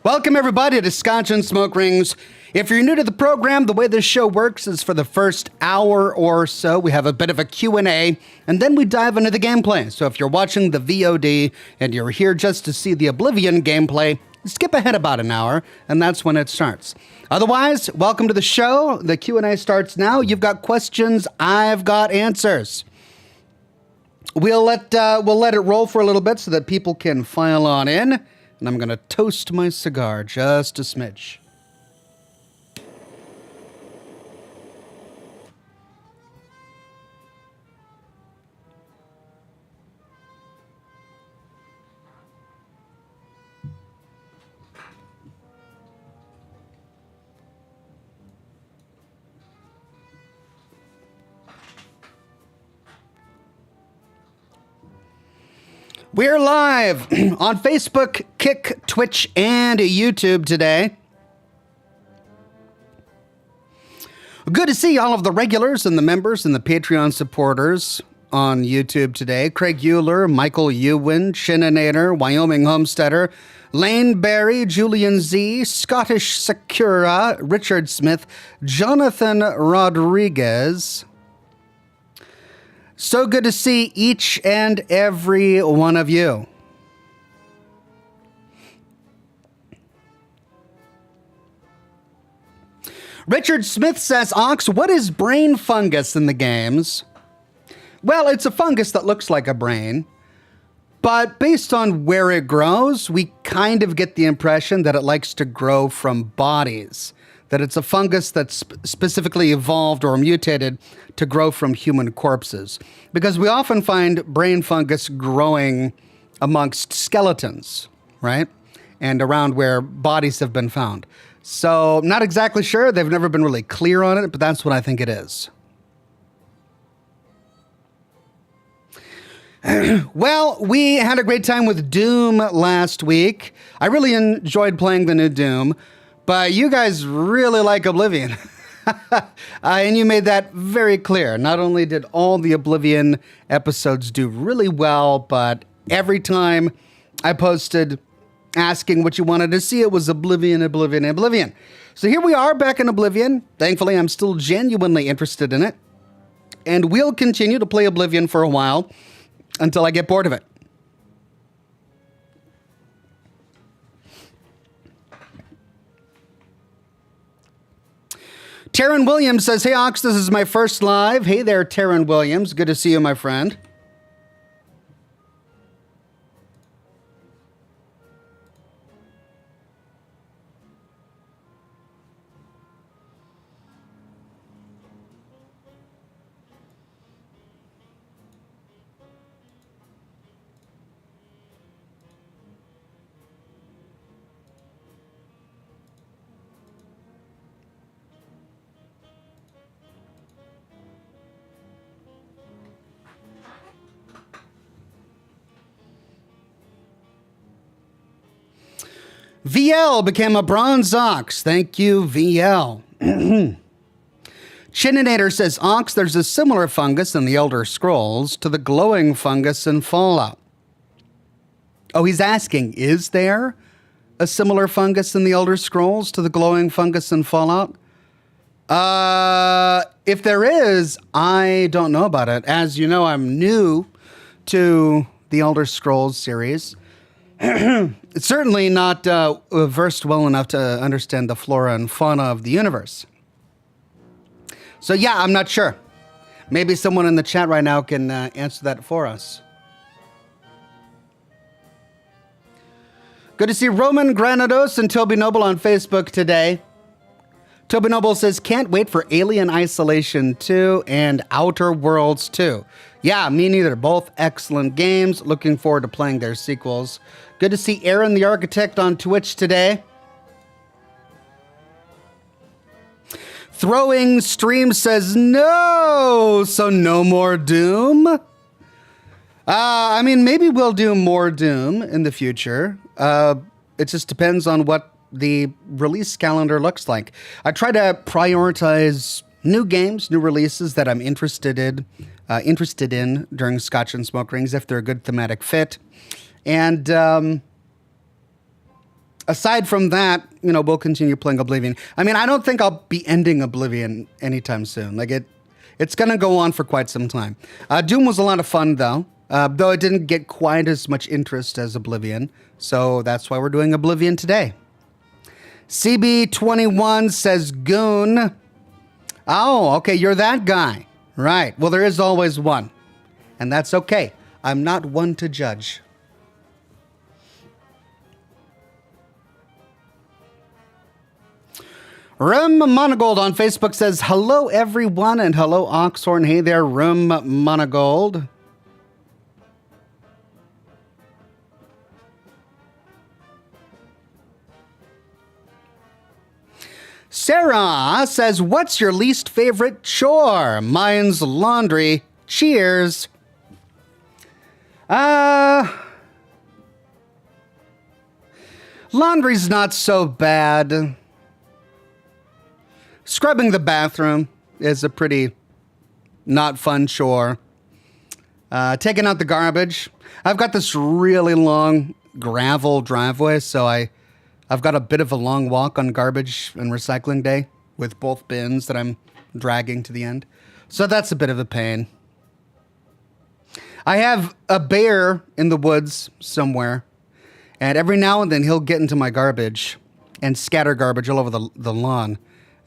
Welcome, everybody, to Scotch and Smoke Rings. If you're new to the program, the way this show works is for the first hour or so, we have a bit of a Q&A, and then we dive into the gameplay. So if you're watching the VOD and you're here just to see the Oblivion gameplay, skip ahead about an hour, and that's when it starts. Otherwise, welcome to the show. The Q&A starts now. You've got questions, I've got answers. We'll let it roll for a little bit so that people can file on in. And I'm going to toast my cigar just a smidge. We're live on Facebook, Kick, Twitch, and YouTube today. Good to see all of the regulars and the members and the Patreon supporters on YouTube today. Craig Euler, Michael Ewan, Shinanator, Wyoming Homesteader, Lane Barry, Julian Z, Scottish Sakura, Richard Smith, Jonathan Rodriguez. So good to see each and every one of you. Richard Smith says, Ox, what is brain fungus in the games? Well, it's a fungus that looks like a brain, but based on where it grows, we kind of get the impression that it likes to grow from bodies, that it's a fungus that's specifically evolved or mutated to grow from human corpses. Because we often find brain fungus growing amongst skeletons, right? And around where bodies have been found. So, not exactly sure. They've never been really clear on it, but that's what I think it is. Well, we had a great time with Doom last week. I really enjoyed playing the new Doom. But you guys really like Oblivion. And you made that very clear. Not only did all the Oblivion episodes do really well, but every time I posted asking what you wanted to see, it was Oblivion, Oblivion, Oblivion. So here we are back in Oblivion. Thankfully, I'm still genuinely interested in it. And we'll continue to play Oblivion for a while until I get bored of it. Taryn Williams says, hey, Ox, this is my first live. Hey there, Taryn Williams. Good to see you, my friend. VL became a bronze Ox. Thank you, VL. Chininator says, Ox, there's a similar fungus in the Elder Scrolls to the glowing fungus in Fallout. Oh, he's asking, is there a similar fungus in the Elder Scrolls to the glowing fungus in Fallout? If there is, I don't know about it. As you know, I'm new to the Elder Scrolls series. It's certainly not versed well enough to understand the flora and fauna of the universe. So yeah, I'm not sure. Maybe someone in the chat right now can answer that for us. Good to see Roman Granados and Toby Noble on Facebook today. Toby Noble says, can't wait for Alien Isolation 2 and Outer Worlds 2. Yeah, me neither. Both excellent games. Looking forward to playing their sequels. Good to see Aaron the Architect on Twitch today. Throwing Stream says no, so no more Doom. I mean, maybe we'll do more Doom in the future. It just depends on what the release calendar looks like. I try to prioritize new games, new releases that I'm interested in during Scotch and Smoke Rings if they're a good thematic fit. And aside from that, we'll continue playing Oblivion. I mean, I don't think I'll be ending Oblivion anytime soon. Like it's going to go on for quite some time. Doom was a lot of fun, though it didn't get quite as much interest as Oblivion. So that's why we're doing Oblivion today. CB21 says Goon. Oh, okay, you're that guy. Right. Well, there is always one. And that's okay. I'm not one to judge. Rum Monogold on Facebook says, hello, everyone, and hello, Oxhorn. Hey there, Rum Monogold. Sarah says, what's your least favorite chore? Mine's laundry. Cheers. Laundry's not so bad. Scrubbing the bathroom is a pretty not fun chore. Taking out the garbage. I've got this really long gravel driveway, so I've got a bit of a long walk on garbage and recycling day with both bins that I'm dragging to the end. So that's a bit of a pain. I have a bear in the woods somewhere, and every now and then he'll get into my garbage and scatter garbage all over the lawn.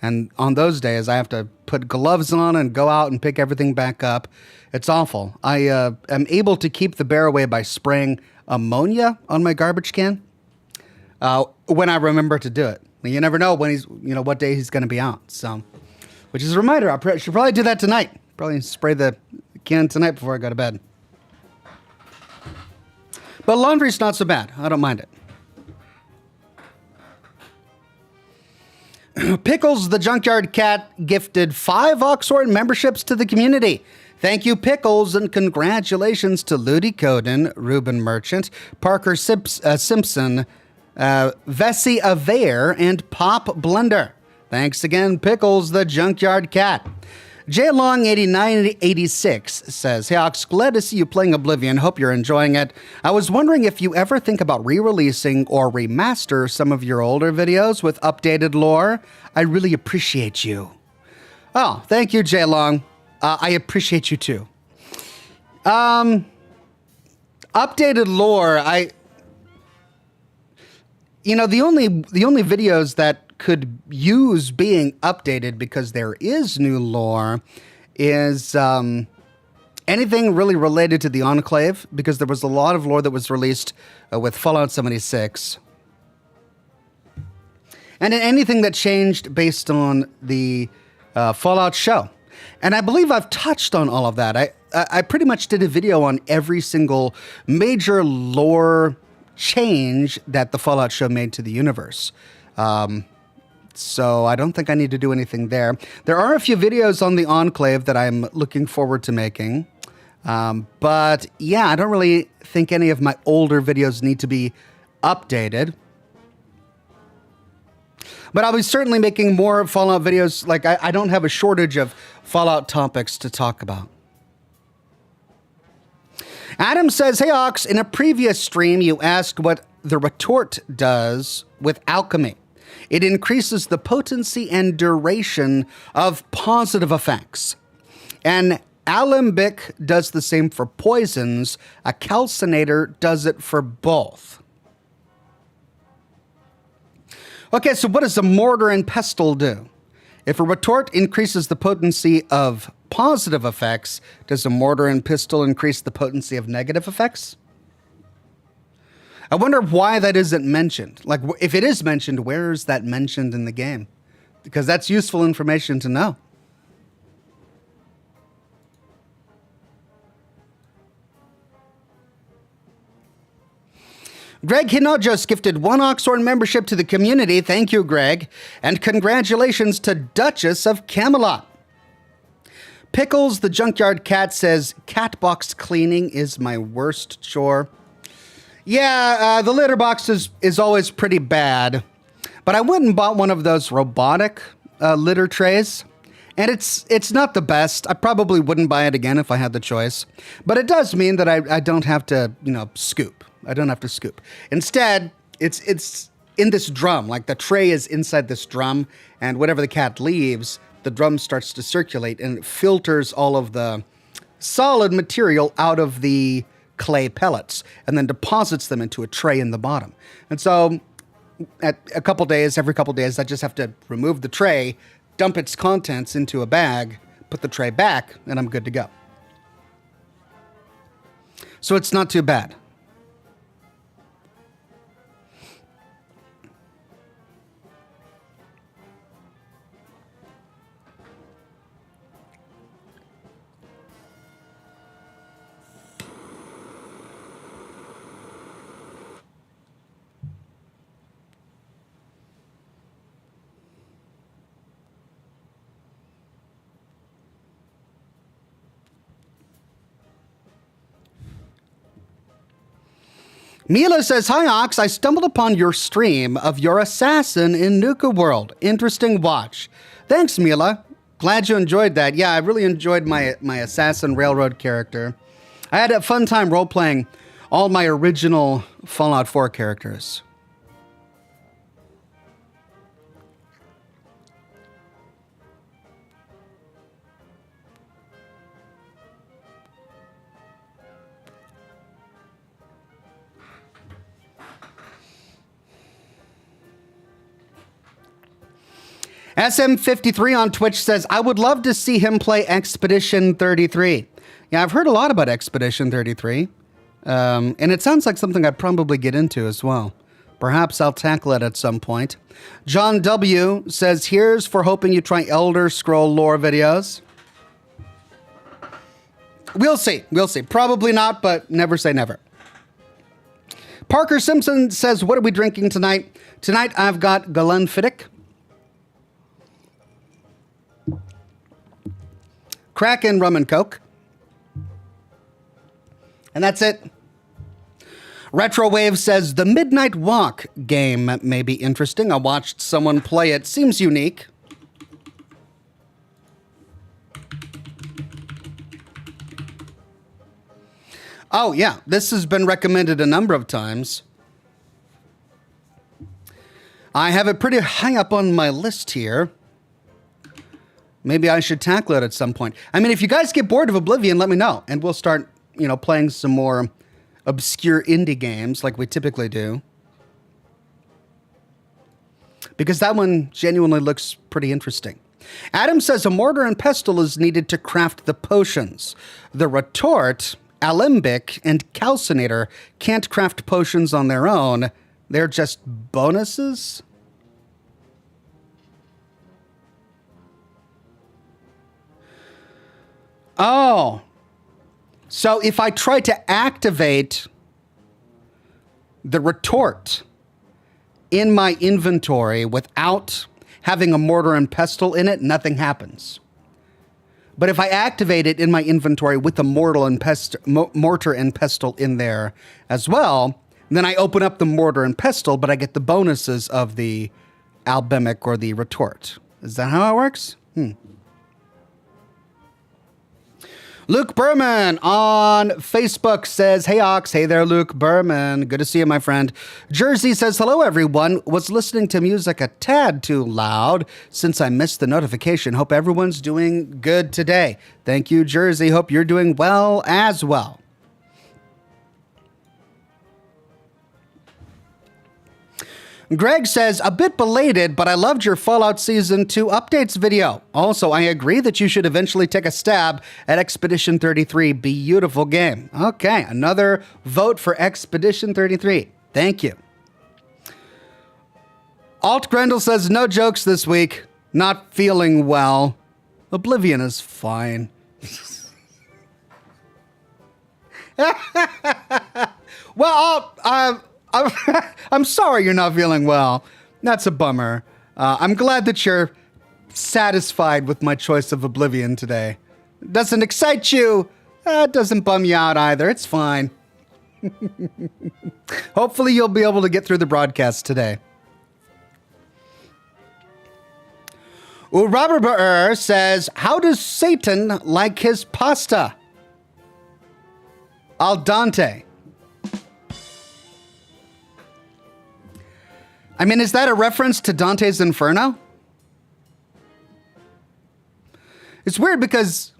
And on those days, I have to put gloves on and go out and pick everything back up. It's awful. I am able to keep the bear away by spraying ammonia on my garbage can when I remember to do it. You never know when what day he's going to be out. So, which is a reminder, I should probably do that tonight. Probably spray the can tonight before I go to bed. But laundry's not so bad. I don't mind it. Pickles the Junkyard Cat gifted 5 Oxhorn memberships to the community. Thank you, Pickles, and congratulations to Ludi Coden, Ruben Merchant, Parker Simpson, Vessi Avair, and Pop Blunder. Thanks again, Pickles the Junkyard Cat. JLong8986 says, hey, Ox, glad to see you playing Oblivion. Hope you're enjoying it. I was wondering if you ever think about re-releasing or remaster some of your older videos with updated lore. I really appreciate you. Oh, thank you, JLong. I appreciate you too. Updated lore, the only videos that could use being updated because there is new lore is anything really related to the Enclave, because there was a lot of lore that was released with Fallout 76. And anything that changed based on the Fallout show. And I believe I've touched on all of that. I pretty much did a video on every single major lore change that the Fallout show made to the universe. So I don't think I need to do anything there. There are a few videos on the Enclave that I'm looking forward to making. But yeah, I don't really think any of my older videos need to be updated. But I'll be certainly making more Fallout videos. Like, I don't have a shortage of Fallout topics to talk about. Adam says, hey, Ox, in a previous stream, you asked what the retort does with alchemy. It increases the potency and duration of positive effects. And alembic does the same for poisons. A calcinator does it for both. Okay, so what does a mortar and pestle do? If a retort increases the potency of positive effects, does a mortar and pestle increase the potency of negative effects? I wonder why that isn't mentioned. Like, if it is mentioned, where is that mentioned in the game? Because that's useful information to know. Greg Hinojos gifted 1 Oxhorn membership to the community. Thank you, Greg. And congratulations to Duchess of Camelot. Pickles the Junkyard Cat says, cat box cleaning is my worst chore. Yeah, the litter box is always pretty bad. But I went and bought one of those robotic litter trays. And it's not the best. I probably wouldn't buy it again if I had the choice. But it does mean that I don't have to, scoop. I don't have to scoop. Instead, it's in this drum. Like the tray is inside this drum, and whenever the cat leaves, the drum starts to circulate and it filters all of the solid material out of the clay pellets and then deposits them into a tray in the bottom. And so every couple days, I just have to remove the tray, dump its contents into a bag, put the tray back, and I'm good to go. So it's not too bad. Mila says, "Hi, Ox. I stumbled upon your stream of your assassin in Nuka World. Interesting watch." Thanks, Mila. Glad you enjoyed that. Yeah, I really enjoyed my assassin railroad character. I had a fun time role-playing all my original Fallout 4 characters. SM53 on Twitch says, "I would love to see him play Expedition 33. Yeah, I've heard a lot about Expedition 33. And it sounds like something I'd probably get into as well. Perhaps I'll tackle it at some point. John W. says, "Here's for hoping you try Elder Scroll lore videos." We'll see. We'll see. Probably not, but never say never. Parker Simpson says, "What are we drinking tonight?" Tonight I've got Glenfiddich, Kraken rum and coke. And that's it. Retrowave says, "The Midnight Walk game may be interesting. I watched someone play it. Seems unique." Oh, yeah. This has been recommended a number of times. I have it pretty high up on my list here. Maybe I should tackle it at some point. I mean, if you guys get bored of Oblivion, let me know. And we'll start, playing some more obscure indie games like we typically do. Because that one genuinely looks pretty interesting. Adam says, "A mortar and pestle is needed to craft the potions. The retort, alembic, and calcinator can't craft potions on their own. They're just bonuses?" Oh, so if I try to activate the retort in my inventory without having a mortar and pestle in it, nothing happens. But if I activate it in my inventory with a mortar and pestle in there as well, then I open up the mortar and pestle, but I get the bonuses of the alchemic or the retort. Is that how it works? Luke Berman on Facebook says, "Hey, Ox." Hey there, Luke Berman. Good to see you, my friend. Jersey says, "Hello, everyone. Was listening to music a tad too loud since I missed the notification. Hope everyone's doing good today." Thank you, Jersey. Hope you're doing well as well. Greg says, "A bit belated, but I loved your Fallout Season 2 updates video. Also, I agree that you should eventually take a stab at Expedition 33. Beautiful game." Okay, another vote for Expedition 33. Thank you. Alt Grendel says, "No jokes this week. Not feeling well. Oblivion is fine." Well, I'm sorry you're not feeling well. That's a bummer. I'm glad that you're satisfied with my choice of Oblivion today. It doesn't excite you. It doesn't bum you out either. It's fine. Hopefully you'll be able to get through the broadcast today. Robert says, "How does Satan like his pasta?" Al dente. I mean, is that a reference to Dante's Inferno? It's weird because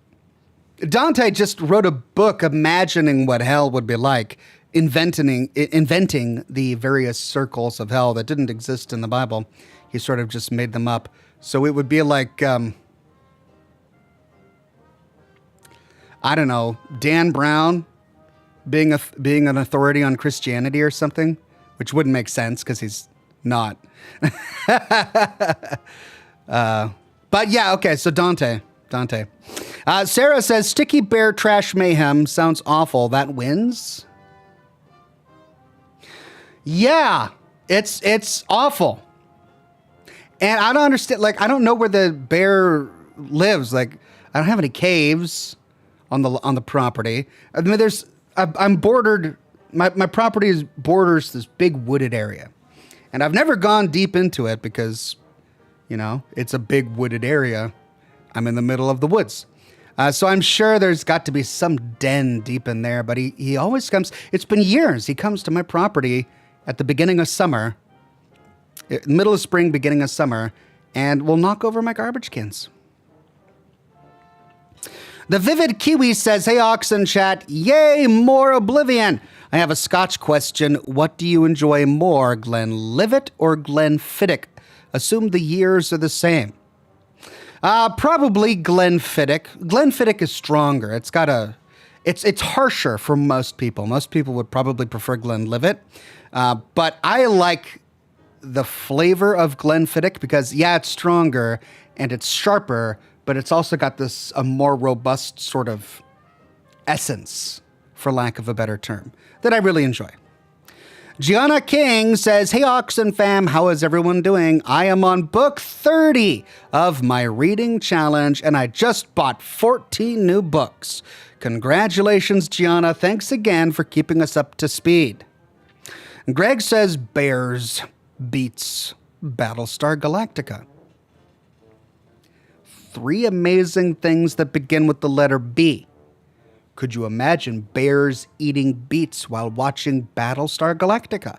Dante just wrote a book imagining what hell would be like, inventing the various circles of hell that didn't exist in the Bible. He sort of just made them up. So it would be like, I don't know, Dan Brown being an authority on Christianity or something, which wouldn't make sense because he's not. But yeah, okay, so Dante. Sarah says, Sticky Bear Trash Mayhem sounds awful. That wins? Yeah, it's awful. And I don't understand, like, I don't know where the bear lives. Like, I don't have any caves on the property. I mean, I'm bordered, my property borders this big wooded area. And I've never gone deep into it because, you know, it's a big wooded area. I'm in the middle of the woods. So I'm sure there's got to be some den deep in there, but he always comes. It's been years. He comes to my property at the beginning of summer, middle of spring, beginning of summer, and will knock over my garbage cans. The Vivid Kiwi says, hey, Oxen chat, yay, more Oblivion. I have a Scotch question. What do you enjoy more, Glenlivet or Glenfiddich? Assume the years are the same. Probably Glenfiddich. Glenfiddich is stronger. It's harsher for most people. Most people would probably prefer Glenlivet. But I like the flavor of Glenfiddich because, yeah, it's stronger and it's sharper, but it's also got a more robust sort of essence, for lack of a better term, that I really enjoy. Gianna King says, hey, Oxen fam, how is everyone doing? I am on book 30 of my reading challenge, and I just bought 14 new books. Congratulations, Gianna. Thanks again for keeping us up to speed. Greg says, Bears beats Battlestar Galactica. 3 amazing things that begin with the letter B. Could you imagine bears eating beets while watching Battlestar Galactica?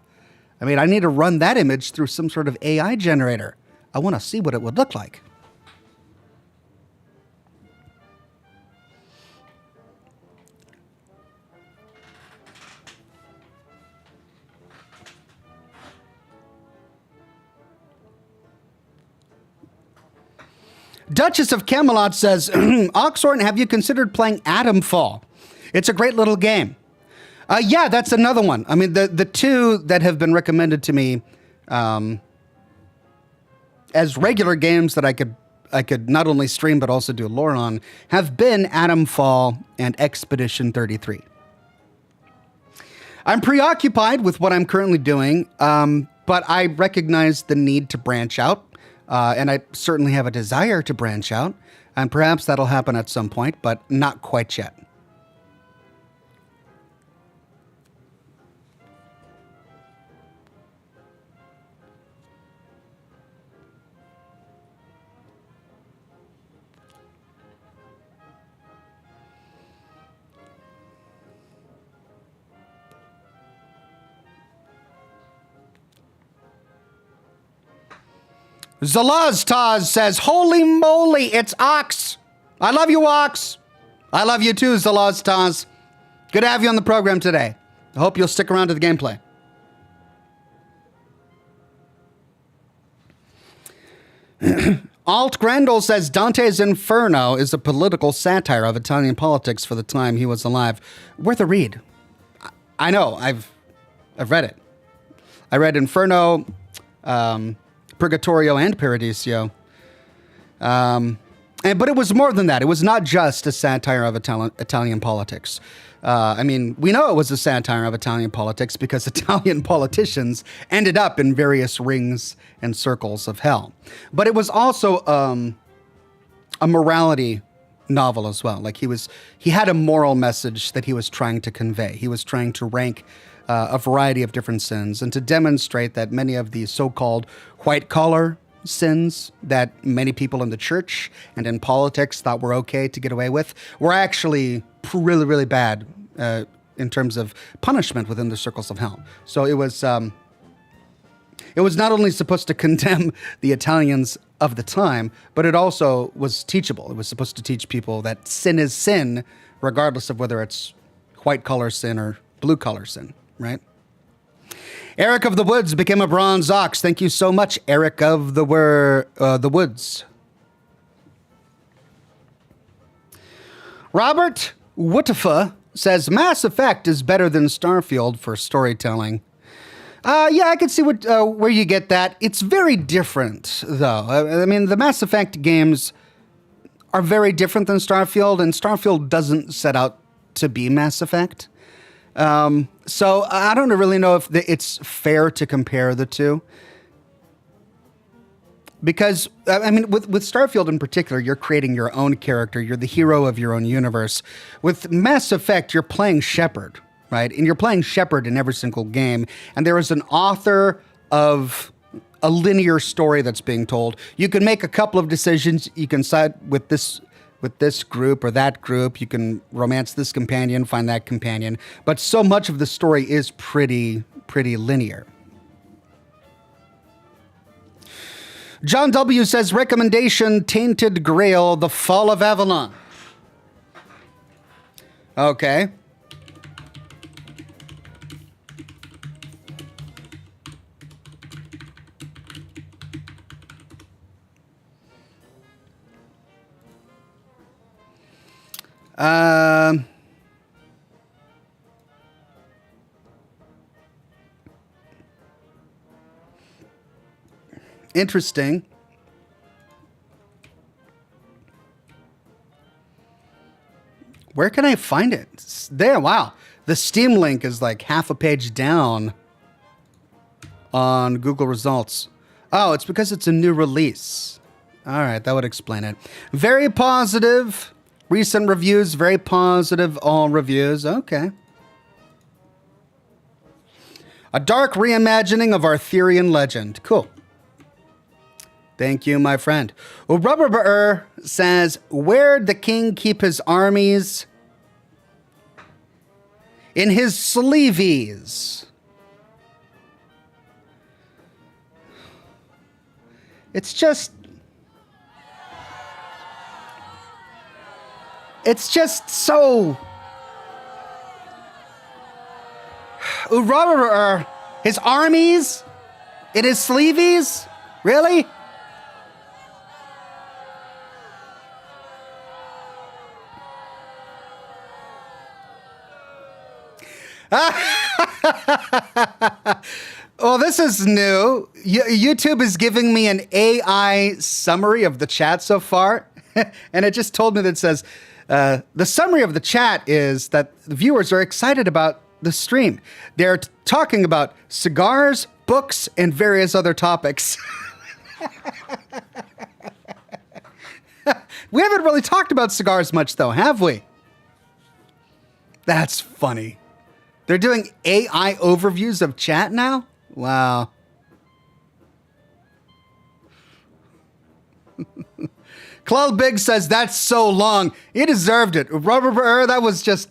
I mean, I need to run that image through some sort of AI generator. I want to see what it would look like. Duchess of Camelot says, Oxhorn, have you considered playing Atomfall? It's a great little game. Yeah, that's another one. I mean, the 2 that have been recommended to me as regular games that I could not only stream but also do lore on have been Atomfall and Expedition 33. I'm preoccupied with what I'm currently doing, but I recognize the need to branch out. And I certainly have a desire to branch out, and perhaps that'll happen at some point, but not quite yet. Zalaztaz says, holy moly, it's Ox. I love you, Ox. I love you too, Zalaztaz. Good to have you on the program today. I hope you'll stick around to the gameplay. Alt Grendel says, Dante's Inferno is a political satire of Italian politics for the time he was alive. Worth a read. I know, I've read it. I read Inferno, Purgatorio and Paradiso. But it was more than that. It was not just a satire of Italian politics. I mean, we know it was a satire of Italian politics because Italian politicians ended up in various rings and circles of hell. But it was also a morality novel as well. Like he had a moral message that he was trying to convey. He was trying to rank a variety of different sins and to demonstrate that many of the so-called white-collar sins that many people in the church and in politics thought were okay to get away with were actually really, really bad in terms of punishment within the circles of hell. So it was It was not only supposed to condemn the Italians of the time, but it also was teachable. It was supposed to teach people that sin is sin, regardless of whether it's white collar sin or blue collar sin, right? Eric of the Woods became a bronze ox. Thank you so much, Eric of the Woods. Robert Wutifa says Mass Effect is better than Starfield for storytelling. Yeah, I can see where you get that. It's very different, though. I mean, the Mass Effect games are very different than Starfield, and Starfield doesn't set out to be Mass Effect. So I don't really know if it's fair to compare the two. Because, I mean, with Starfield in particular, you're creating your own character. You're the hero of your own universe. With Mass Effect, you're playing Shepard, right? And you're playing Shepard in every single game. And there is an author of a linear story that's being told. You can make a couple of decisions. You can side with this group or that group. You can romance this companion, find that companion. But so much of the story is pretty linear. John W. says, recommendation, Tainted Grail, The Fall of Avalon. Okay. Interesting. Where can I find it? It's there. Wow. The Steam link is like half a page down on Google results. Oh, it's because it's a new release. All right, that would explain it. Very positive. Recent reviews, very positive. All reviews. Okay. A dark reimagining of Arthurian legend. Cool. Thank you, my friend. Well, Rubber says, where'd the king keep his armies? In his sleeveys. It's just so... Rubber, his armies? In his sleeveys? Really? Well, this is new. YouTube is giving me an AI summary of the chat so far. And it just told me that it says, the summary of the chat is that the viewers are excited about the stream. They're talking about cigars, books, and various other topics. We haven't really talked about cigars much, though, have we? That's funny. They're doing AI overviews of chat now? Wow. Cloud Big says, that's so long. He deserved it. Rubber, that was just...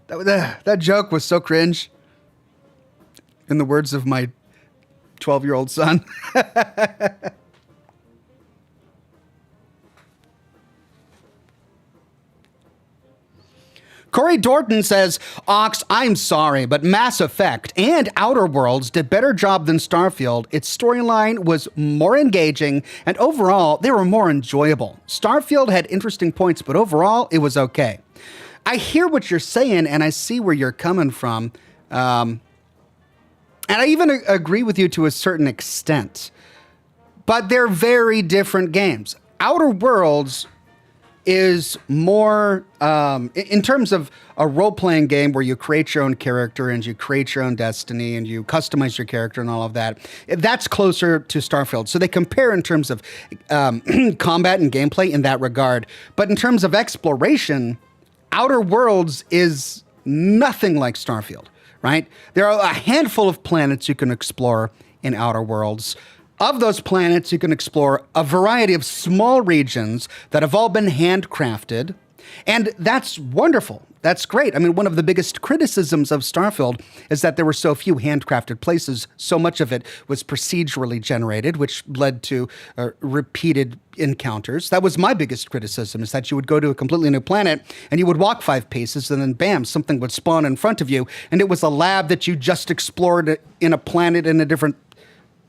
That joke was so cringe. In the words of my 12-year-old son. Corey Dorton says, Ox, I'm sorry, but Mass Effect and Outer Worlds did better job than Starfield. Its storyline was more engaging, and overall, they were more enjoyable. Starfield had interesting points, but overall, it was okay. I hear what you're saying, and I see where you're coming from. And I even agree with you to a certain extent. But they're very different games. Outer Worlds is more, in terms of a role-playing game where you create your own character and you create your own destiny and you customize your character and all of that, that's closer to Starfield. So they compare in terms of combat and gameplay in that regard. But in terms of exploration, Outer Worlds is nothing like Starfield, right? There are a handful of planets you can explore in Outer Worlds. Of those planets, you can explore a variety of small regions that have all been handcrafted. And that's wonderful. That's great. I mean, one of the biggest criticisms of Starfield is that there were so few handcrafted places. So much of it was procedurally generated, which led to repeated encounters. That was my biggest criticism, is that you would go to a completely new planet and you would walk 5 paces and then bam, something would spawn in front of you. And it was a lab that you just explored in a planet in a different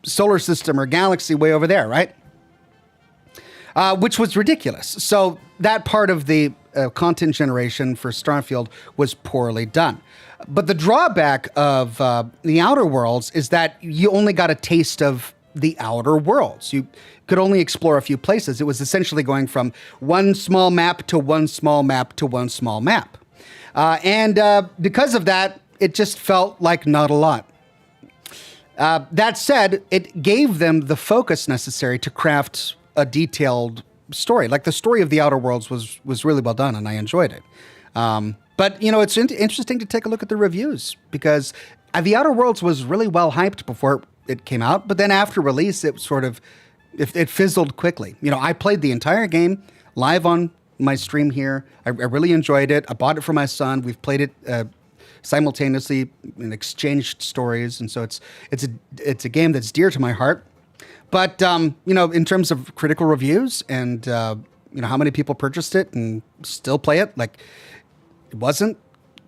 solar system or galaxy way over there, right? Which was ridiculous. So that part of the content generation for Starfield was poorly done. But the drawback of the Outer Worlds is that you only got a taste of the Outer Worlds. You could only explore a few places. It was essentially going from one small map to one small map to one small map. And because of that, it just felt like not a lot. That said, it gave them the focus necessary to craft a detailed story. Like the story of the Outer Worlds was really well done, and I enjoyed it. But you know, it's interesting to take a look at the reviews, because the Outer Worlds was really well hyped before it came out, but then after release, it sort of it fizzled quickly. You know, I played the entire game live on my stream here. I really enjoyed it. I bought it for my son. We've played it simultaneously and exchanged stories, and so it's a game that's dear to my heart. But, you know, in terms of critical reviews and, you know, how many people purchased it and still play it, like, it wasn't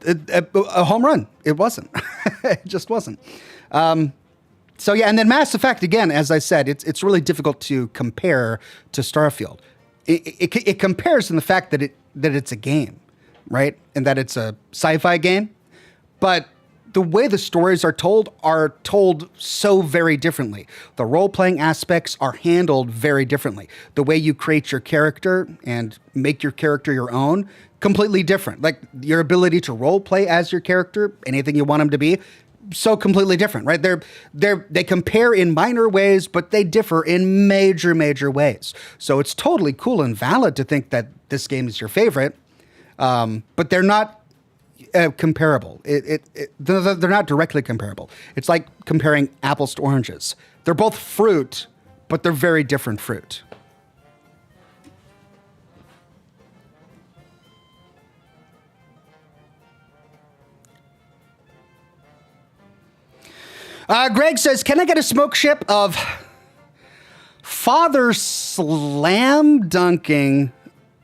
a home run. It wasn't. It just wasn't. So, yeah, and then Mass Effect, again, as I said, it's really difficult to compare to Starfield. It compares in the fact that it's a game, right? And that it's a sci-fi game. But the way the stories are told so very differently. The role-playing aspects are handled very differently. The way you create your character and make your character your own, completely different. Like your ability to role-play as your character, anything you want him to be, so completely different, right? They compare in minor ways, but they differ in major, major ways. So it's totally cool and valid to think that this game is your favorite, but they're not comparable. They're not directly comparable. It's like comparing apples to oranges. They're both fruit, but they're very different fruit. Greg says, can I get a smoke ship of father slam dunking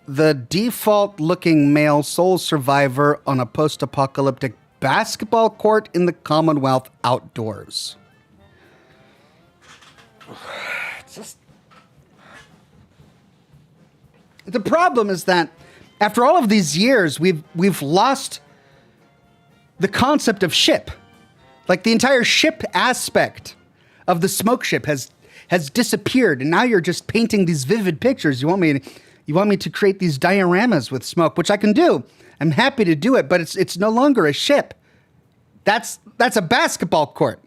the default-looking male sole survivor on a post-apocalyptic basketball court in the Commonwealth outdoors? The problem is that after all of these years, we've lost the concept of ship. Like the entire ship aspect of the smoke ship has disappeared, and now you're just painting these vivid pictures. You want me to create these dioramas with smoke, which I can do. I'm happy to do it, but it's no longer a ship. That's a basketball court.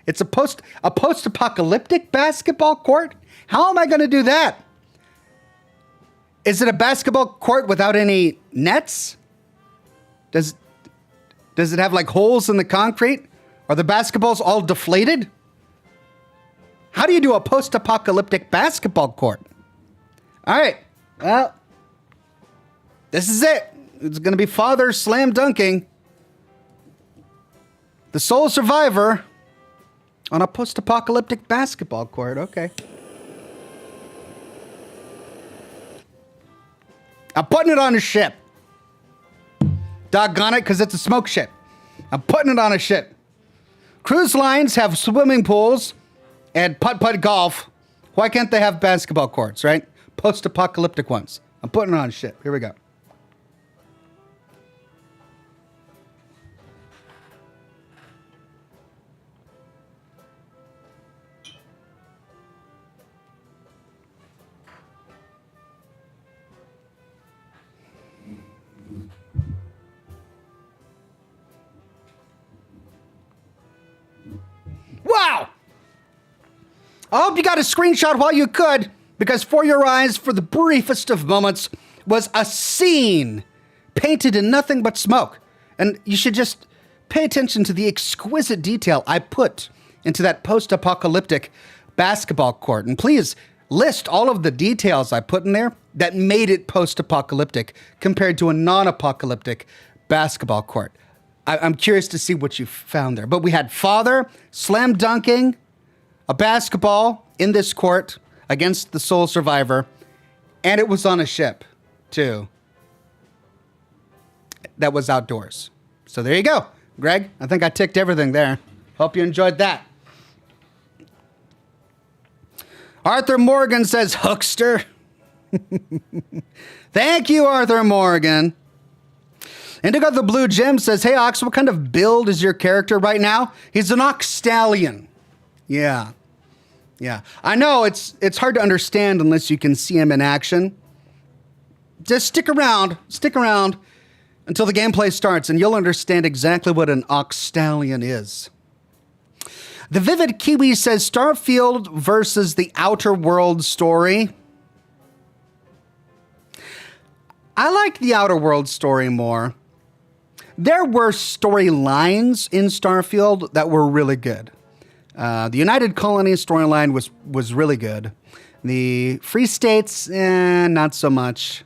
It's a post-apocalyptic basketball court? How am I going to do that? Is it a basketball court without any nets? Does it have like holes in the concrete? Are the basketballs all deflated? How do you do a post-apocalyptic basketball court? All right. Well, this is it. It's going to be father slam dunking the sole survivor on a post-apocalyptic basketball court. Okay. I'm putting it on a ship. Doggone it, because it's a smoke ship. I'm putting it on a ship. Cruise lines have swimming pools and putt-putt golf. Why can't they have basketball courts, right? Post-apocalyptic ones. I'm putting it on a ship. Here we go. Wow! I hope you got a screenshot while you could, because for your eyes, for the briefest of moments, was a scene painted in nothing but smoke. And you should just pay attention to the exquisite detail I put into that post-apocalyptic basketball court. And please list all of the details I put in there that made it post-apocalyptic compared to a non-apocalyptic basketball court. I'm curious to see what you found there. But we had father slam dunking a basketball in this court against the sole survivor, and it was on a ship, too. That was outdoors. So there you go. Greg, I think I ticked everything there. Hope you enjoyed that. Arthur Morgan says, Hookster. Thank you, Arthur Morgan. Indigo the Blue Gem says, hey, Ox, what kind of build is your character right now? He's an Ox Stallion. Yeah. I know it's hard to understand unless you can see him in action. Just stick around until the gameplay starts, and you'll understand exactly what an Ox Stallion is. The Vivid Kiwi says, Starfield versus the Outer World story. I liked the Outer World story more. There were storylines in Starfield that were really good. The United Colony storyline was really good. The Free States, not so much.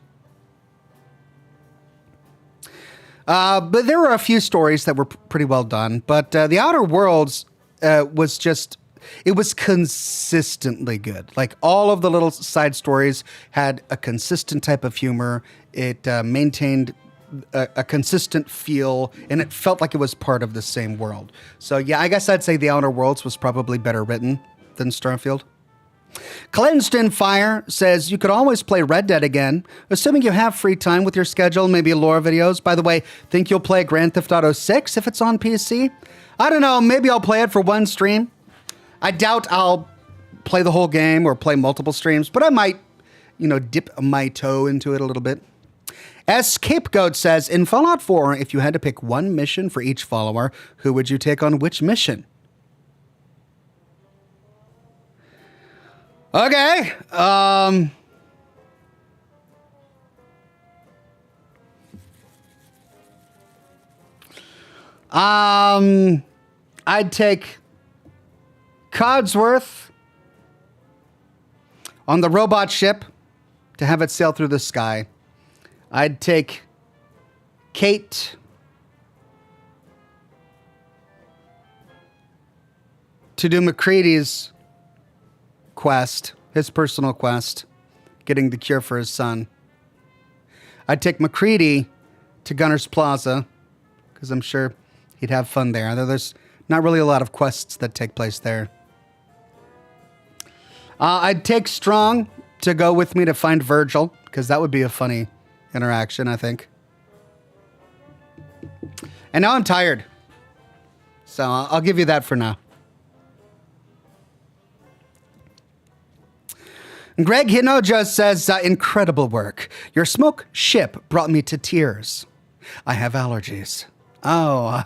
But there were a few stories that were pretty well done. But the Outer Worlds was just, it was consistently good. Like all of the little side stories had a consistent type of humor. It maintained a consistent feel, and it felt like it was part of the same world. So yeah, I guess I'd say the Outer Worlds was probably better written than Starfield. Cleansed in Fire says, you could always play Red Dead again, assuming you have free time with your schedule, maybe lore videos. By the way, think you'll play Grand Theft Auto 6 if it's on PC? I don't know, maybe I'll play it for one stream. I doubt I'll play the whole game or play multiple streams, but I might, dip my toe into it a little bit. Scapegoat says, in Fallout 4, if you had to pick one mission for each follower, who would you take on which mission? Okay. I'd take Codsworth on the robot ship to have it sail through the sky. I'd take Kate to do McCready's quest, his personal quest, getting the cure for his son. I'd take McCready to Gunner's Plaza, because I'm sure he'd have fun there. There's not really a lot of quests that take place there. I'd take Strong to go with me to find Virgil, because that would be a funny interaction, I think. And now I'm tired. So I'll give you that for now. Greg Hinojo says, incredible work. Your smoke ship brought me to tears. I have allergies. Oh.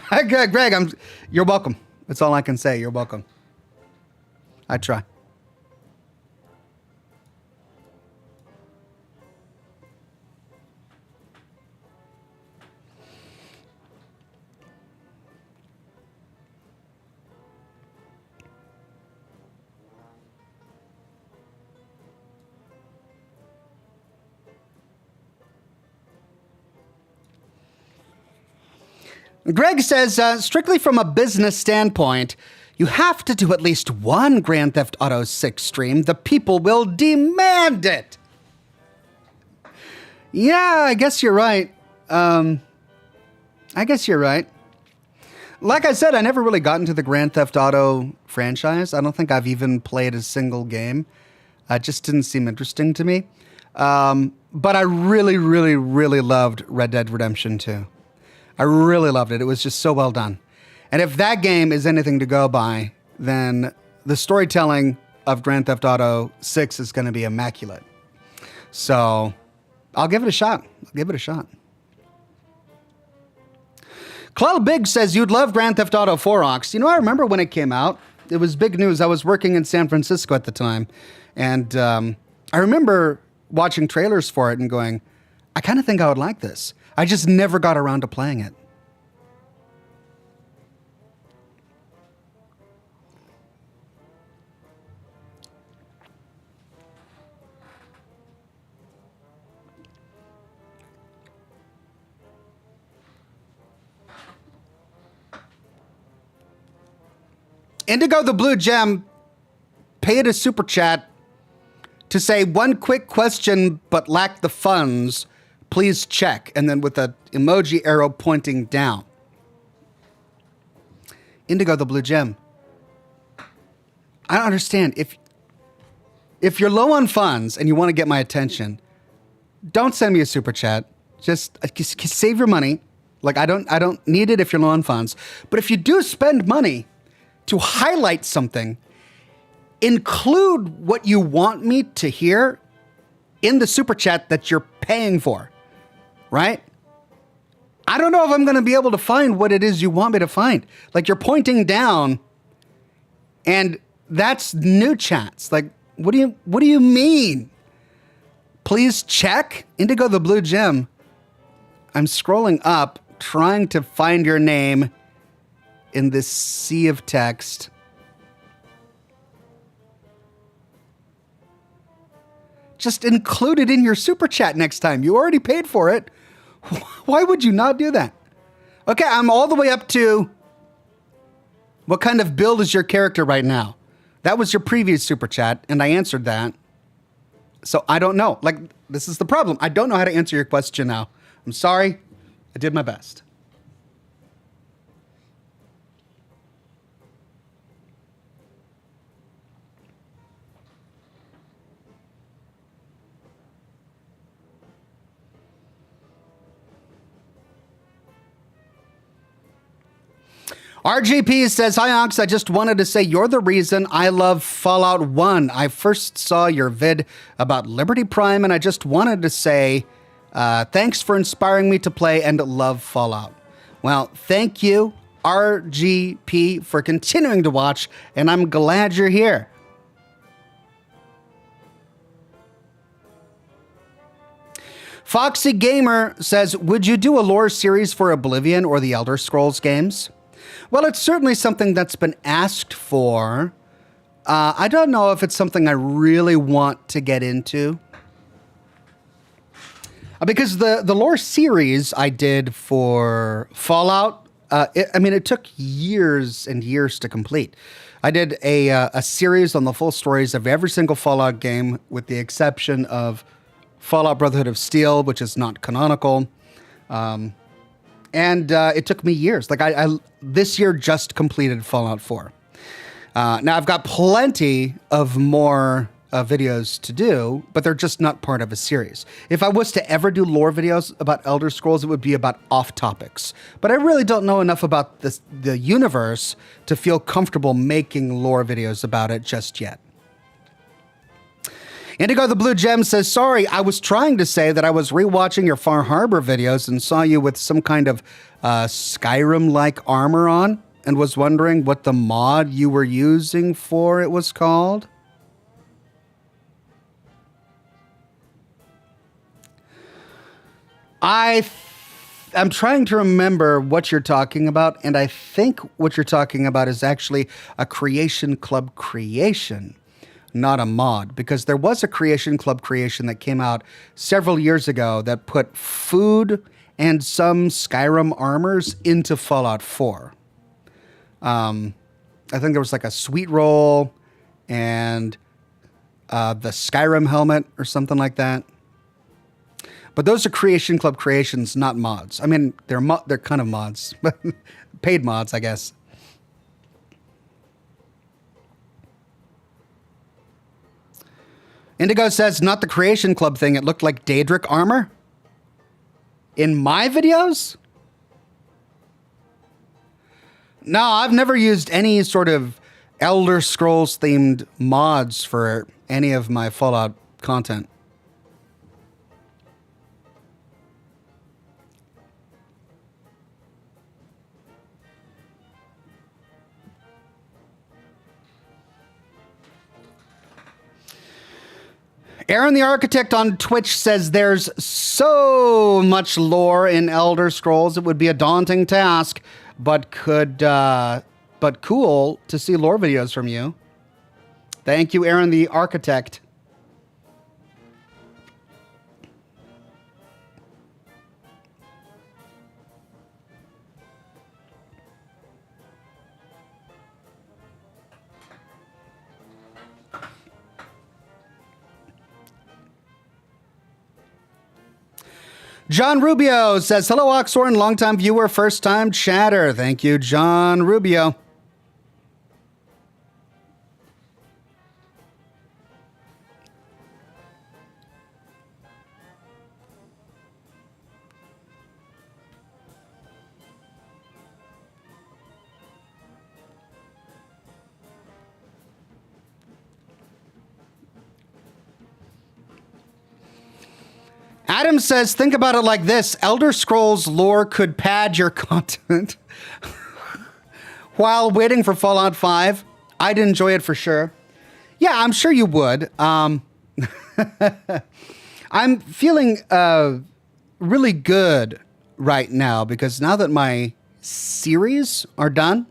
Greg, you're welcome. That's all I can say. You're welcome. I try. Greg says, strictly from a business standpoint, you have to do at least one Grand Theft Auto 6 stream. The people will demand it. Yeah, I guess you're right. I guess you're right. Like I said, I never really got into the Grand Theft Auto franchise. I don't think I've even played a single game. It just didn't seem interesting to me. But I really, really, really loved Red Dead Redemption 2. I really loved it. It was just so well done. And if that game is anything to go by, then the storytelling of Grand Theft Auto 6 is going to be immaculate. So I'll give it a shot. Clell Big says, you'd love Grand Theft Auto 4, Ox. I remember when it came out. It was big news. I was working in San Francisco at the time. And I remember watching trailers for it and going, I kind of think I would like this. I just never got around to playing it. Indigo the Blue Gem paid a super chat to say one quick question but lack the funds. Please check. And then with an emoji arrow pointing down. Indigo the Blue Gem. I don't understand. If you're low on funds and you want to get my attention, don't send me a super chat. Just save your money. Like I don't need it if you're low on funds. But if you do spend money to highlight something, include what you want me to hear in the super chat that you're paying for, right? I don't know if I'm going to be able to find what it is you want me to find. Like you're pointing down and that's new chats. Like, what do you mean? Please check. Indigo the Blue Gem. I'm scrolling up, trying to find your name in this sea of text. Just include it in your super chat next time. You already paid for it. Why would you not do that? Okay, I'm all the way up to what kind of build is your character right now? That was your previous super chat, and I answered that. So I don't know. Like, this is the problem. I don't know how to answer your question now. I'm sorry. I did my best. RGP says, hi, Ox. I just wanted to say you're the reason I love Fallout 1. I first saw your vid about Liberty Prime, and I just wanted to say thanks for inspiring me to play and love Fallout. Well, thank you, RGP, for continuing to watch, and I'm glad you're here. Foxy Gamer says, would you do a lore series for Oblivion or the Elder Scrolls games? Well, it's certainly something that's been asked for. I don't know if it's something I really want to get into. Because the lore series I did for Fallout, it took years and years to complete. I did a series on the full stories of every single Fallout game, with the exception of Fallout Brotherhood of Steel, which is not canonical. And it took me years. Like I this year just completed Fallout 4. Now I've got plenty of more videos to do, but they're just not part of a series. If I was to ever do lore videos about Elder Scrolls, it would be about off topics. But I really don't know enough about the universe to feel comfortable making lore videos about it just yet. Indigo the Blue Gem says, sorry, I was trying to say that I was rewatching your Far Harbor videos and saw you with some kind of Skyrim-like armor on and was wondering what the mod you were using for it was called. I'm trying to remember what you're talking about, and I think what you're talking about is actually a Creation Club creation, not a mod, because there was a Creation Club creation that came out several years ago that put food and some Skyrim armors into Fallout 4. I think there was like a sweet roll and the Skyrim helmet or something like that. But those are Creation Club creations, not mods. I mean, they're kind of mods, paid mods, I guess. Indigo says, not the Creation Club thing. It looked like Daedric armor. In my videos? No, I've never used any sort of Elder Scrolls themed mods for any of my Fallout content. Aaron the Architect on Twitch says there's so much lore in Elder Scrolls it would be a daunting task, but cool to see lore videos from you. Thank you, Aaron the Architect. John Rubio says, hello, Oxhorn, longtime viewer, first-time chatter. Thank you, John Rubio. Adam says, think about it like this. Elder Scrolls lore could pad your content while waiting for Fallout 5. I'd enjoy it for sure. Yeah, I'm sure you would. I'm feeling really good right now because now that my series are done,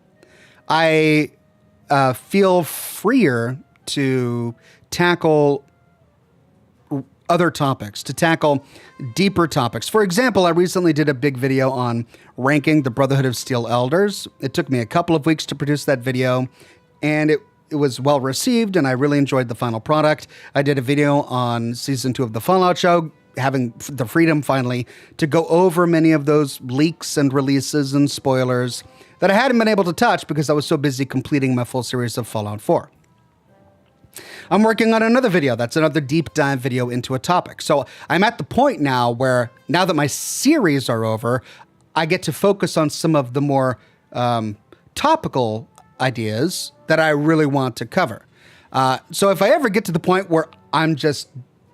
I feel freer to tackle other topics, to tackle deeper topics. For example, I recently did a big video on ranking the Brotherhood of Steel Elders. It took me a couple of weeks to produce that video, and it was well received, and I really enjoyed the final product. I did a video on Season 2 of the Fallout show, having the freedom finally to go over many of those leaks and releases and spoilers that I hadn't been able to touch because I was so busy completing my full series of Fallout 4. I'm working on another video. That's another deep dive video into a topic. So I'm at the point now where, now that my series are over, I get to focus on some of the more topical ideas that I really want to cover. So if I ever get to the point where I'm just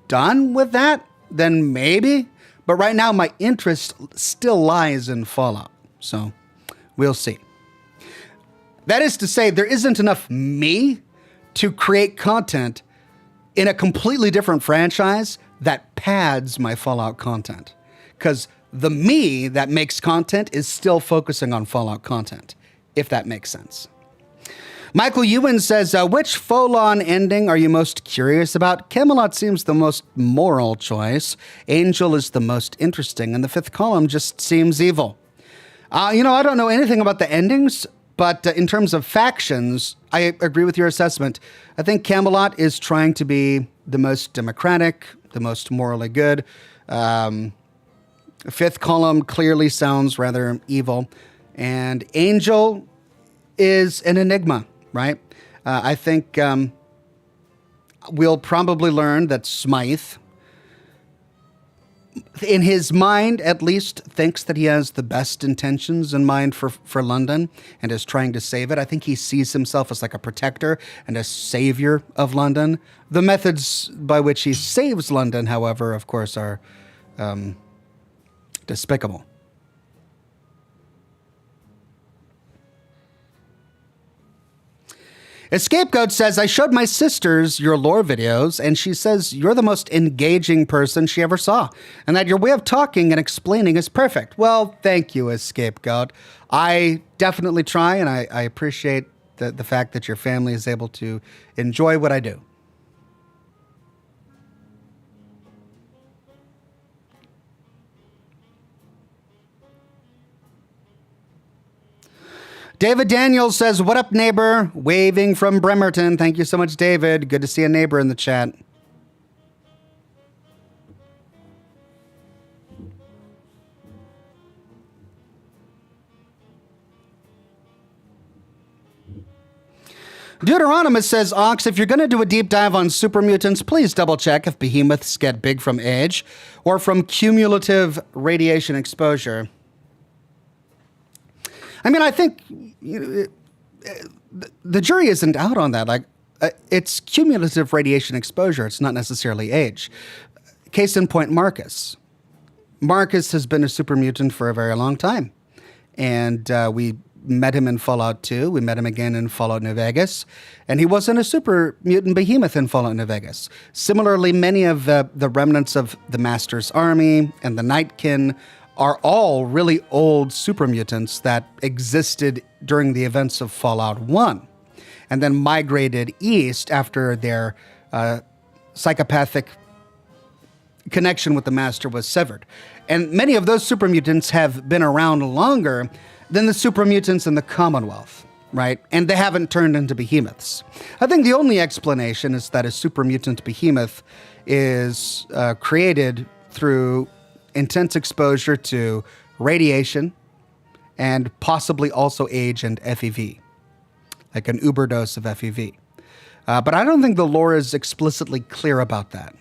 done with that, then maybe. But right now, my interest still lies in Fallout. So we'll see. That is to say, there isn't enough me to create content in a completely different franchise that pads my Fallout content. Because the me that makes content is still focusing on Fallout content, if that makes sense. Michael Ewan says, which Folon ending are you most curious about? Camelot seems the most moral choice. Angel is the most interesting, and the fifth column just seems evil. I don't know anything about the endings, but in terms of factions, I agree with your assessment. I think Camelot is trying to be the most democratic, the most morally good. Fifth column clearly sounds rather evil. And Angel is an enigma, right? I think we'll probably learn that Smythe, in his mind at least, thinks that he has the best intentions in mind for London and is trying to save it. I think he sees himself as like a protector and a savior of London. The methods by which he saves London, however, of course, are despicable. A Scapegoat says, I showed my sisters your lore videos, and she says you're the most engaging person she ever saw, and that your way of talking and explaining is perfect. Well, thank you, A Scapegoat. I definitely try, and I appreciate the fact that your family is able to enjoy what I do. David Daniels says, what up, neighbor? Waving from Bremerton. Thank you so much, David. Good to see a neighbor in the chat. Deuteronomus says, Ox, if you're going to do a deep dive on super mutants, please double check if behemoths get big from age or from cumulative radiation exposure. I mean, I think the jury isn't out on that. Like, it's cumulative radiation exposure. It's not necessarily age. Case in point, Marcus. Marcus has been a super mutant for a very long time. And we met him in Fallout 2. We met him again in Fallout New Vegas. And he wasn't a super mutant behemoth in Fallout New Vegas. Similarly, many of the remnants of the Master's Army and the Nightkin are all really old super mutants that existed during the events of Fallout 1 and then migrated east after their psychopathic connection with the Master was severed. And many of those super mutants have been around longer than the super mutants in the Commonwealth, right? And they haven't turned into behemoths. I think the only explanation is that a super mutant behemoth is created through intense exposure to radiation and possibly also age and FEV, like an uber dose of FEV. But I don't think the lore is explicitly clear about that.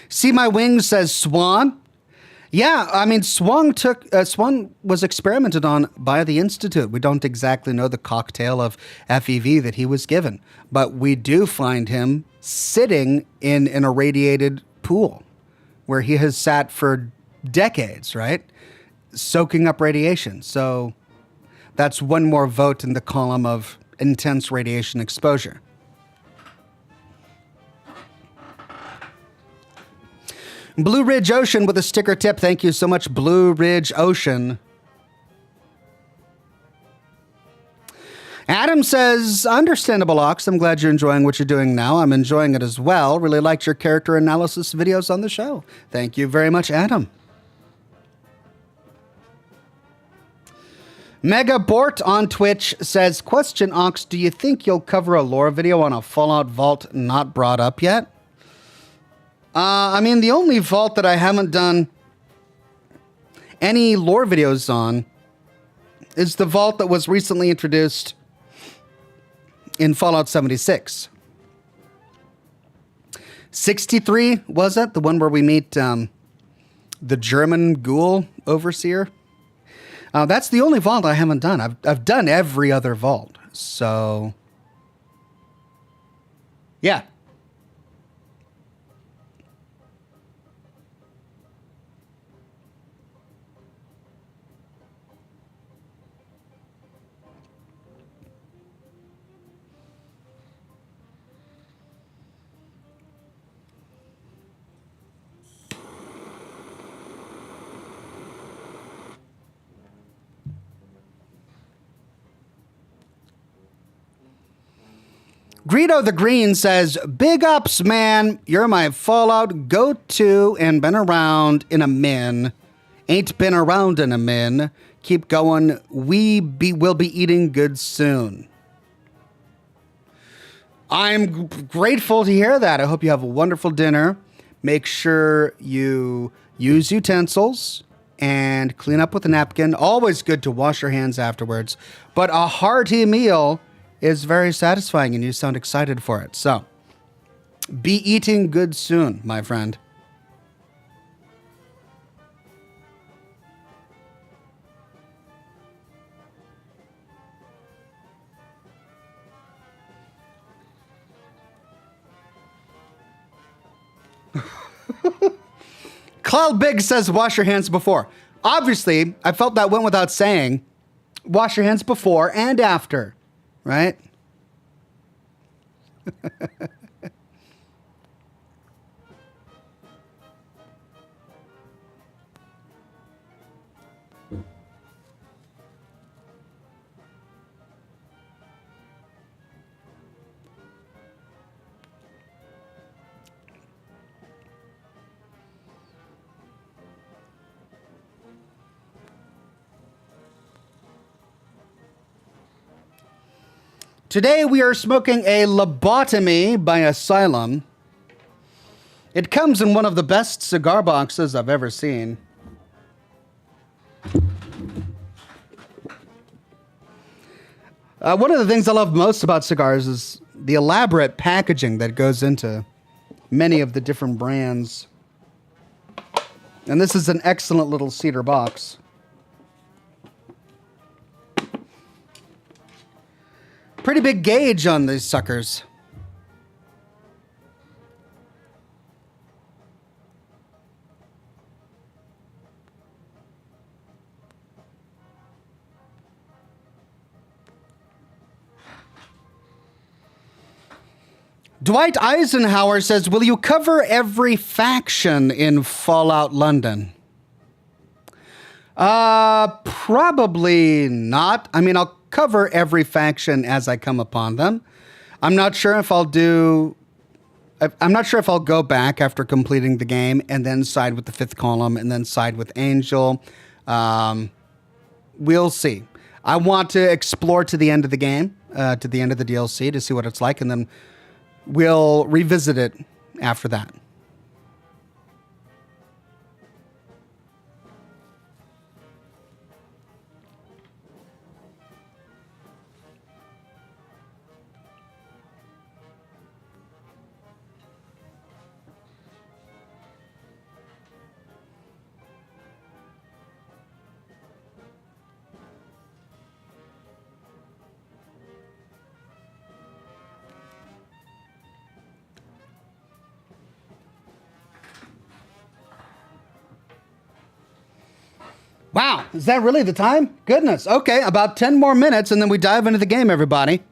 See My Wings says Swan. Yeah, I mean, Swan was experimented on by the Institute. We don't exactly know the cocktail of FEV that he was given, but we do find him sitting in an irradiated pool where he has sat for decades, right? Soaking up radiation. So that's one more vote in the column of intense radiation exposure. Blue Ridge Ocean with a sticker tip. Thank you so much, Blue Ridge Ocean. Adam says, understandable, Ox. I'm glad you're enjoying what you're doing now. I'm enjoying it as well. Really liked your character analysis videos on the show. Thank you very much, Adam. Mega Bort on Twitch says, question, Ox, do you think you'll cover a lore video on a Fallout vault not brought up yet? I mean, the only vault that I haven't done any lore videos on is the vault that was recently introduced in Fallout 76. 63, was it? The one where we meet the German ghoul overseer? That's the only vault I haven't done. I've done every other vault. So, yeah. Greedo the Green says, big ups, man. You're my Fallout go-to and been around in a min. Ain't been around in a min. Keep going. We'll be eating good soon. I'm grateful to hear that. I hope you have a wonderful dinner. Make sure you use utensils and clean up with a napkin. Always good to wash your hands afterwards. But a hearty meal is very satisfying, and you sound excited for it. So, be eating good soon, my friend. Cloud Big says, wash your hands before. Obviously, I felt that went without saying. Wash your hands before and after. Right? Today we are smoking a lobotomy by Asylum. It comes in one of the best cigar boxes I've ever seen. One of the things I love most about cigars is the elaborate packaging that goes into many of the different brands. And this is an excellent little cedar box. Pretty big gauge on these suckers. Dwight Eisenhower says, will you cover every faction in Fallout London? Probably not. I mean, I'll cover every faction as I come upon them. I'm not sure if I'll go back after completing the game and then side with the fifth column and then side with Angel. We'll see. I want to explore to the end of the game, to the end of the DLC to see what it's like, and then we'll revisit it after that. Wow, is that really the time? Goodness. Okay, about 10 more minutes and then we dive into the game, everybody.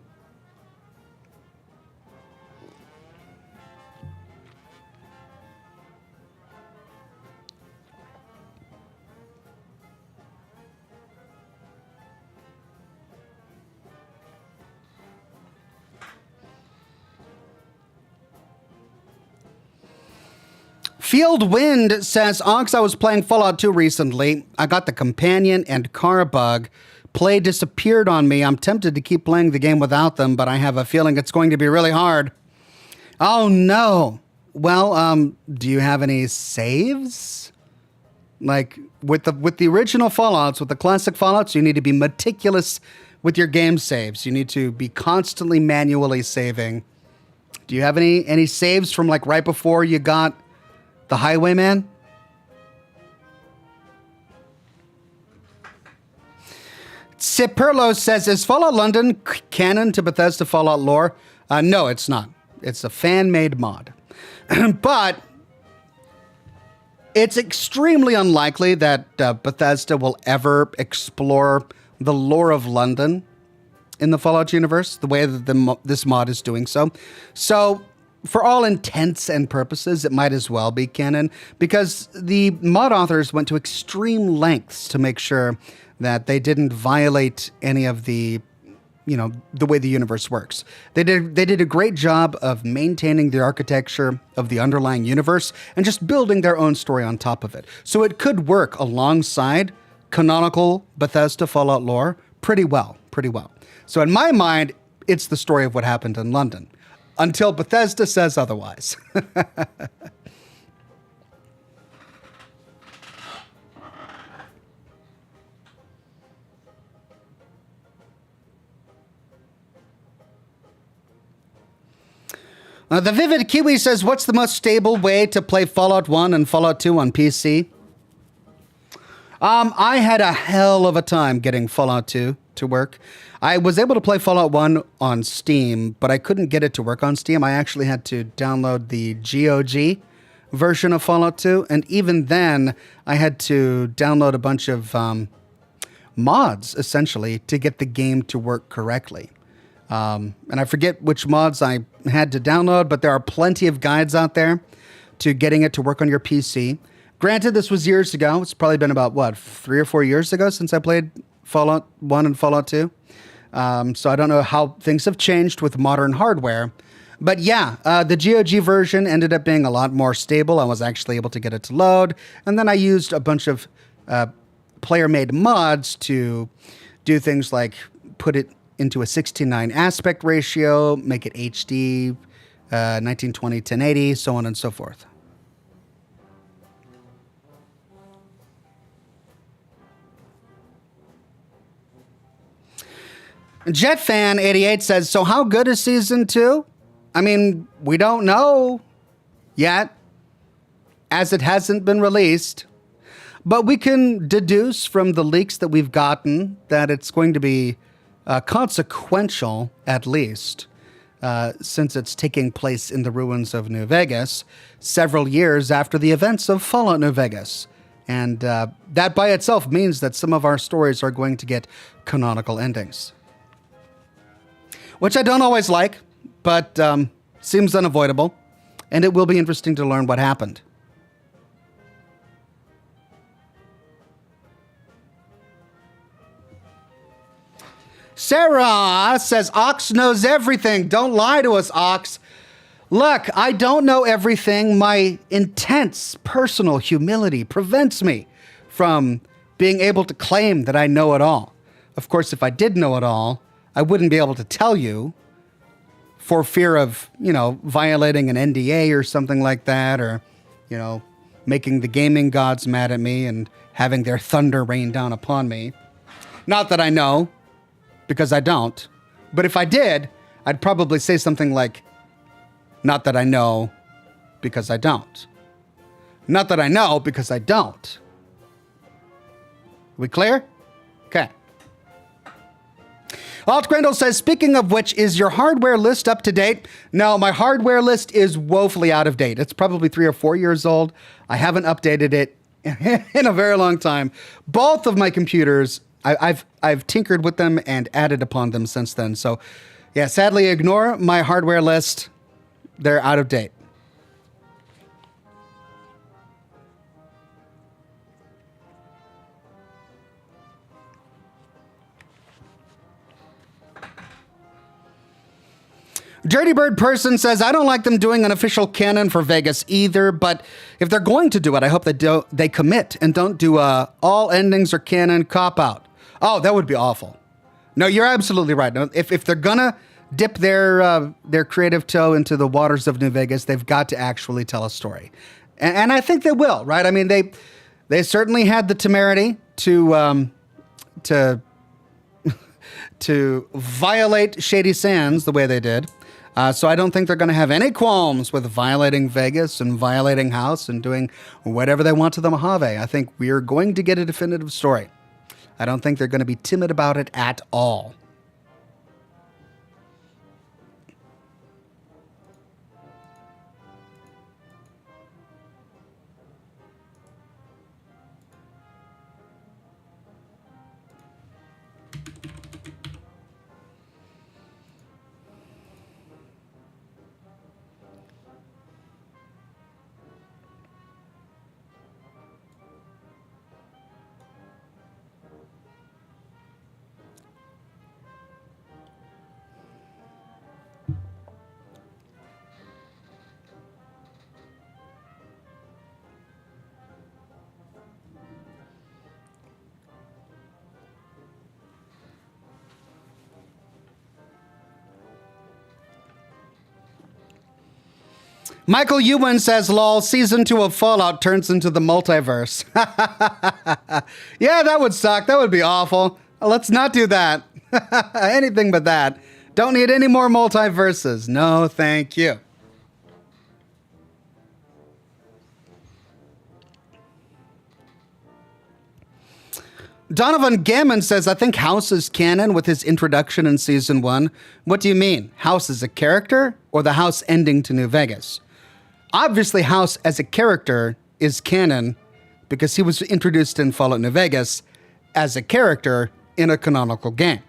Field Wind says, Ox, I was playing Fallout 2 recently. I got the companion and car bug. Play disappeared on me. I'm tempted to keep playing the game without them, but I have a feeling it's going to be really hard. Oh, no. Well, do you have any saves? Like, with the original Fallouts, with the classic Fallouts, you need to be meticulous with your game saves. You need to be constantly manually saving. Do you have any saves from, like, right before you got the Highwayman? Ciperlo says, is Fallout London canon to Bethesda Fallout lore? No, it's not. It's a fan-made mod. But it's extremely unlikely that Bethesda will ever explore the lore of London in the Fallout universe, the way that this mod is doing so. So, for all intents and purposes, it might as well be canon, because the mod authors went to extreme lengths to make sure that they didn't violate any of the way the universe works. They did a great job of maintaining the architecture of the underlying universe and just building their own story on top of it. So it could work alongside canonical Bethesda Fallout lore pretty well. So in my mind, it's the story of what happened in London, until Bethesda says otherwise. The Vivid Kiwi says, what's the most stable way to play Fallout 1 and Fallout 2 on PC? I had a hell of a time getting Fallout 2 to work. I was able to play Fallout 1 on Steam, but I couldn't get it to work on Steam. I actually had to download the GOG version of Fallout 2, and even then, I had to download a bunch of mods, essentially, to get the game to work correctly. And I forget which mods I had to download, but there are plenty of guides out there to getting it to work on your PC. Granted, this was years ago. It's probably been about, 3 or 4 years ago since I played Fallout 1 and Fallout 2. So I don't know how things have changed with modern hardware. But yeah, the GOG version ended up being a lot more stable. I was actually able to get it to load. And then I used a bunch of player-made mods to do things like put it into a 16:9 aspect ratio, make it HD, 1920, 1080, so on and so forth. JetFan88 says, so how good is Season 2? I mean, we don't know yet, as it hasn't been released. But we can deduce from the leaks that we've gotten that it's going to be consequential, at least, since it's taking place in the ruins of New Vegas, several years after the events of Fallout New Vegas. And that by itself means that some of our stories are going to get canonical endings. Which I don't always like, but seems unavoidable. And it will be interesting to learn what happened. Sarah says, Ox knows everything. Don't lie to us, Ox. Look, I don't know everything. My intense personal humility prevents me from being able to claim that I know it all. Of course, if I did know it all, I wouldn't be able to tell you for fear of, violating an NDA or something like that, or, making the gaming gods mad at me and having their thunder rain down upon me. Not that I know, because I don't. But if I did, I'd probably say something like, not that I know, because I don't. Not that I know, because I don't. We clear? Okay. Alt Grendel says, speaking of which, is your hardware list up to date? No, my hardware list is woefully out of date. It's probably 3 or 4 years old. I haven't updated it in a very long time. Both of my computers, I've tinkered with them and added upon them since then. So, yeah, sadly, ignore my hardware list. They're out of date. Dirty Bird Person says, I don't like them doing an official canon for Vegas either, but if they're going to do it, I hope they commit and don't do a all endings are canon cop-out. Oh, that would be awful. No, you're absolutely right. No, if they're gonna dip their creative toe into the waters of New Vegas, they've got to actually tell a story. And I think they will, right? I mean, they certainly had the temerity to to violate Shady Sands the way they did. So I don't think they're going to have any qualms with violating Vegas and violating House and doing whatever they want to the Mojave. I think we are going to get a definitive story. I don't think they're going to be timid about it at all. Michael Ewan says, lol, season 2 of Fallout turns into the multiverse. Yeah, that would suck. That would be awful. Let's not do that. Anything but that. Don't need any more multiverses. No, thank you. Donovan Gammon says, I think House is canon with his introduction in season 1. What do you mean? House is a character or the House ending to New Vegas? Obviously, House as a character is canon because he was introduced in Fallout New Vegas as a character in a canonical game.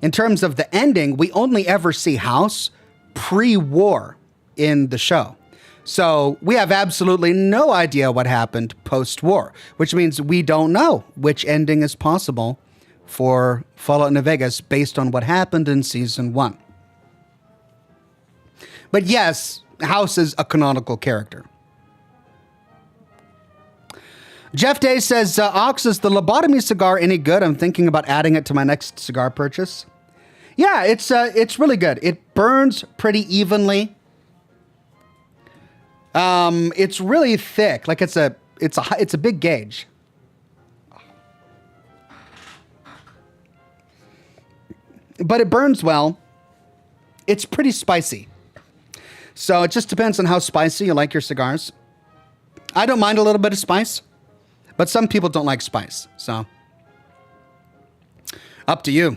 In terms of the ending, we only ever see House pre-war in the show. So we have absolutely no idea what happened post-war, which means we don't know which ending is possible for Fallout New Vegas based on what happened in Season 1. But yes, House is a canonical character. Jeff Day says, Ox, is the lobotomy cigar any good? I'm thinking about adding it to my next cigar purchase. Yeah, it's really good. It burns pretty evenly. It's really thick. Like it's a big gauge. But it burns well. It's pretty spicy. So it just depends on how spicy you like your cigars. I don't mind a little bit of spice, but some people don't like spice. So up to you.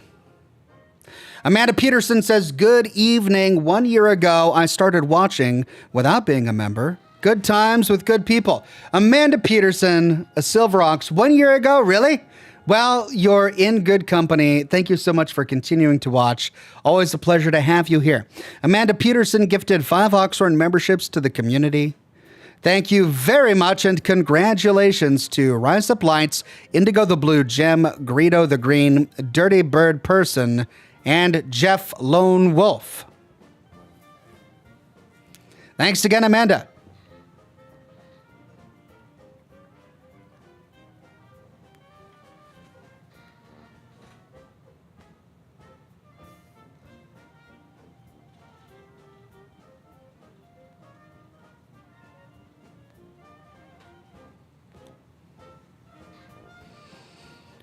Amanda Peterson says, good evening. 1 year ago, I started watching without being a member. Good times with good people. Amanda Peterson, a Silver Ox, 1 year ago? Really? Well, you're in good company. Thank you so much for continuing to watch. Always a pleasure to have you here. Amanda Peterson gifted 5 Oxhorn memberships to the community. Thank you very much, and congratulations to Rise Up Lights, Indigo the Blue Gem, Greedo the Green, Dirty Bird Person, and Jeff Lone Wolf. Thanks again, Amanda.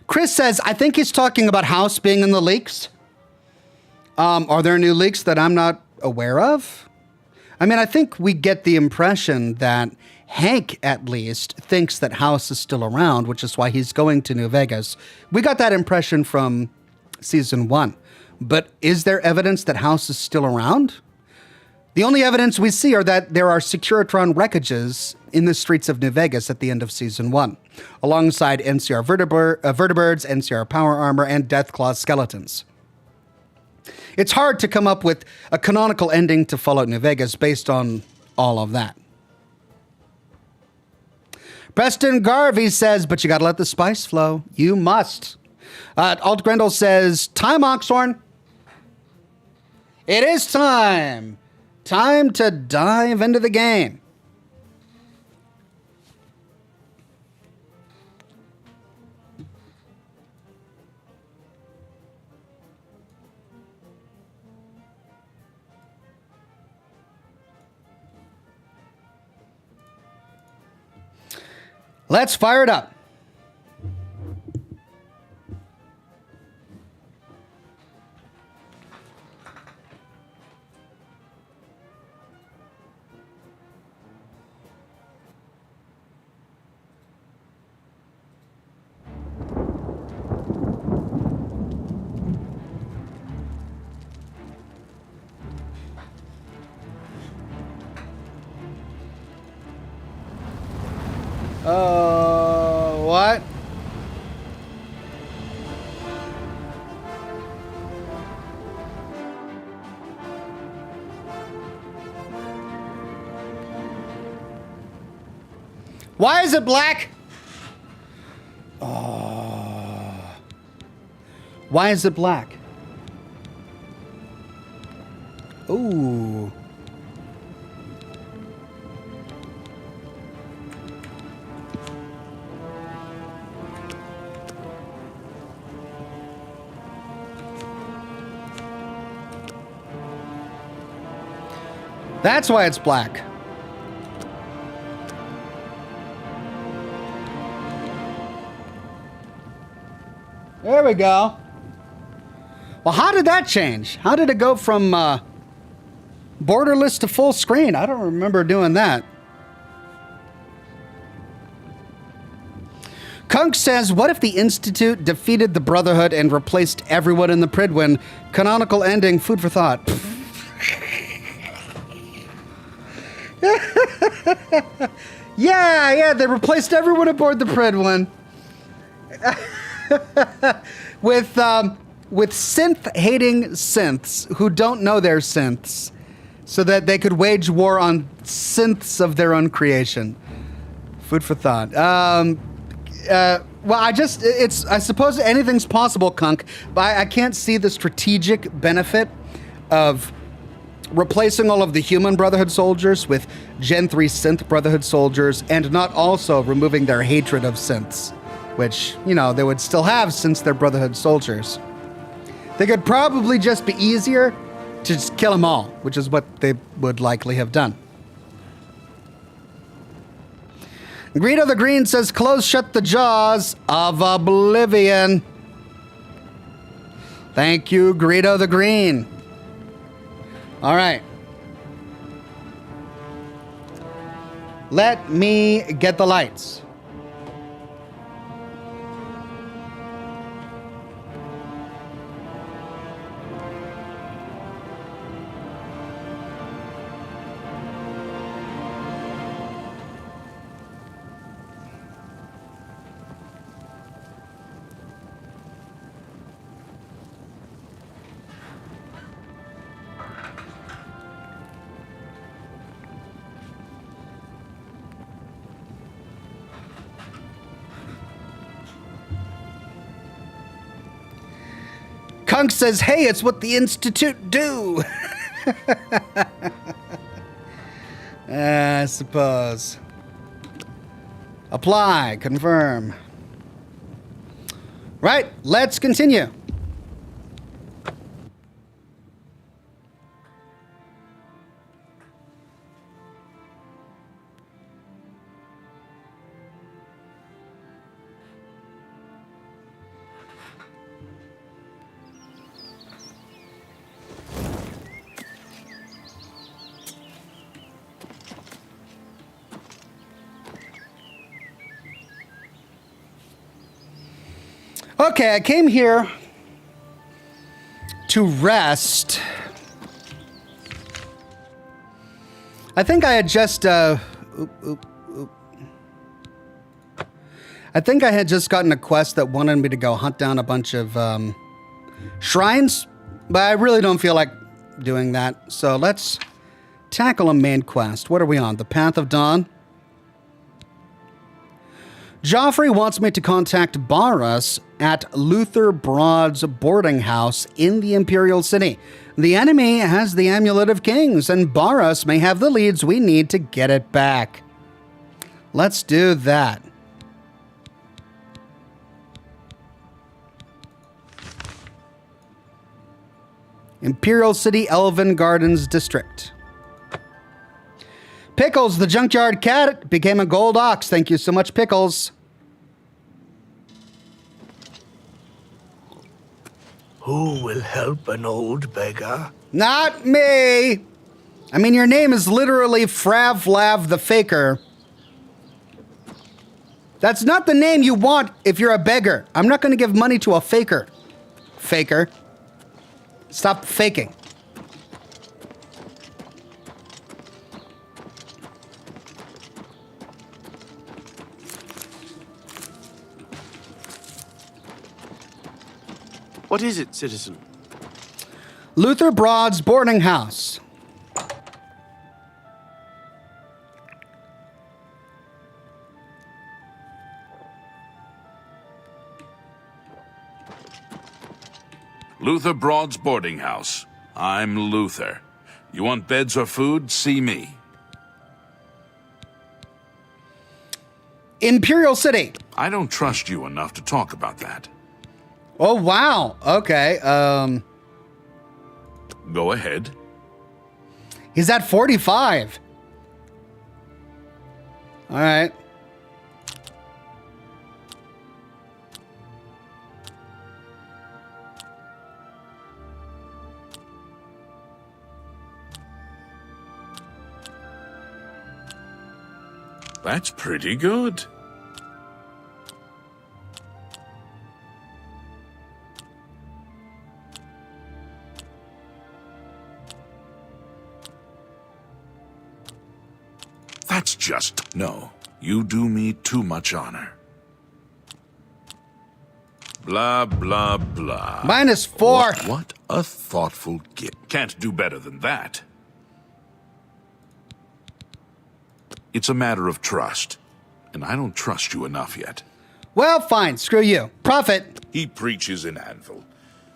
Chris says, I think he's talking about House being in the leaks. Are there new leaks that I'm not aware of? I mean, I think we get the impression that Hank, at least, thinks that House is still around, which is why he's going to New Vegas. We got that impression from Season 1. But is there evidence that House is still around? The only evidence we see are that there are Securitron wreckages in the streets of New Vegas at the end of Season 1, alongside NCR vertibirds, NCR power armor, and Deathclaw skeletons. It's hard to come up with a canonical ending to Fallout New Vegas based on all of that. Preston Garvey says, but you gotta let the spice flow. You must. Alt Grendel says, time, Oxhorn. It is time. Time to dive into the game. Let's fire it up. What? Why is it black? Oh. Why is it black? Ooh. That's why it's black. There we go. Well, how did that change? How did it go from borderless to full screen? I don't remember doing that. Kunk says, what if the Institute defeated the Brotherhood and replaced everyone in the Pridwin? Canonical ending, food for thought. Yeah, they replaced everyone aboard the Pridwin. with synth-hating synths who don't know they're synths, so that they could wage war on synths of their own creation. Food for thought. Well, I suppose anything's possible, Kunk, but I can't see the strategic benefit of replacing all of the human Brotherhood soldiers with Gen 3 synth Brotherhood soldiers, and not also removing their hatred of synths, which, you know, they would still have since they're Brotherhood soldiers. They could probably just be easier to just kill them all, which is what they would likely have done. Greedo the Green says, close shut the jaws of Oblivion. Thank you, Greedo the Green. All right. Let me get the lights. Kunk says, hey, it's what the Institute do. I suppose. Apply, confirm. Right, let's continue. Okay, I came here to rest. I think I had just, I think I had just gotten a quest that wanted me to go hunt down a bunch of shrines, but I really don't feel like doing that. So let's tackle a main quest. What are we on? The Path of Dawn? Joffrey wants me to contact Barras at Luther Broad's boarding house in the Imperial City. The enemy has the Amulet of Kings, and Barras may have the leads we need to get it back. Let's do that. Imperial City Elven Gardens District. Pickles, the junkyard cat, became a gold ox. Thank you so much, Pickles. Who will help an old beggar? Not me. I mean, your name is literally Fravlav the Faker. That's not the name you want if you're a beggar. I'm not going to give money to a faker. Faker. Stop faking. What is it, citizen? Luther Broad's boarding house. Luther Broad's boarding house. I'm Luther. You want beds or food? See me. Imperial City. I don't trust you enough to talk about that. Oh, wow. Okay. Go ahead. He's at 45. All right. That's pretty good. That's just... No, you do me too much honor. Blah, blah, blah. -4. What a thoughtful gift. Can't do better than that. It's a matter of trust, and I don't trust you enough yet. Well, fine. Screw you. Profit. He preaches in Anvil.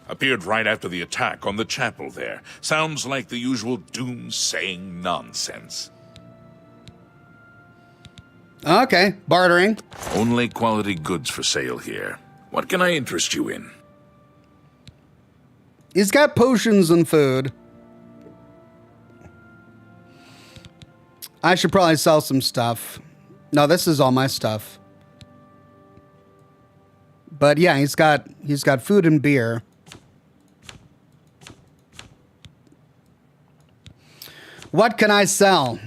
Appeared right after the attack on the chapel there. Sounds like the usual doom-saying nonsense. Okay. Bartering. Only quality goods for sale here. What can I interest you in? He's got potions and food. I should probably sell some stuff. No, this is all my stuff. But yeah, he's got food and beer. What can I sell?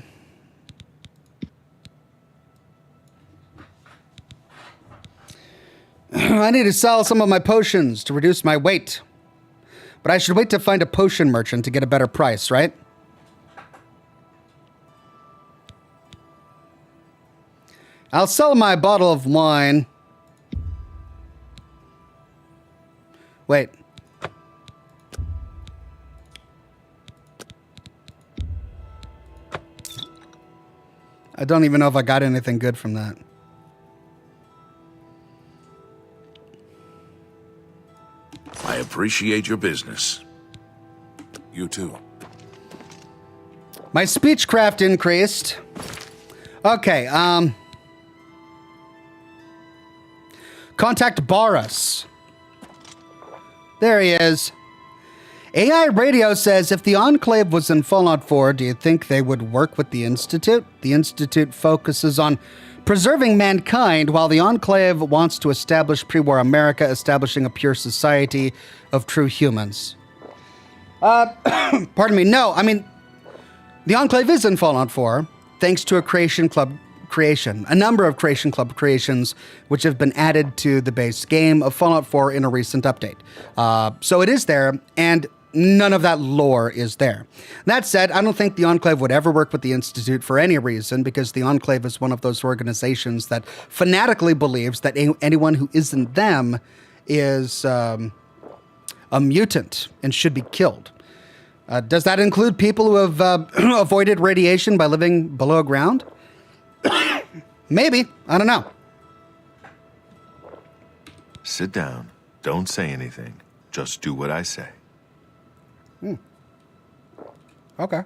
I need to sell some of my potions to reduce my weight. But I should wait to find a potion merchant to get a better price, right? I'll sell my bottle of wine. Wait. I don't even know if I got anything good from that. I appreciate your business. You too. My speechcraft increased. Okay, contact Barras. There he is. AI Radio says, if the Enclave was in Fallout 4, do you think they would work with the Institute? The Institute focuses on preserving mankind, while the Enclave wants to establish pre-war America, establishing a pure society of true humans. Pardon me. No, I mean, the Enclave is in Fallout 4, thanks to a a number of Creation Club creations, which have been added to the base game of Fallout 4 in a recent update. So it is there, and none of that lore is there. That said, I don't think the Enclave would ever work with the Institute for any reason, because the Enclave is one of those organizations that fanatically believes that anyone who isn't them is a mutant and should be killed. Does that include people who have avoided radiation by living below ground? Maybe. I don't know. Sit down. Don't say anything. Just do what I say. Okay.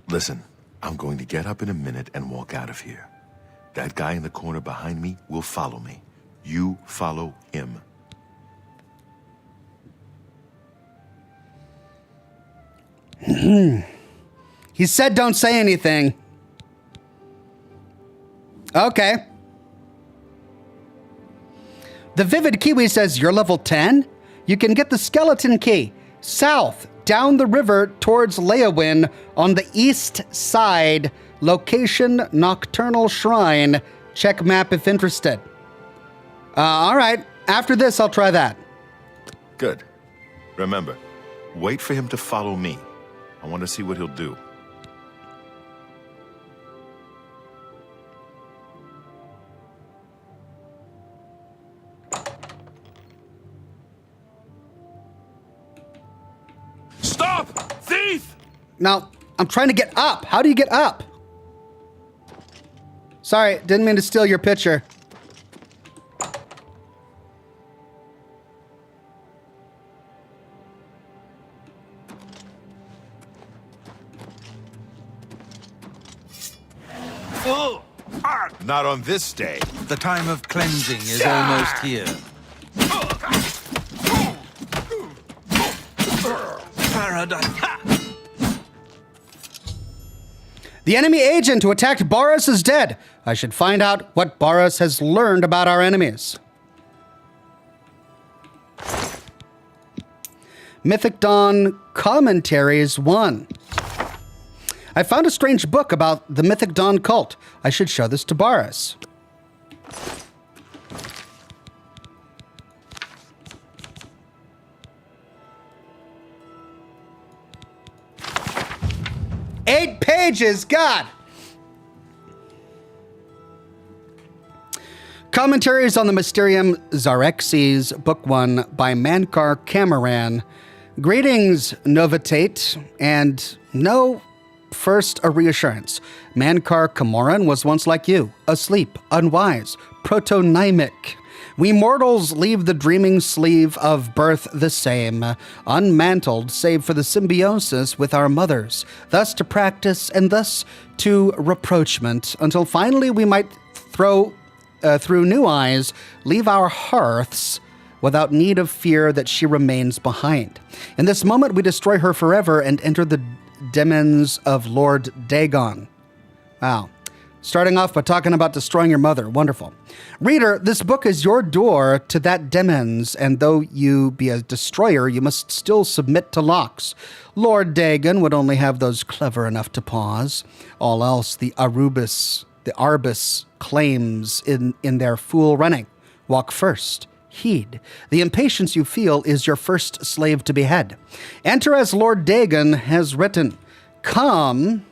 Listen, I'm going to get up in a minute and walk out of here. That guy in the corner behind me will follow me. You follow him. He said don't say anything. Okay. The Vivid Kiwi says you're level 10? You can get the skeleton key. South, down the river towards Leowin on the east side. Location, Nocturnal Shrine. Check map if interested. All right. After this, I'll try that. Good. Remember, wait for him to follow me. I want to see what he'll do. Stop! Thief! Now, I'm trying to get up. How do you get up? Sorry, didn't mean to steal your picture. Not on this day. The time of cleansing is almost here. Paradise. The enemy agent who attacked Boris is dead. I should find out what Boris has learned about our enemies. Mythic Dawn Commentaries 1. I found a strange book about the Mythic Dawn cult. I should show this to Boris. Eight pages, God! Commentaries on the Mysterium Zarexes, Book 1 by Mankar Cameron. Greetings, Novitate, and no... First, a reassurance. Mankar Camoran was once like you, asleep, unwise, protonymic. We mortals leave the dreaming sleeve of birth the same, unmantled save for the symbiosis with our mothers, thus to practice and thus to reproachment, until finally we might through new eyes, leave our hearths without need of fear that she remains behind. In this moment we destroy her forever and enter the demons of Lord Dagon. Wow. Starting off by talking about destroying your mother. Wonderful. Reader, this book is your door to that demons, and though you be a destroyer, you must still submit to locks. Lord Dagon would only have those clever enough to pause. All else the Arbus claims in their fool running. Walk first. Heed. The impatience you feel is your first slave to behead. Enter as Lord Dagon has written. Come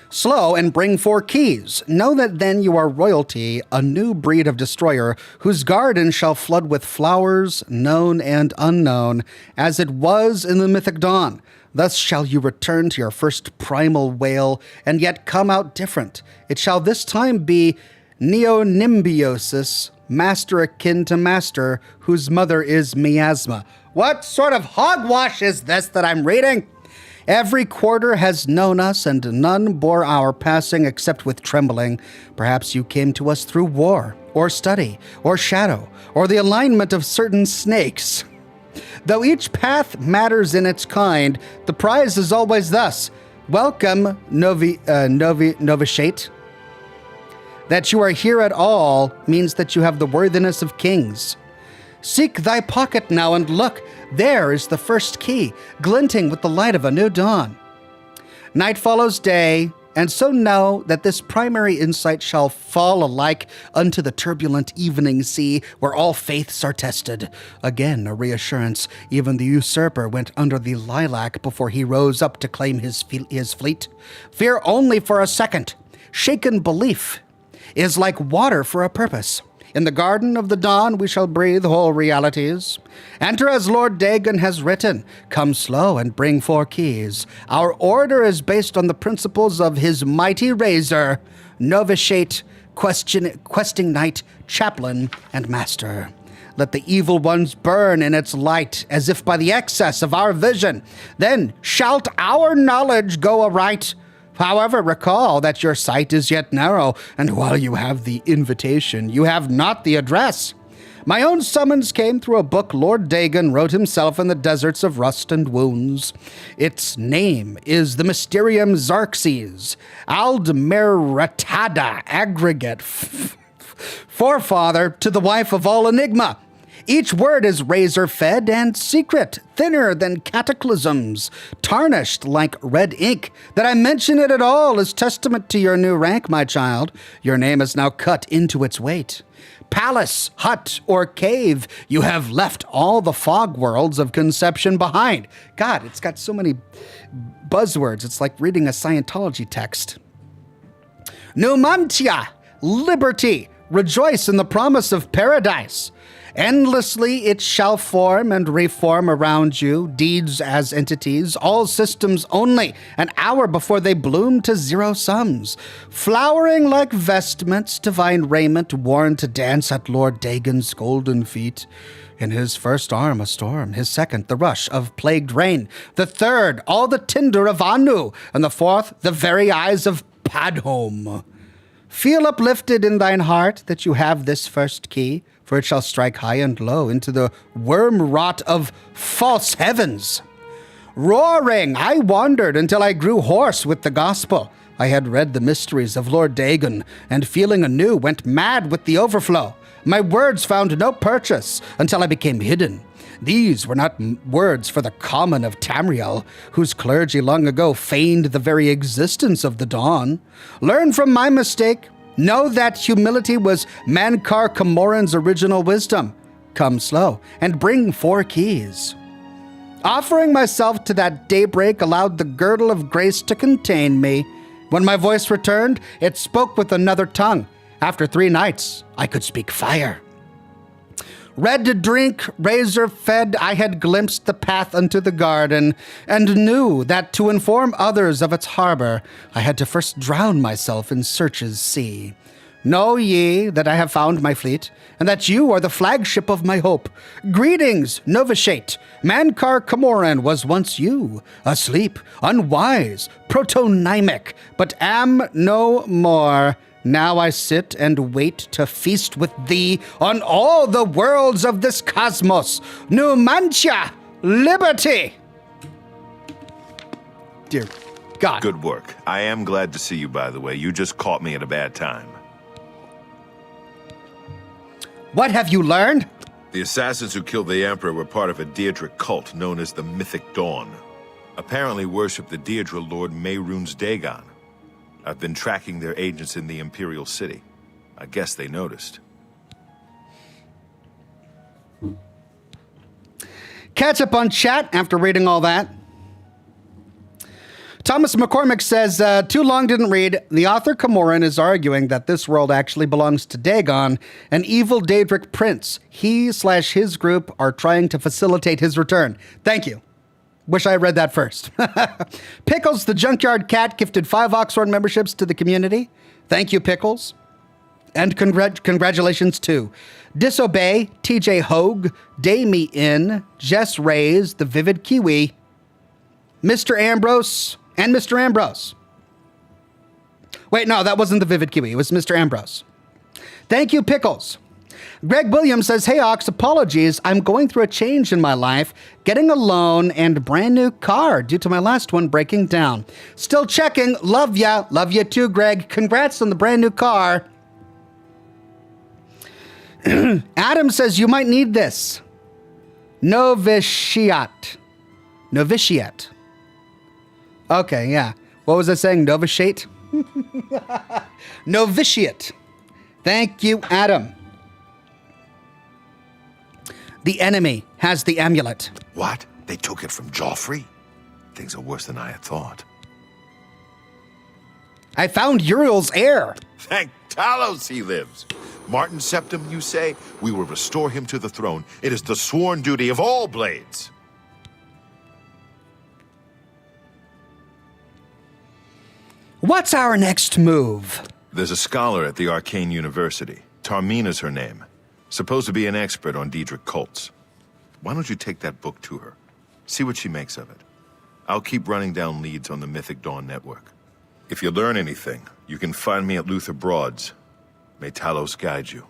slow and bring 4 keys. Know that then you are royalty, a new breed of destroyer, whose garden shall flood with flowers, known and unknown, as it was in the Mythic Dawn. Thus shall you return to your first primal wail, and yet come out different. It shall this time be Neonimbiosis, master akin to master, whose mother is miasma. What sort of hogwash is this that I'm reading? Every quarter has known us, and none bore our passing except with trembling. Perhaps you came to us through war, or study, or shadow, or the alignment of certain snakes. Though each path matters in its kind, the prize is always thus. Welcome, Novitiate. That you are here at all means that you have the worthiness of kings. Seek thy pocket now and look, there is the first key, glinting with the light of a new dawn. Night follows day, And so know that this primary insight shall fall alike unto the turbulent evening sea, where all faiths are tested. Again, a reassurance. Even the usurper went under the lilac before he rose up to claim his fleet. Fear only for a second. Shaken belief is like water for a purpose. In the garden of the dawn we shall breathe whole realities. Enter as Lord Dagon has written. Come slow and bring 4 keys. Our order is based on the principles of his mighty razor, novitiate, questing knight, chaplain, and master. Let the evil ones burn in its light, as if by the excess of our vision. Then shalt our knowledge go aright. However, recall that your sight is yet narrow, and while you have the invitation, you have not the address. My own summons came through a book Lord Dagon wrote himself in the deserts of rust and wounds. Its name is the Mysterium Xerxes, Aldmeritada Aggregate, forefather to the wife of all enigma. Each word is razor-fed and secret, thinner than cataclysms, tarnished like red ink. That I mention it at all is testament to your new rank, my child. Your name is now cut into its weight. Palace, hut, or cave, you have left all the fog worlds of conception behind. God, it's got so many buzzwords. It's like reading a Scientology text. Numantia, liberty, rejoice in the promise of paradise. Endlessly it shall form and reform around you, deeds as entities, all systems only, an hour before they bloom to zero sums. Flowering like vestments, divine raiment worn to dance at Lord Dagon's golden feet. In his first arm a storm, his second the rush of plagued rain, the third all the tinder of Anu, and the fourth the very eyes of Padhom. Feel uplifted in thine heart that you have this first key, for it shall strike high and low into the worm-rot of false heavens. Roaring, I wandered until I grew hoarse with the gospel. I had read the mysteries of Lord Dagon, and feeling anew, went mad with the overflow. My words found no purchase until I became hidden. These were not words for the common of Tamriel, whose clergy long ago feigned the very existence of the dawn. Learn from my mistake. Know that humility was Mankar Camoran's original wisdom. Come slow, and bring 4 keys. Offering myself to that daybreak allowed the girdle of grace to contain me. When my voice returned, it spoke with another tongue. After 3 nights, I could speak fire. Red to drink, razor-fed, I had glimpsed the path unto the garden, and knew that to inform others of its harbor, I had to first drown myself in Search's sea. Know ye that I have found my fleet, and that you are the flagship of my hope. Greetings, novitiate. Mankar Camoran was once you, asleep, unwise, protonymic, but am no more. Now I sit and wait to feast with thee on all the worlds of this cosmos. Numantia, liberty! Dear God. Good work. I am glad to see you, by the way. You just caught me at a bad time. What have you learned? The assassins who killed the Emperor were part of a Deirdre cult known as the Mythic Dawn. Apparently worship the Deirdre Lord Mehrunes Dagon. I've been tracking their agents in the Imperial City. I guess they noticed. Catch up on chat after reading all that. Thomas McCormick says, too long didn't read. The author Camoran is arguing that this world actually belongs to Dagon, an evil Daedric prince. He/his group are trying to facilitate his return. Thank you. Wish I read that first. Pickles the Junkyard Cat gifted 5 Oxhorn memberships to the community. Thank you, Pickles. And congratulations to Disobey, TJ Hogue, Damie In, Jess Rays, The Vivid Kiwi, Mr. Ambrose, and Mr. Ambrose. Wait, no, that wasn't The Vivid Kiwi. It was Mr. Ambrose. Thank you, Pickles. Greg Williams says, hey, Ox, apologies. I'm going through a change in my life, getting a loan and a brand new car due to my last one breaking down. Still checking. Love ya. Love you too, Greg. Congrats on the brand new car. Adam says, you might need this. Novitiate. Novitiate. Okay, yeah. What was I saying? Novitiate? Novitiate. Thank you, Adam. The enemy has the amulet. What? They took it from Joffrey? Things are worse than I had thought. I found Uriel's heir. Thank Talos he lives. Martin Septim, you say? We will restore him to the throne. It is the sworn duty of all blades. What's our next move? There's a scholar at the Arcane University. Tarmina's her name. Supposed to be an expert on Daedric cults. Why don't you take that book to her? See what she makes of it. I'll keep running down leads on the Mythic Dawn network. If you learn anything, you can find me at Luther Broad's. May Talos guide you.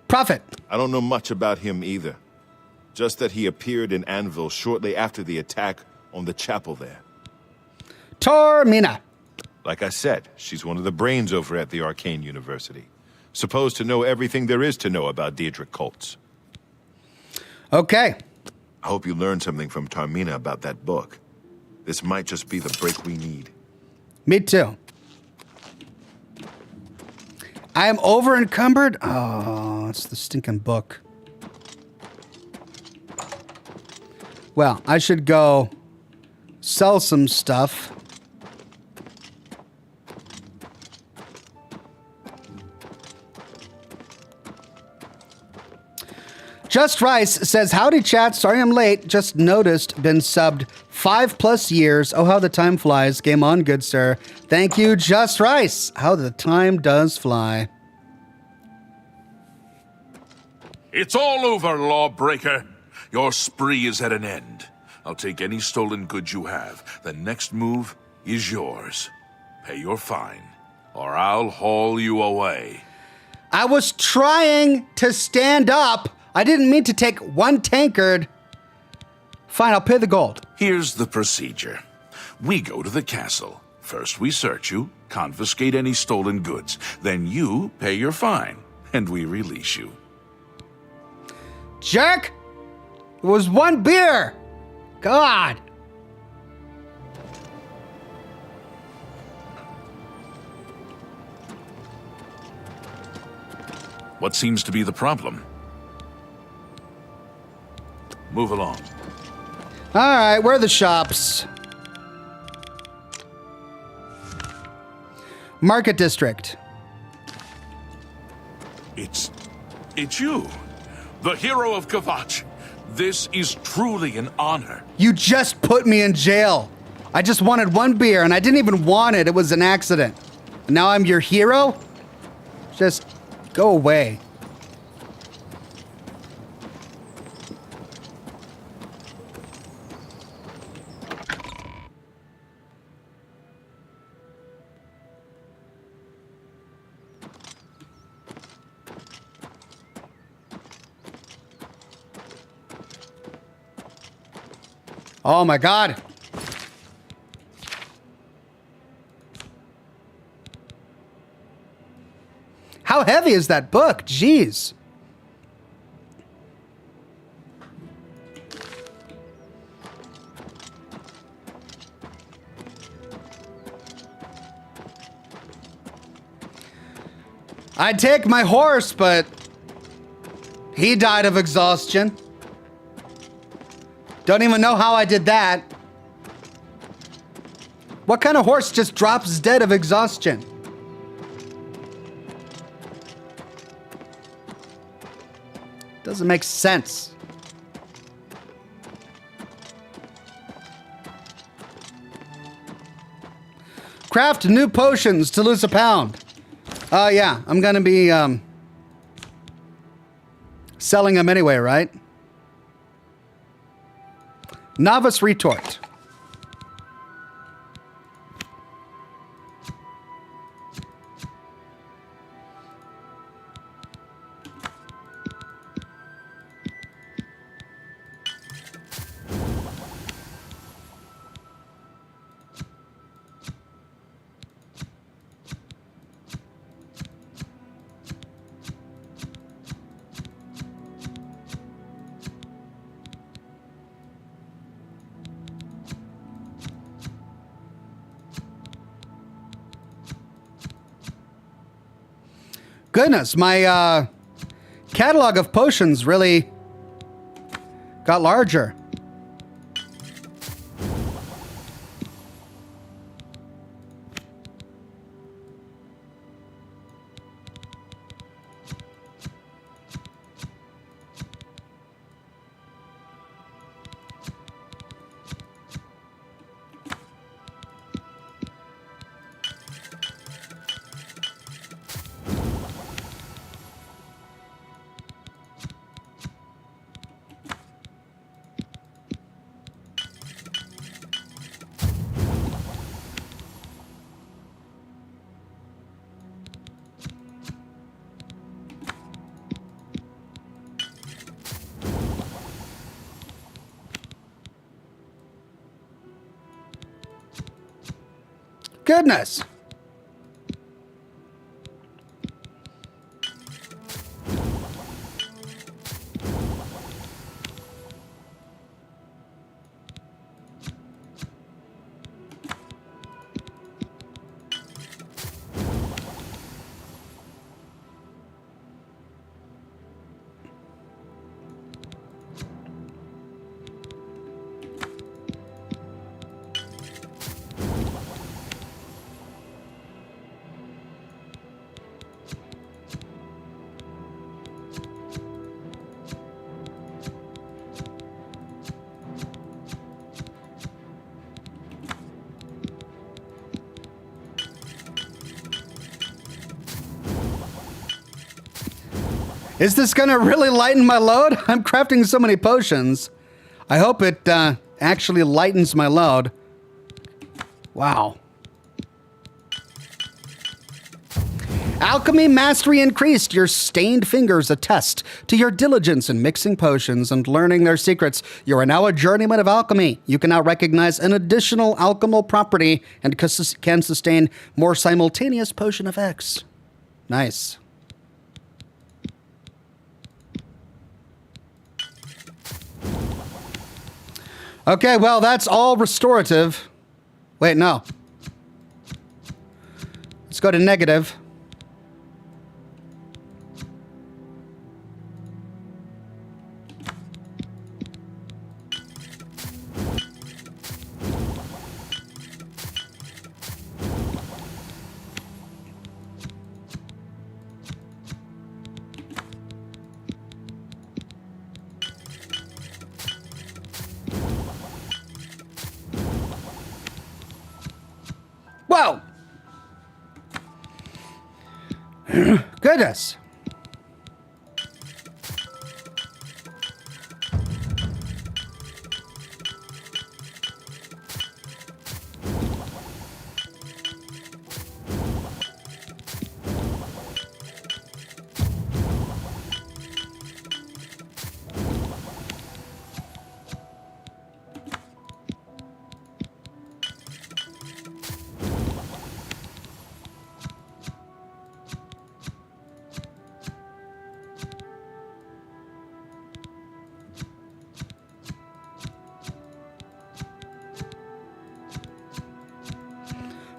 Prophet. I don't know much about him either. Just that he appeared in Anvil shortly after the attack on the chapel there. Tormina. Like I said, she's one of the brains over at the Arcane University. Supposed to know everything there is to know about Daedric cults. Okay. I hope you learned something from Tarmina about that book. This might just be the break we need. Me too. I am over encumbered. Oh, it's the stinking book. Well, I should go sell some stuff. Just Rice says, howdy chat, sorry I'm late, just noticed, been subbed 5+ years. Oh, how the time flies. Game on, good sir. Thank you, Just Rice. How the time does fly. It's all over, lawbreaker. Your spree is at an end. I'll take any stolen goods you have. The next move is yours. Pay your fine, or I'll haul you away. I was trying to stand up. I didn't mean to take one tankard. Fine, I'll pay the gold. Here's the procedure. We go to the castle. First we search you, confiscate any stolen goods. Then you pay your fine, and we release you. Jerk! It was one beer! God! What seems to be the problem? Move along. Alright, where are the shops? Market District. It's you, the hero of Kvatch. This is truly an honor. You just put me in jail. I just wanted one beer and I didn't even want it. It was an accident. And now I'm your hero? Just go away. Oh my God. How heavy is that book? Jeez. I'd take my horse, but he died of exhaustion. Don't even know how I did that. What kind of horse just drops dead of exhaustion? Doesn't make sense. Craft new potions to lose a pound. Yeah, I'm gonna be selling them anyway, right? Novice retort. goodness, my catalog of potions really got larger. Goodness. Is this gonna really lighten my load? I'm crafting so many potions. I hope it actually lightens my load. Wow. Alchemy mastery increased. Your stained fingers attest to your diligence in mixing potions and learning their secrets. You are now a journeyman of alchemy. You can now recognize an additional alchemical property and can sustain more simultaneous potion effects. Nice. Okay, well, that's all restorative. Wait, no. Let's go to negative. Whoa! Goodness.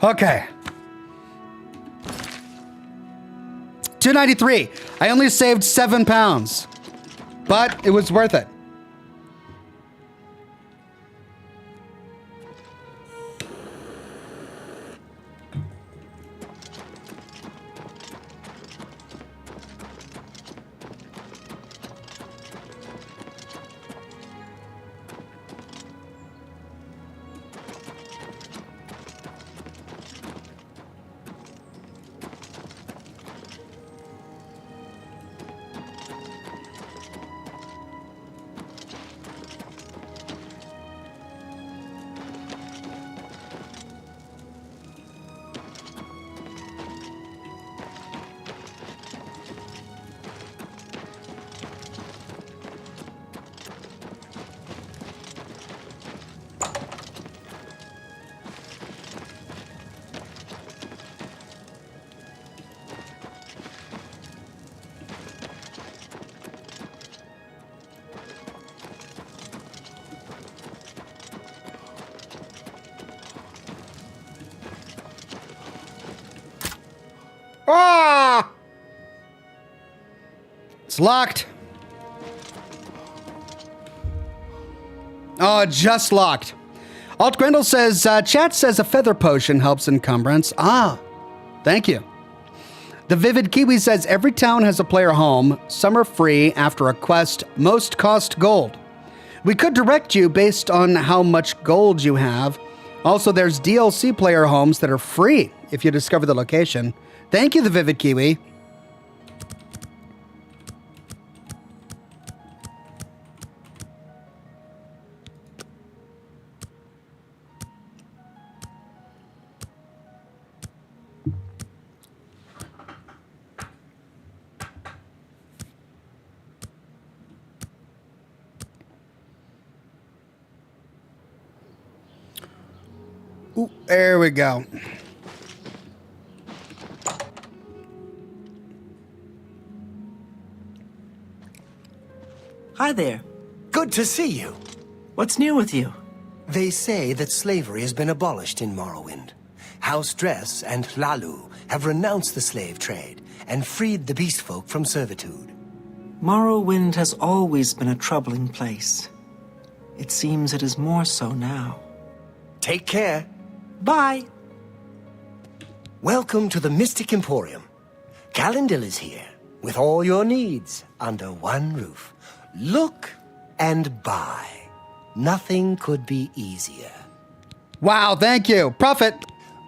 Okay. 293. I only saved 7 pounds, but it was worth it. locked. Oh, it just locked. Alt Grendel says, chat says a feather potion helps encumbrance. Ah, thank you. The Vivid Kiwi says, every town has a player home. Some are free after a quest. Most cost gold. We could direct you based on how much gold you have. Also, there's DLC player homes that are free if you discover the location. Thank you, the Vivid Kiwi. Ooh, there we go. Hi there. Good to see you. What's new with you? They say that slavery has been abolished in Morrowind. House Dress and Hlalu have renounced the slave trade and freed the beast folk from servitude. Morrowind has always been a troubling place. It seems it is more so now. Take care. Bye. Welcome to the Mystic Emporium. Calendil is here, with all your needs under one roof. Look and buy. Nothing could be easier. Wow, thank you. Prophet.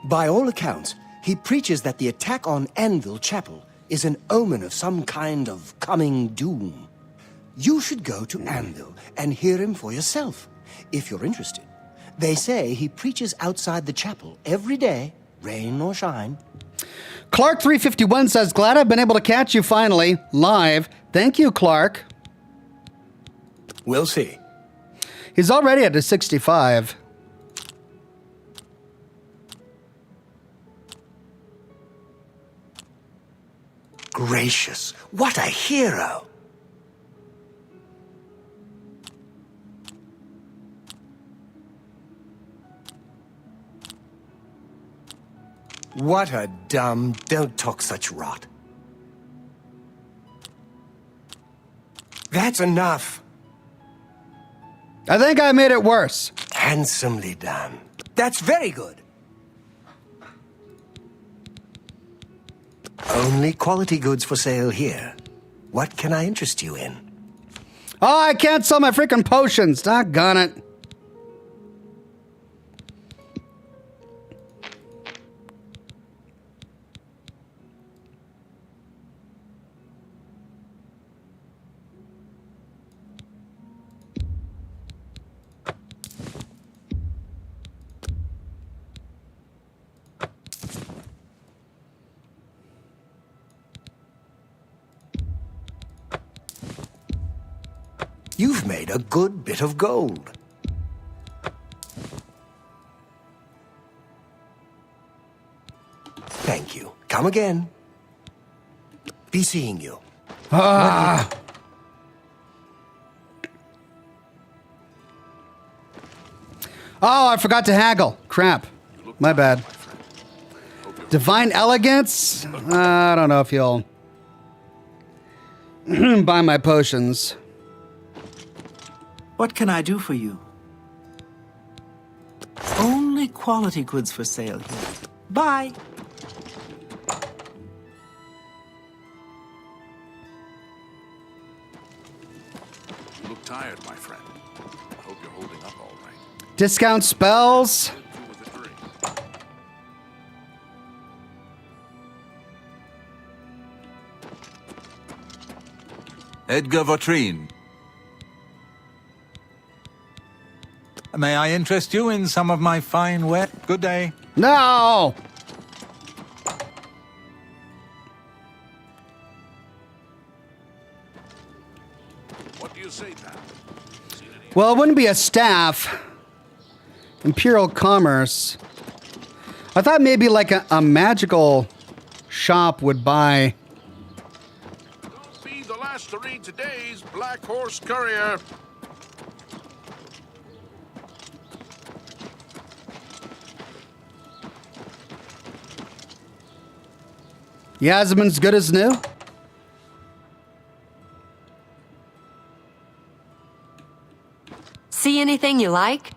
By all accounts, he preaches that the attack on Anvil Chapel is an omen of some kind of coming doom. You should go to Anvil and hear him for yourself, if you're interested. They say he preaches outside the chapel every day, rain or shine. Clark351 says, glad I've been able to catch you finally, live. Thank you, Clark. We'll see. He's already at a 65. Gracious, what a hero! What a dumb... Don't talk such rot. That's enough. I think I made it worse. Handsomely done. That's very good. Only quality goods for sale here. What can I interest you in? Oh, I can't sell my freaking potions. Doggone it. You've made a good bit of gold. Thank you. Come again. Be seeing you. Ah. Oh, I forgot to haggle. Crap. My bad. Divine Elegance? I don't know if you'll buy my potions. What can I do for you? Only quality goods for sale here. Bye. You look tired, my friend. I hope you're holding up all right. Discount spells? Two with a drink. Edgar Votrine. May I interest you in some of my fine ware? Good day. No! What do you say, pal? Well, it wouldn't be a staff. Imperial Commerce. I thought maybe like a magical shop would buy. Don't be the last to read today's Black Horse Courier. Yasmin's good as new. See anything you like?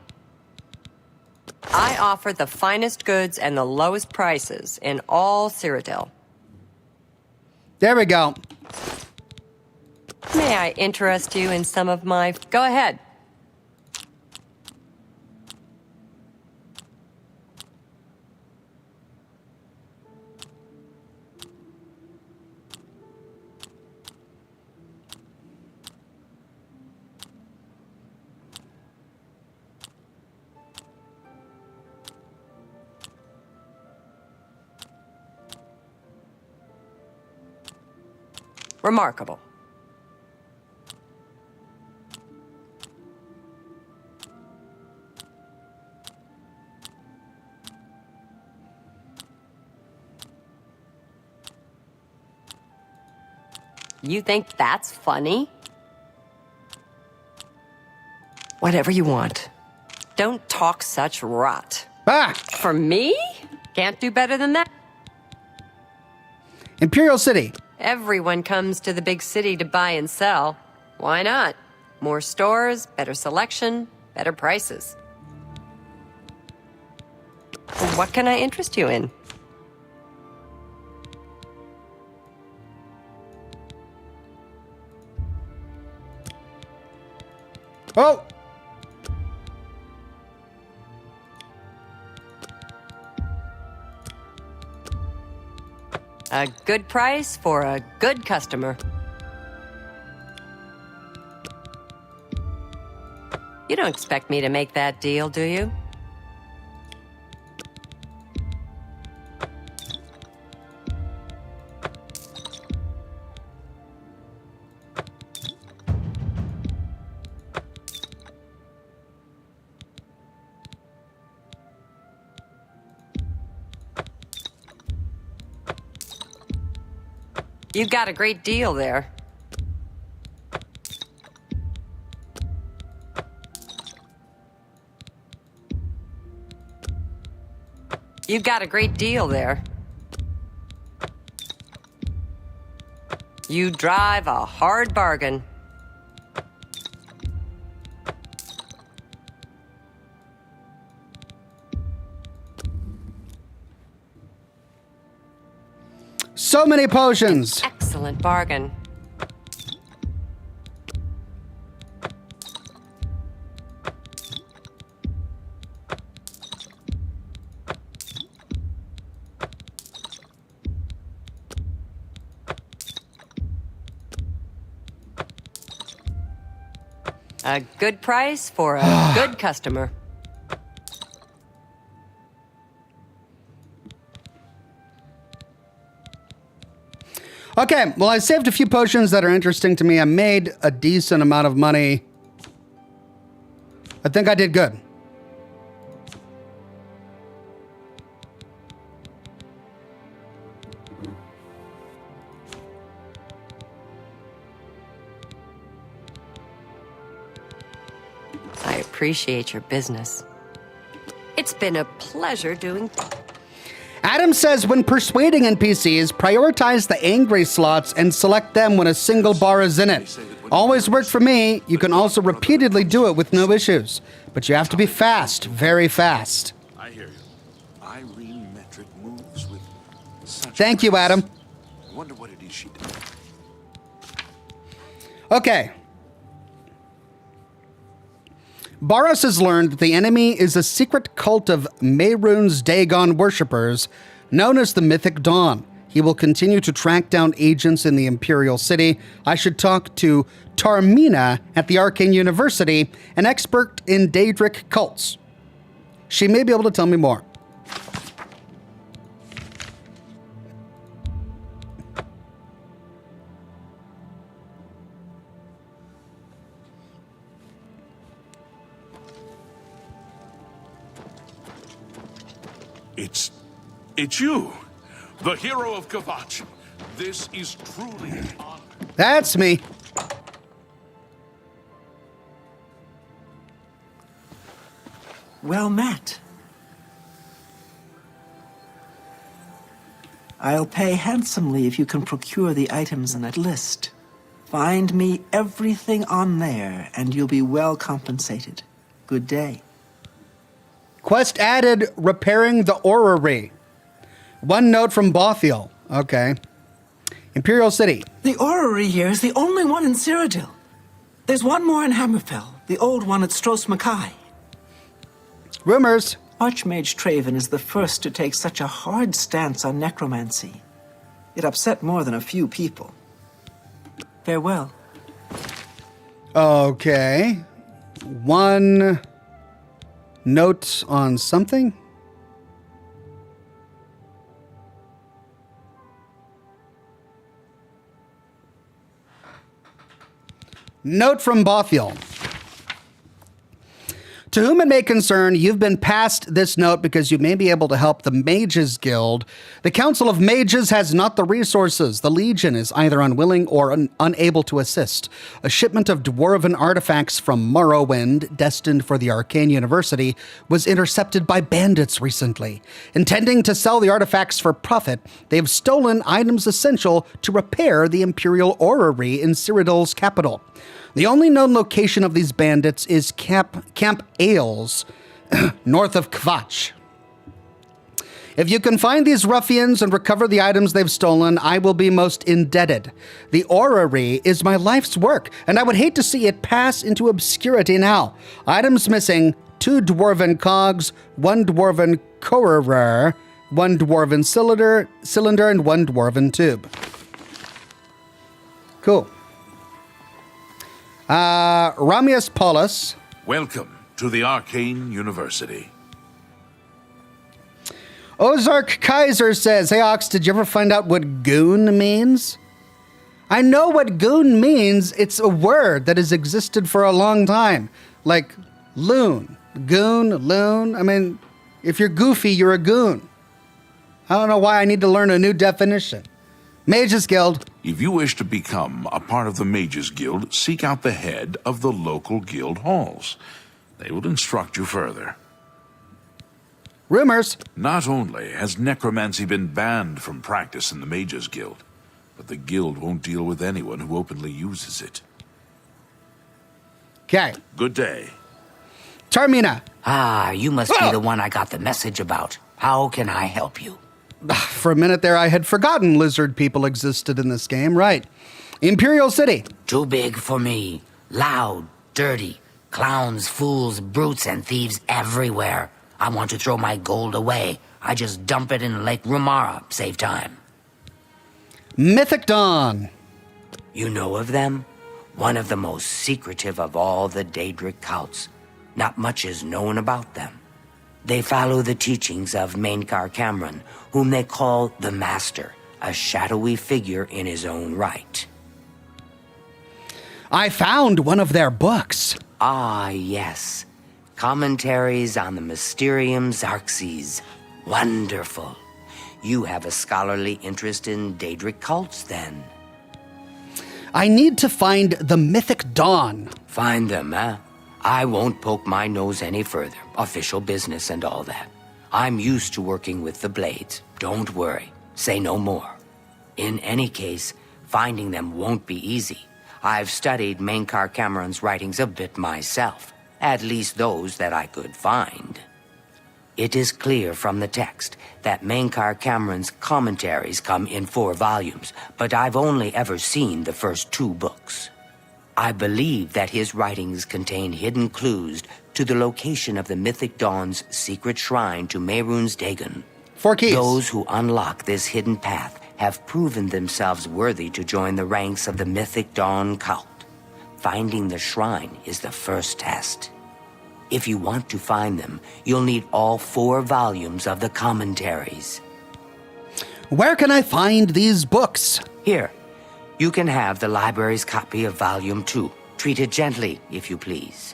I offer the finest goods and the lowest prices in all Cyrodiil. There we go. May I interest you in some of my... Go ahead. Remarkable. You think that's funny? Whatever you want. Don't talk such rot. Ah! For me? Can't do better than that. Imperial City. Everyone comes to the big city to buy and sell. Why not? More stores, better selection, better prices. What can I interest you in? Oh! A good price for a good customer. You don't expect me to make that deal, do you? You got a great deal there. You got a great deal there. You drive a hard bargain. So many potions. Excellent bargain. A good price for a good customer. Okay, well, I saved a few potions that are interesting to me. I made a decent amount of money. I think I did good. I appreciate your business. It's been a pleasure doing... Adam says when persuading NPCs, prioritize the angry slots and select them when a single bar is in it. Always worked for me. You can also repeatedly do it with no issues. But you have to be fast, very fast. I hear you. Irene Metric moves with such... Thank you, Adam. I wonder what it is she did. Okay. Boros has learned that the enemy is a secret cult of Mehrunes Dagon worshippers known as the Mythic Dawn. He will continue to track down agents in the Imperial City. I should talk to Tarmina at the Arcane University, an expert in Daedric cults. She may be able to tell me more. It's you, the hero of Kavach. This is truly an honor. That's me. Well met. I'll pay handsomely if you can procure the items in that list. Find me everything on there, and you'll be well compensated. Good day. Quest added, repairing the orrery. One note from Bothiel. Okay. Imperial City. The orrery here is the only one in Cyrodiil. There's one more in Hammerfell, the old one at Stros Mackay. Rumors. Archmage Traven is the first to take such a hard stance on necromancy. It upset more than a few people. Farewell. Okay. One note on something? Note from Bothiel. To whom it may concern, you've been passed this note because you may be able to help the Mages Guild. The Council of Mages has not the resources. The Legion is either unwilling or unable to assist. A shipment of dwarven artifacts from Morrowind, destined for the Arcane University, was intercepted by bandits recently. Intending to sell the artifacts for profit, they have stolen items essential to repair the Imperial Orrery in Cyrodiil's capital. The only known location of these bandits is Camp Ailes, north of Kvatch. If you can find these ruffians and recover the items they've stolen, I will be most indebted. The orrery is my life's work, and I would hate to see it pass into obscurity now. Items missing: 2 dwarven cogs, 1 dwarven correr, 1 dwarven cylinder, and 1 dwarven tube. Cool. Ramius Paulus. Welcome to the Arcane University. Ozark Kaiser says, hey Ox, did you ever find out what goon means? I know what goon means. It's a word that has existed for a long time. Like loon. Goon, loon. I mean, if you're goofy, you're a goon. I don't know why I need to learn a new definition. Mages Guild. If you wish to become a part of the Mages Guild, seek out the head of the local guild halls. They will instruct you further. Rumors. Not only has necromancy been banned from practice in the Mages Guild, but the guild won't deal with anyone who openly uses it. Okay. Good day. Tarmina. Ah, you must be the one I got the message about. How can I help you? For a minute there, I had forgotten lizard people existed in this game. Right. Imperial City. Too big for me. Loud, dirty. Clowns, fools, brutes, and thieves everywhere. I want to throw my gold away. I just dump it in Lake Rumara. Save time. Mythic Dawn. You know of them? One of the most secretive of all the Daedric cults. Not much is known about them. They follow the teachings of Mainkar Cameron, whom they call the Master, a shadowy figure in his own right. I found one of their books. Ah, yes. Commentaries on the Mysterium Xarxes. Wonderful. You have a scholarly interest in Daedric cults, then? I need to find the Mythic Dawn. Find them, eh? I won't poke my nose any further. Official business and all that. I'm used to working with the Blades. Don't worry. Say no more. In any case, finding them won't be easy. I've studied Mainkar Cameron's writings a bit myself. At least those that I could find. It is clear from the text that Mainkar Cameron's commentaries come in 4 volumes, but I've only ever seen the first 2 books. I believe that his writings contain hidden clues to the location of the Mythic Dawn's secret shrine to Mehrunes Dagon. 4 keys. Those who unlock this hidden path have proven themselves worthy to join the ranks of the Mythic Dawn cult. Finding the shrine is the first test. If you want to find them, you'll need all 4 volumes of the commentaries. Where can I find these books? Here, you can have the library's copy of Volume 2. Treat it gently, if you please.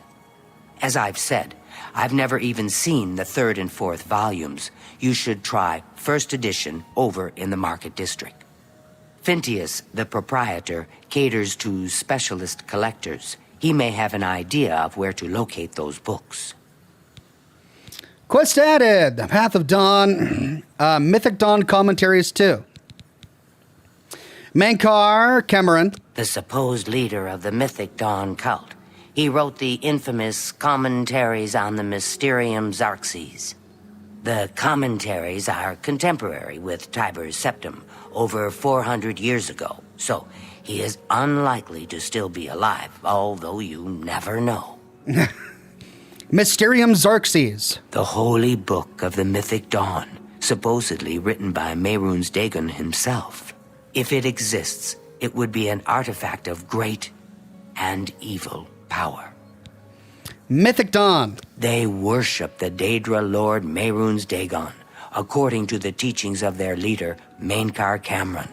As I've said, I've never even seen the 3rd and 4th volumes. You should try first edition over in the Market District. Phintius, the proprietor, caters to specialist collectors. He may have an idea of where to locate those books. Quest added. Path of Dawn. Mythic Dawn commentaries too. Mainkar Cameron. The supposed leader of the Mythic Dawn cult. He wrote the infamous Commentaries on the Mysterium Xarxes. The commentaries are contemporary with Tiber's Septim, over 400 years ago, so he is unlikely to still be alive, although you never know. Mysterium Xarxes. The holy book of the Mythic Dawn, supposedly written by Mehrunes Dagon himself. If it exists, it would be an artifact of great and evil power. Mythic Dawn. They worship the Daedra Lord Mehrunes Dagon, according to the teachings of their leader, Mainkar Cameron.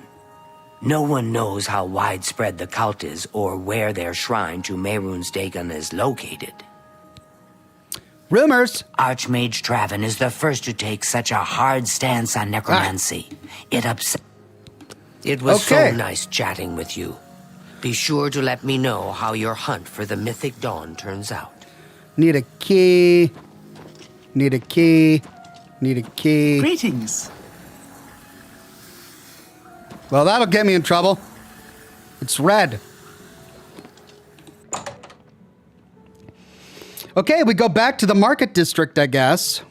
No one knows how widespread the cult is or where their shrine to Mehrunes Dagon is located. Rumors. Archmage Traven is the first to take such a hard stance on necromancy. It was Okay. so nice chatting with you. Be sure to let me know how your hunt for the Mythic Dawn turns out. Need a key. Need a key. Need a key. Greetings. Well, that'll get me in trouble. It's red. Okay, we go back to the market district, I guess.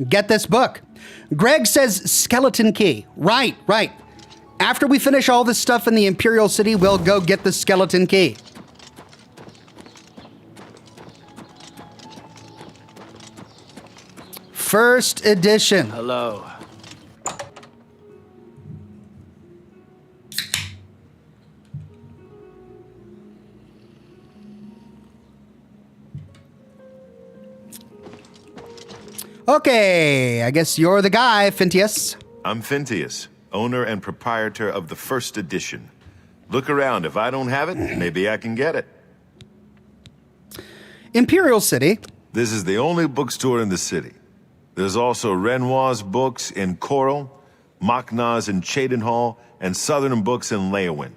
Get this book. Greg says skeleton key. Right, right. After we finish all this stuff in the Imperial City, we'll go get the skeleton key. First edition. Hello. Okay, I guess you're the guy, Fintius. I'm Fintius, owner and proprietor of the first edition. Look around. If I don't have it, maybe I can get it. Imperial City. This is the only bookstore in the city. There's also Renoir's books in Coral, Machna's in Cheydinhall, and Southern Books in Leowin.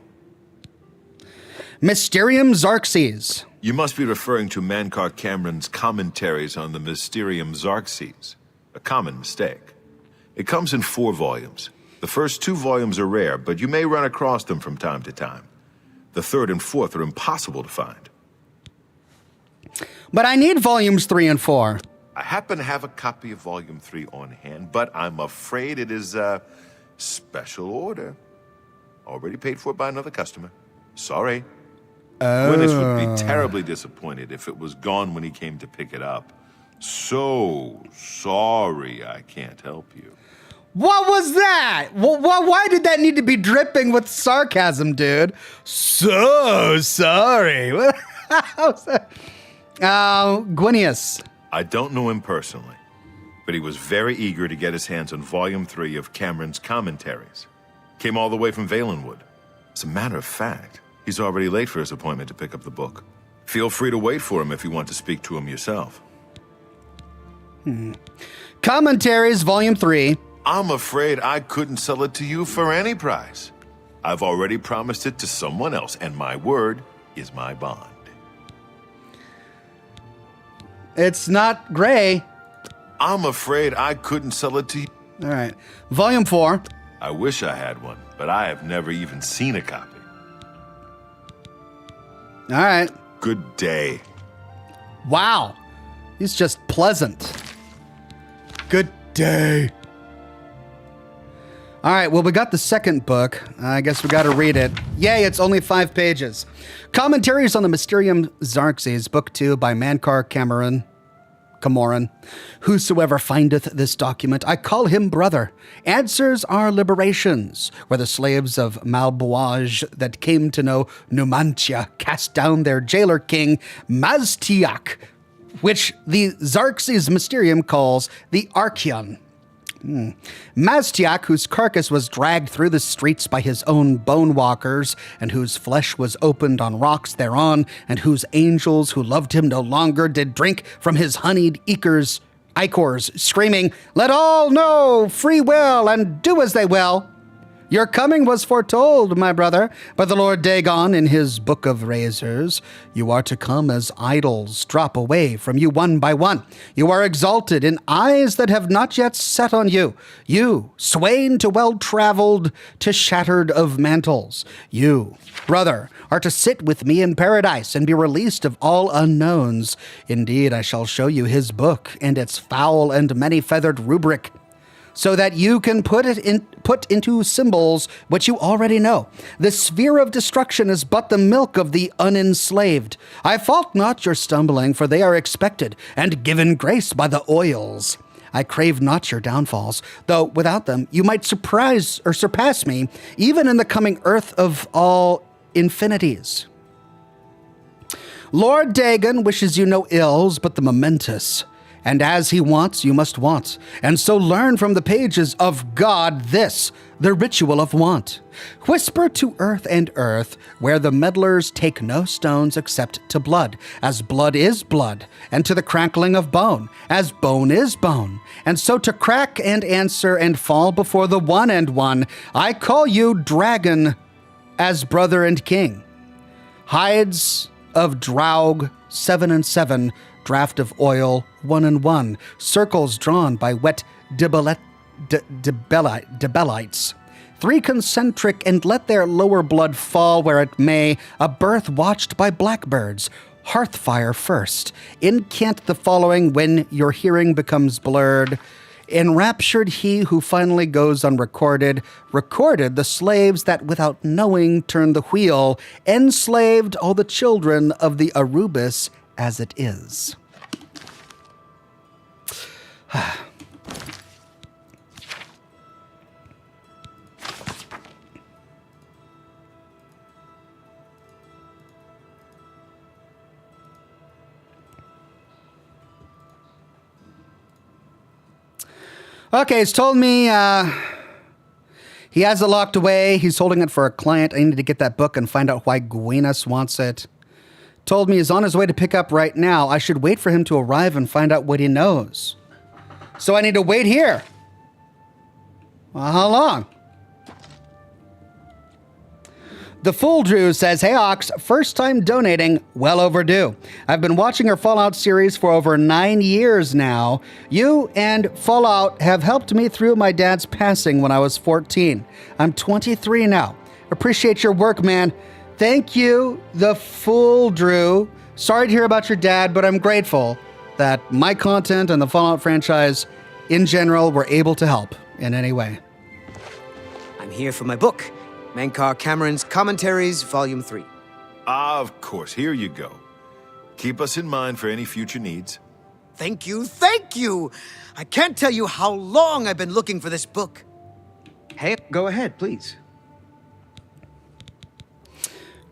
Mysterium Xarxes. You must be referring to Mainkar Cameron's commentaries on the Mysterium Xarxes. A common mistake. It comes in 4 volumes. The first 2 volumes are rare, but you may run across them from time to time. The 3rd and 4th are impossible to find. But I need volumes 3 and 4. I happen to have a copy of Volume 3 on hand, but I'm afraid it is a special order. Already paid for by another customer. Sorry. Gwyneth would be terribly disappointed if it was gone when he came to pick it up. So sorry I can't help you. What was that? Why did that need to be dripping with sarcasm, dude? So sorry. What was that? Gwinius. I don't know him personally, but he was very eager to get his hands on Volume 3 of Cameron's commentaries. Came all the way from Valenwood. As a matter of fact, he's already late for his appointment to pick up the book. Feel free to wait for him if you want to speak to him yourself. Commentaries, Volume 3. I'm afraid I couldn't sell it to you for any price. I've already promised it to someone else, and my word is my bond. It's not gray. I'm afraid I couldn't sell it to you. All right. Volume 4. I wish I had one, but I have never even seen a copy. All right. Good day. Wow. He's just pleasant. Good day. All right, well, we got the second book. I guess we got to read it. Yay, it's only 5 pages. Commentaries on the Mysterium Xarxes, Book 2 by Mainkar Camoran. Whosoever findeth this document, I call him brother. Answers are liberations, where the slaves of Malboage that came to know Numantia cast down their jailer king, Maztiak, which the Xarxes Mysterium calls the Archeon. Maztiak, whose carcass was dragged through the streets by his own bone walkers, and whose flesh was opened on rocks thereon, and whose angels who loved him no longer did drink from his honeyed ichors, screaming, "Let all know free will and do as they will." Your coming was foretold, my brother, by the Lord Dagon in his Book of Razors. You are to come as idols drop away from you one by one. You are exalted in eyes that have not yet set on you. You, swain to well-traveled, to shattered of mantles. You, brother, are to sit with me in paradise and be released of all unknowns. Indeed, I shall show you his book and its foul and many-feathered rubric, so that you can put into symbols what you already know. The sphere of destruction is but the milk of the unenslaved. I fault not your stumbling, for they are expected, and given grace by the oils. I crave not your downfalls, though without them you might surpass me, even in the coming earth of all infinities. Lord Dagon wishes you no ills but the momentous. And as he wants, you must want. And so learn from the pages of God this, the ritual of want. Whisper to earth, where the meddlers take no stones except to blood, as blood is blood, and to the crackling of bone, as bone is bone. And so to crack and answer and fall before the one and one, I call you dragon as brother and king. Hides of Draug, 7 and 7, draught of oil, 1 and 1, circles drawn by wet debellites. 3 concentric, and let their lower blood fall where it may, a birth watched by blackbirds. Hearthfire first. Incant the following when your hearing becomes blurred. Enraptured he who finally goes unrecorded, recorded the slaves that without knowing turn the wheel, enslaved all the children of the Arubis as it is. Okay, he's told me he has it locked away. He's holding it for a client. I need to get that book and find out why Gwyneth wants it. Told me he's on his way to pick up right now. I should wait for him to arrive and find out what he knows. So I need to wait here. Well, how long? The Fool Drew says, hey Ox, first time donating, well overdue. I've been watching your Fallout series for over 9 years now. You and Fallout have helped me through my dad's passing when I was 14. I'm 23 now. Appreciate your work, man. Thank you, The Fool Drew. Sorry to hear about your dad, but I'm grateful that my content and the Fallout franchise in general were able to help in any way. I'm here for my book, Mankar Cameron's Commentaries, Volume 3. Of course, here you go. Keep us in mind for any future needs. Thank you, thank you! I can't tell you how long I've been looking for this book. Hey, go ahead, please.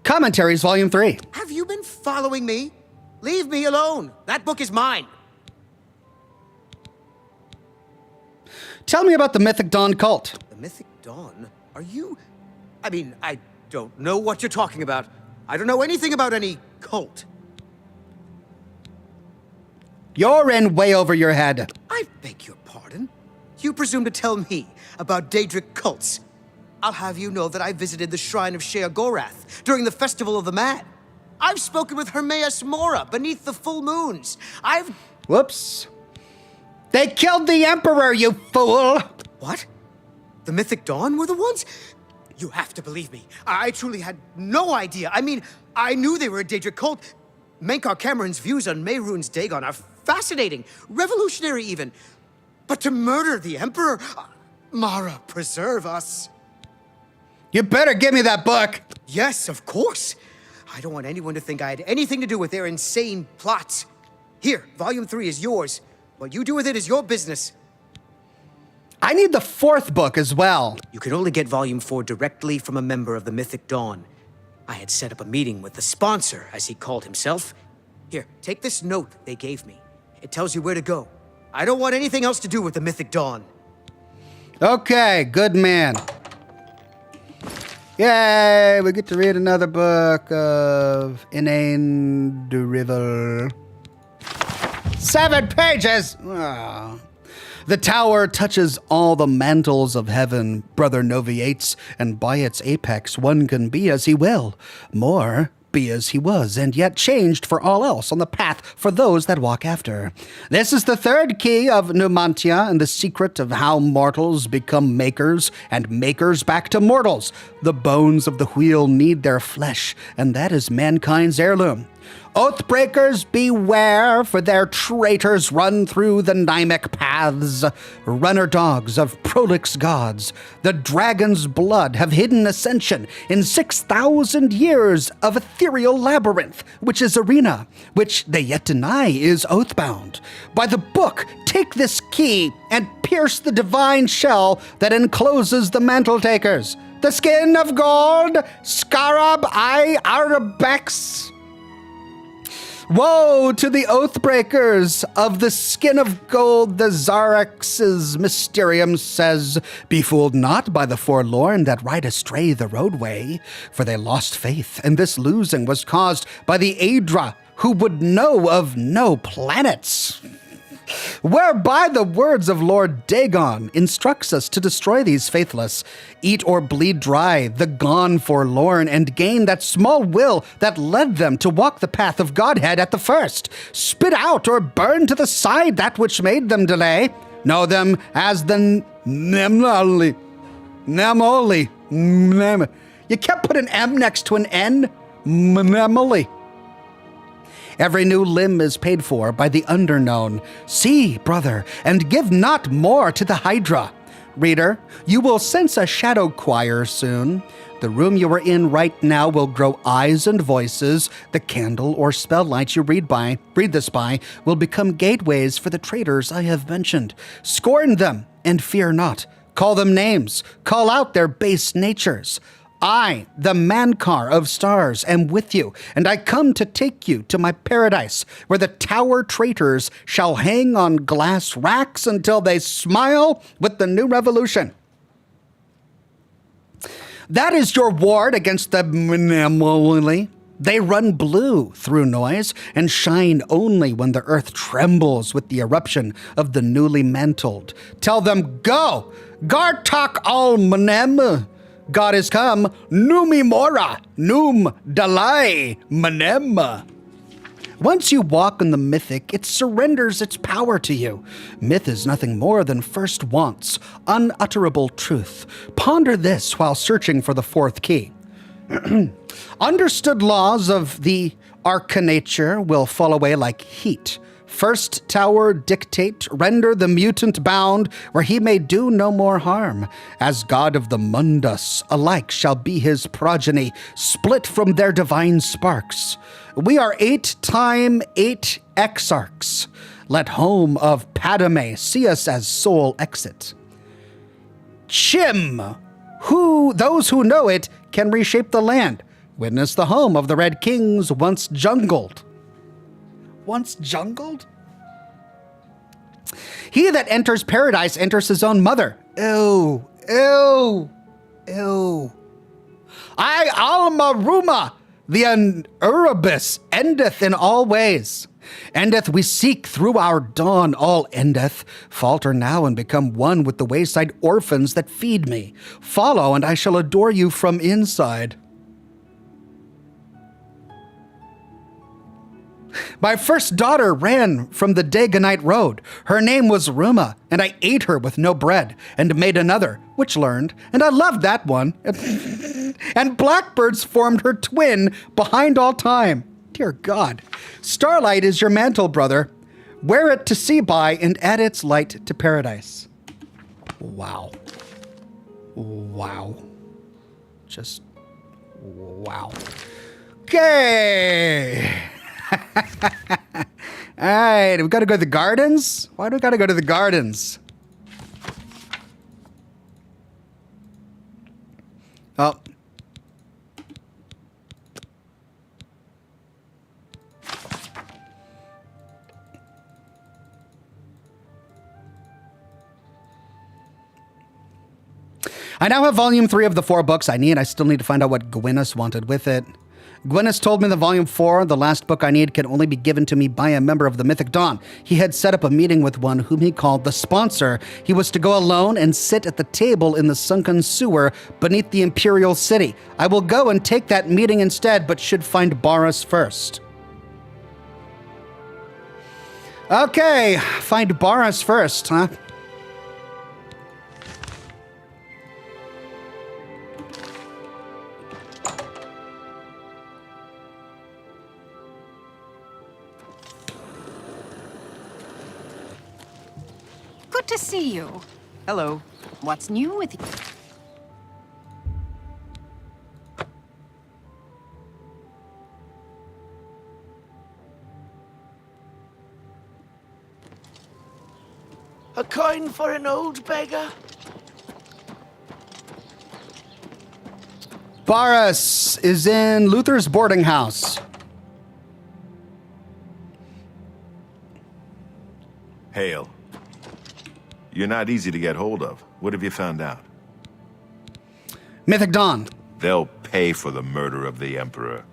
Commentaries, Volume 3. Have you been following me? Leave me alone. That book is mine. Tell me about the Mythic Dawn cult. The Mythic Dawn? Are you... I mean, I don't know what you're talking about. I don't know anything about any cult. You're in way over your head. I beg your pardon? You presume to tell me about Daedric cults? I'll have you know that I visited the shrine of Sheogorath during the Festival of the Mad. I've spoken with Hermaeus Mora beneath the full moons. Whoops. They killed the Emperor, you fool! What? The Mythic Dawn were the ones? You have to believe me. I truly had no idea. I mean, I knew they were a Daedric cult. Mankar Cameron's views on Mehrunes Dagon are fascinating, revolutionary even. But to murder the Emperor? Mara, preserve us. You better give me that book. Yes, of course. I don't want anyone to think I had anything to do with their insane plots. Here, Volume 3 is yours. What you do with it is your business. I need the 4th book as well. You can only get Volume 4 directly from a member of the Mythic Dawn. I had set up a meeting with the sponsor, as he called himself. Here, take this note they gave me. It tells you where to go. I don't want anything else to do with the Mythic Dawn. Okay, good man. Yay, we get to read another book of Inane Derival. 7 pages! Ah. The tower touches all the mantles of heaven, Brother Noviates, and by its apex one can be as he will. More, be as he was, and yet changed for all else on the path for those that walk after. This is the 3rd key of Numantia, and the secret of how mortals become makers, and makers back to mortals. The bones of the wheel need their flesh, and that is mankind's heirloom. Oathbreakers, beware, for their traitors run through the Naimic paths. Runner dogs of prolix gods, the dragon's blood have hidden ascension in 6,000 years of ethereal labyrinth, which is arena, which they yet deny is oathbound. By the book, take this key and pierce the divine shell that encloses the mantle takers. The skin of gold, scarab I arabex. Woe to the oathbreakers of the skin of gold, the Zarex's mysterium says. Be fooled not by the forlorn that ride astray the roadway, for they lost faith, and this losing was caused by the Aedra, who would know of no planets. Whereby the words of Lord Dagon instructs us to destroy these faithless, eat or bleed dry the gone forlorn, and gain that small will that led them to walk the path of Godhead at the first. Spit out or burn to the side that which made them delay. Know them as the Nemoli. You kept putting M next to an N. Nemoli. Every new limb is paid for by the underknown. See, brother, and give not more to the Hydra. Reader, you will sense a shadow choir soon. The room you are in right now will grow eyes and voices. The candle or spell light you read this by, will become gateways for the traitors I have mentioned. Scorn them and fear not. Call them names. Call out their base natures. I, the Mankar of stars, am with you, and I come to take you to my paradise, where the tower traitors shall hang on glass racks until they smile with the new revolution. That is your ward against the Mnemoli. They run blue through noise and shine only when the earth trembles with the eruption of the newly mantled. Tell them, go! Gartok al Mnem! God is come, Numi Mora, Num Dalai Manem. Once you walk in the mythic, it surrenders its power to you. Myth is nothing more than first wants, unutterable truth. Ponder this while searching for the 4th key. Understood laws of the arcanature will fall away like heat. First tower dictate, render the mutant bound, where he may do no more harm. As god of the mundus, alike shall be his progeny, split from their divine sparks. We are 8 times 8 exarchs. Let home of Padme see us as sole exit. Chim, those who know it can reshape the land. Witness the home of the Red Kings once jungled. Once jungled? He that enters paradise enters his own mother. Ew, ew, ew. I, Alma Ruma, the Urubis, endeth in all ways. Endeth we seek through our dawn, all endeth. Falter now and become one with the wayside orphans that feed me. Follow, and I shall adore you from inside. My first daughter ran from the Dagonite road. Her name was Ruma, and I ate her with no bread, and made another, which learned, and I loved that one. And blackbirds formed her twin behind all time. Dear God, starlight is your mantle, brother. Wear it to see by, and add its light to paradise. Wow. Wow. Just wow. Okay. All right, we've got to go to the gardens? Why do we got to go to the gardens? Oh. I now have volume 3 of the 4 books I need. I still need to find out what Gwyneth wanted with it. Gwyneth told me that Volume 4, the last book I need, can only be given to me by a member of the Mythic Dawn. He had set up a meeting with one whom he called the Sponsor. He was to go alone and sit at the table in the sunken sewer beneath the Imperial City. I will go and take that meeting instead, but should find Boris first. Okay, find Boris first, huh? Good to see you. Hello. What's new with you? A coin for an old beggar? Boris is in Luther's boarding house. Hail. You're not easy to get hold of. What have you found out? Mythic Dawn. They'll pay for the murder of the Emperor.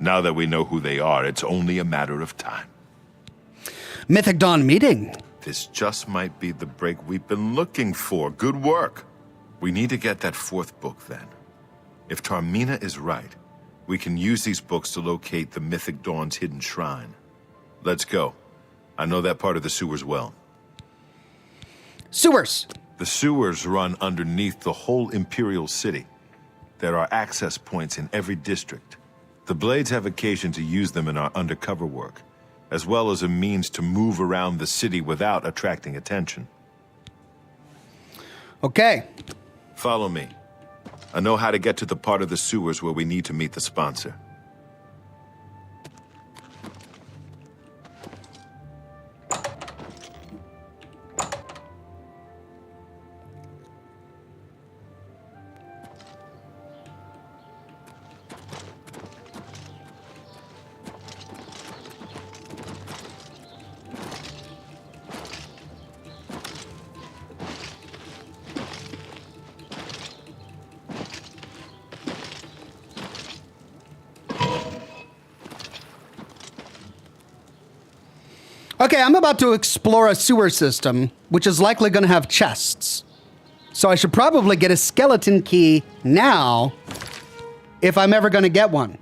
Now that we know who they are, it's only a matter of time. Mythic Dawn meeting. This just might be the break we've been looking for. Good work. We need to get that fourth book, then. If Tarmina is right, we can use these books to locate the Mythic Dawn's hidden shrine. Let's go. I know that part of the sewers well. Sewers. The sewers run underneath the whole Imperial City. There are access points in every district. The Blades have occasion to use them in our undercover work, as well as a means to move around the city without attracting attention. Okay. Follow me. I know how to get to the part of the sewers where we need to meet the sponsor. Okay, I'm about to explore a sewer system, which is likely going to have chests. So I should probably get a skeleton key now, if I'm ever going to get one.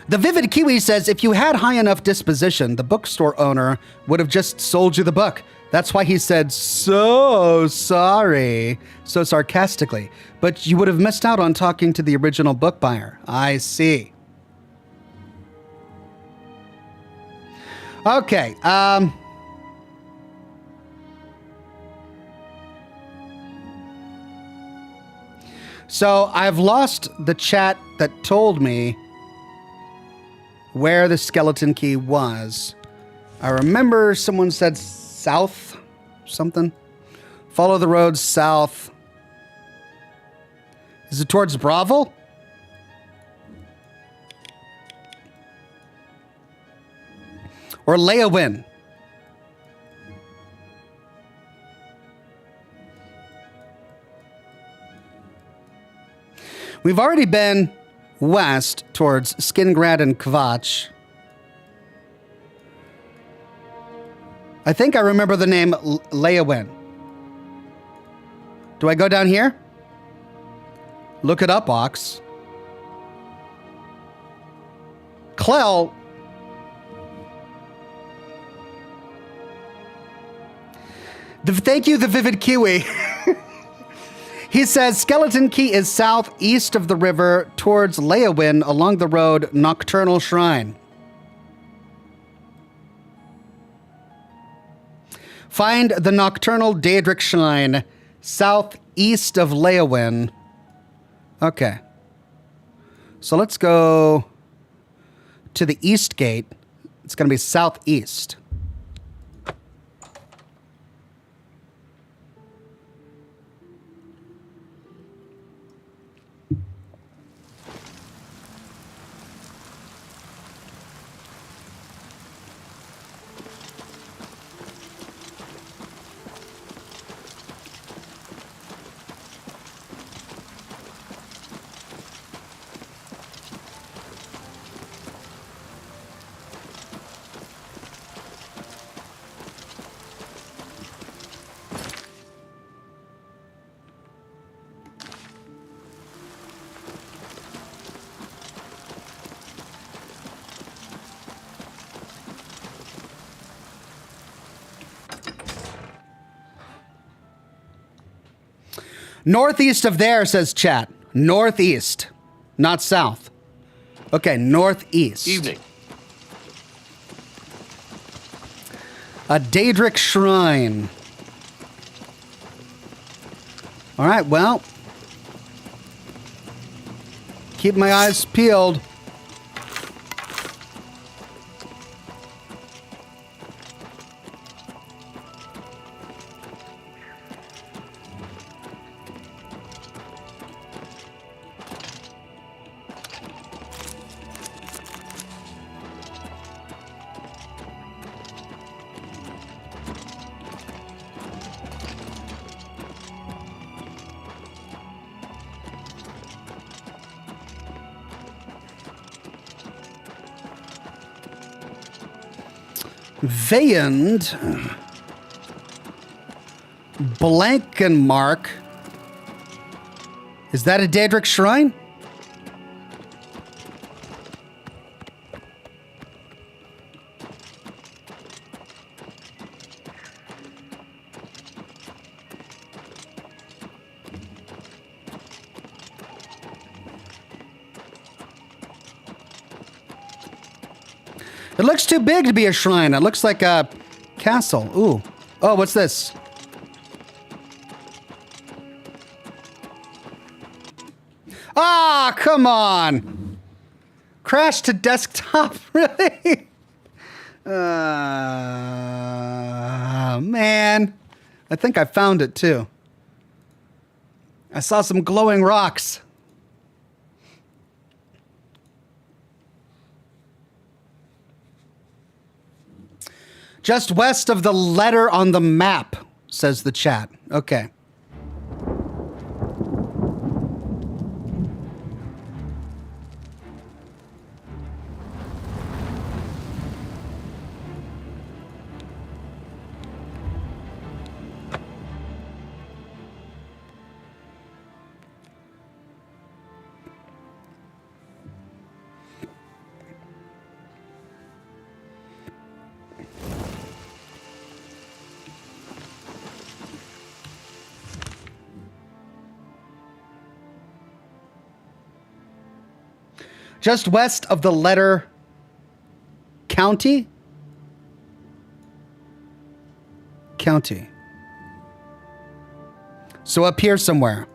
The Vivid Kiwi says, if you had high enough disposition, the bookstore owner would have just sold you the book. That's why he said, so sorry, so sarcastically. But you would have missed out on talking to the original book buyer. I see. Okay, so I've lost the chat that told me where the skeleton key was. I remember someone said south something. Follow the road south. Is it towards Bravo? Or Leowin? We've already been west towards Skingrad and Kvatch. I think I remember the name Leowin. Do I go down here? Look it up, Ox. Clell. Thank you, the Vivid Kiwi. He says, Skeleton Key is southeast of the river towards Leowin along the road Nocturnal Shrine. Find the Nocturnal Daedric Shrine southeast of Leowin. Okay. So let's go to the east gate. It's going to be southeast. Northeast of there, says chat. Northeast, not south. Okay, northeast. Evening. A Daedric shrine. All right, well. Keep my eyes peeled. Veyand, Blankenmark. Is that a Daedric shrine? It looks too big to be a shrine. It looks like a castle. Ooh. Oh, what's this? Ah, come on. Crash to desktop, really? Man. I think I found it too. I saw some glowing rocks. Just west of the letter on the map, says the chat. Okay. Just west of the letter county? County. So up here somewhere.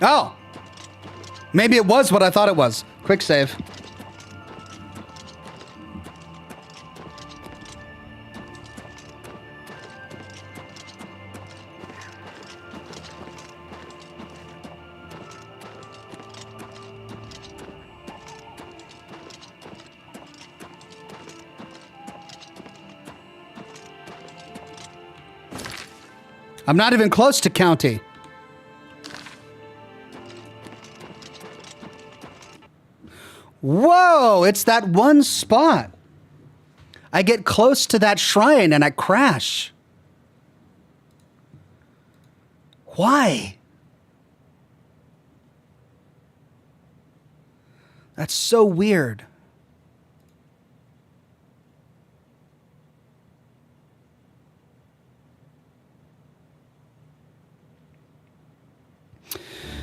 Oh, maybe it was what I thought it was. Quick save. I'm not even close to county. Whoa, it's that one spot. I get close to that shrine and I crash. Why? That's so weird.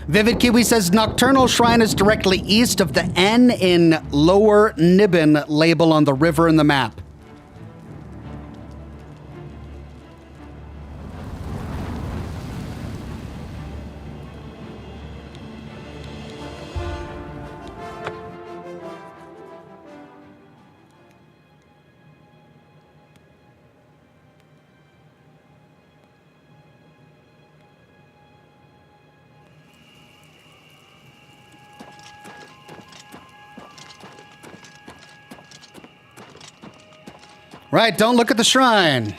Vivid Kiwi says Nocturnal Shrine is directly east of the N in Lower Nibbin label on the river in the map. Right, don't look at the shrine.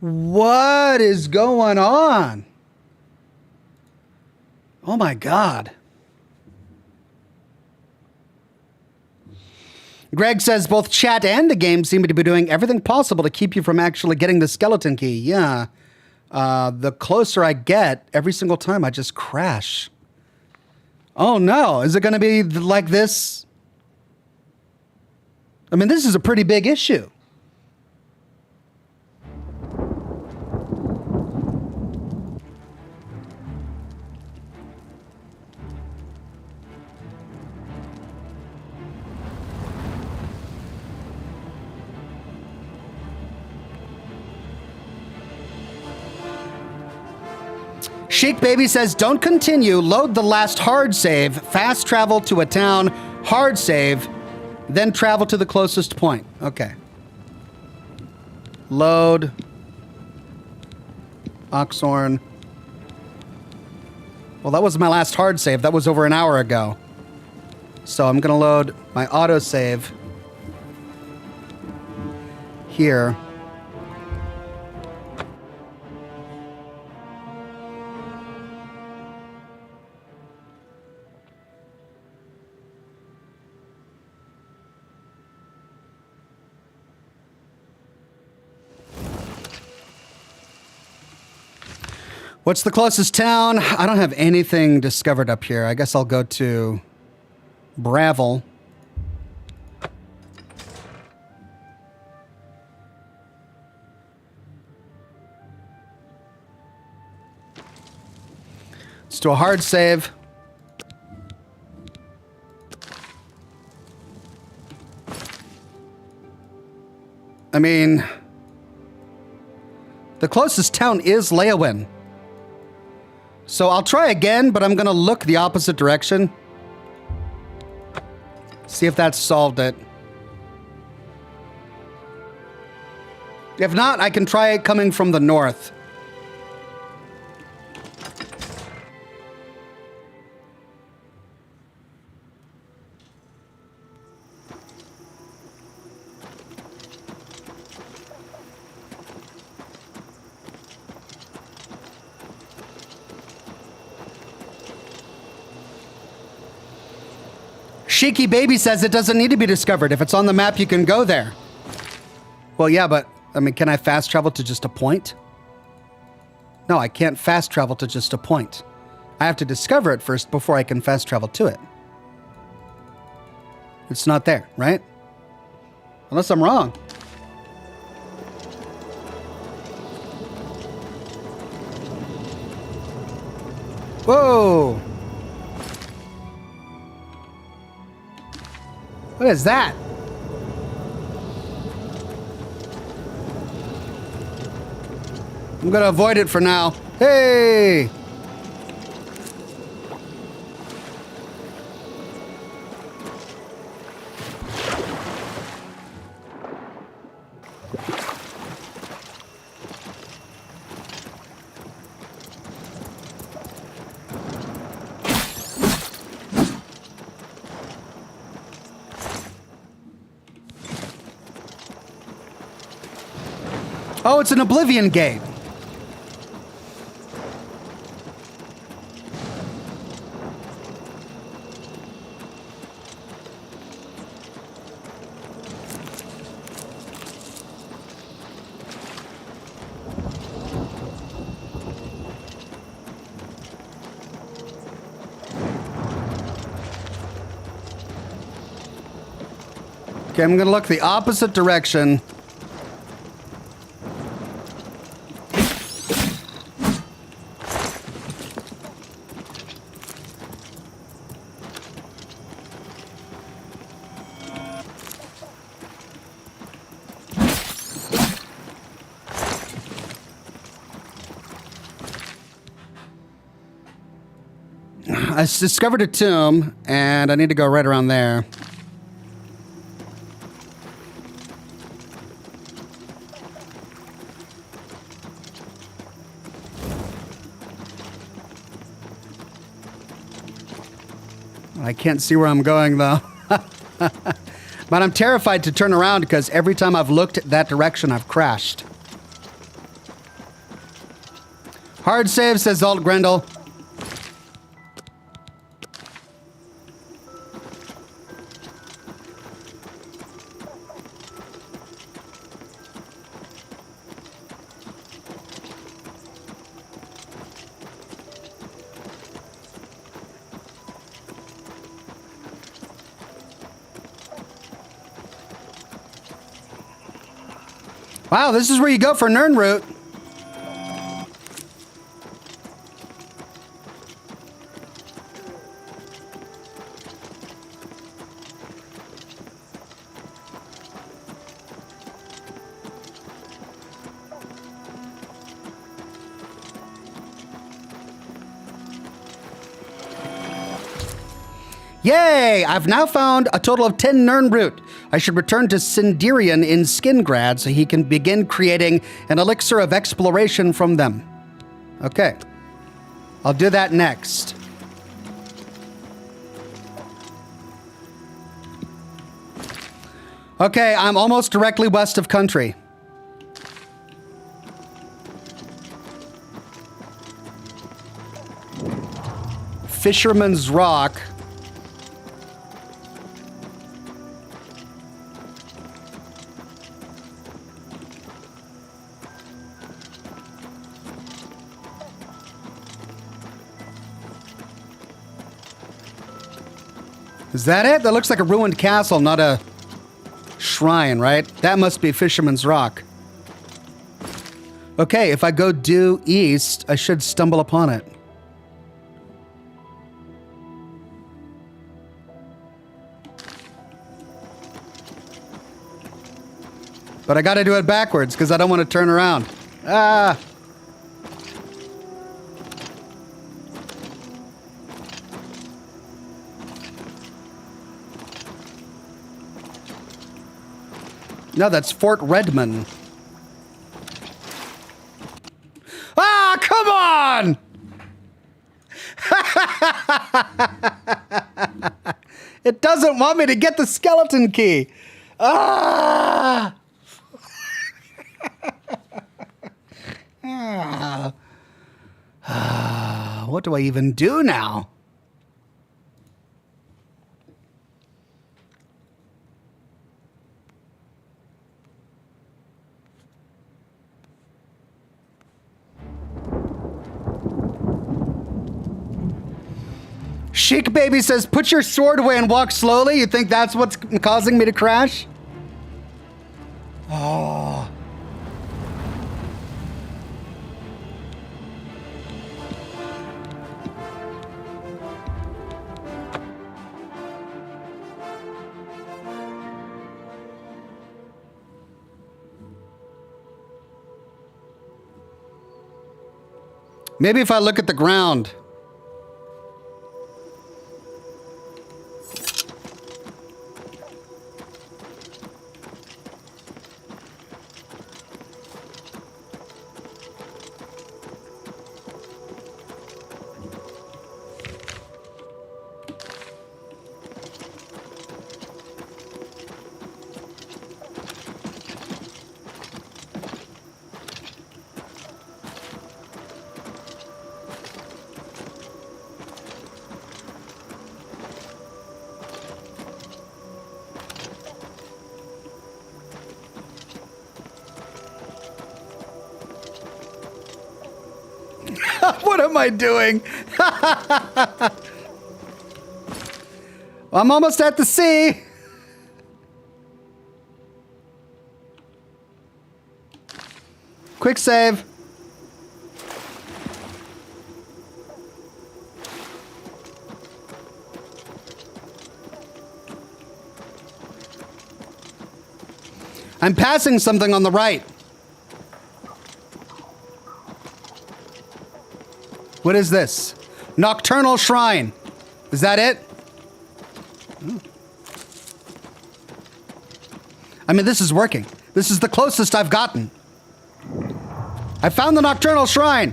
What is going on? Oh my God. Greg says both chat and the game seem to be doing everything possible to keep you from actually getting the skeleton key. Yeah. The closer I get, every single time I just crash. Oh no, is it going to be like this? I mean, this is a pretty big issue. Chic Baby says, don't continue. Load the last hard save. Fast travel to a town. Hard save. Then travel to the closest point. Okay. Load. Oxhorn. Well, that was my last hard save. That was over an hour ago. So I'm going to load my autosave here. What's the closest town? I don't have anything discovered up here. I guess I'll go to Bravel. Let's do a hard save. I mean, the closest town is Leowin. So I'll try again, but I'm going to look the opposite direction. See if that's solved it. If not, I can try it coming from the north. Sheiky Baby says it doesn't need to be discovered. If it's on the map, you can go there. Well, yeah, but, I mean, can I fast travel to just a point? No, I can't fast travel to just a point. I have to discover it first before I can fast travel to it. It's not there, right? Unless I'm wrong. Whoa! What is that? I'm gonna avoid it for now. Hey! Oh, it's an Oblivion gate. Okay, I'm gonna look the opposite direction. I discovered a tomb, and I need to go right around there. I can't see where I'm going, though. But I'm terrified to turn around because every time I've looked that direction, I've crashed. Hard save, says Alt Grendel. Wow, this is where you go for Nirnroot. Yay! I've now found a total of 10 Nirnroot. I should return to Sindirian in Skingrad so he can begin creating an elixir of exploration from them. Okay. I'll do that next. Okay, I'm almost directly west of country. Fisherman's Rock. Is that it? That looks like a ruined castle, not a shrine, right? That must be Fisherman's Rock. Okay, if I go due east, I should stumble upon it. But I gotta do it backwards because I don't want to turn around. Ah! No, that's Fort Redmond. Ah, come on! It doesn't want me to get the skeleton key. Ah! What do I even do now? Chic Baby says, put your sword away and walk slowly. You think that's what's causing me to crash? Oh. Maybe if I look at the ground. What am I doing? I'm almost at the sea. Quick save. I'm passing something on the right. What is this? Nocturnal Shrine. Is that it? I mean, this is working. This is the closest I've gotten. I found the Nocturnal Shrine.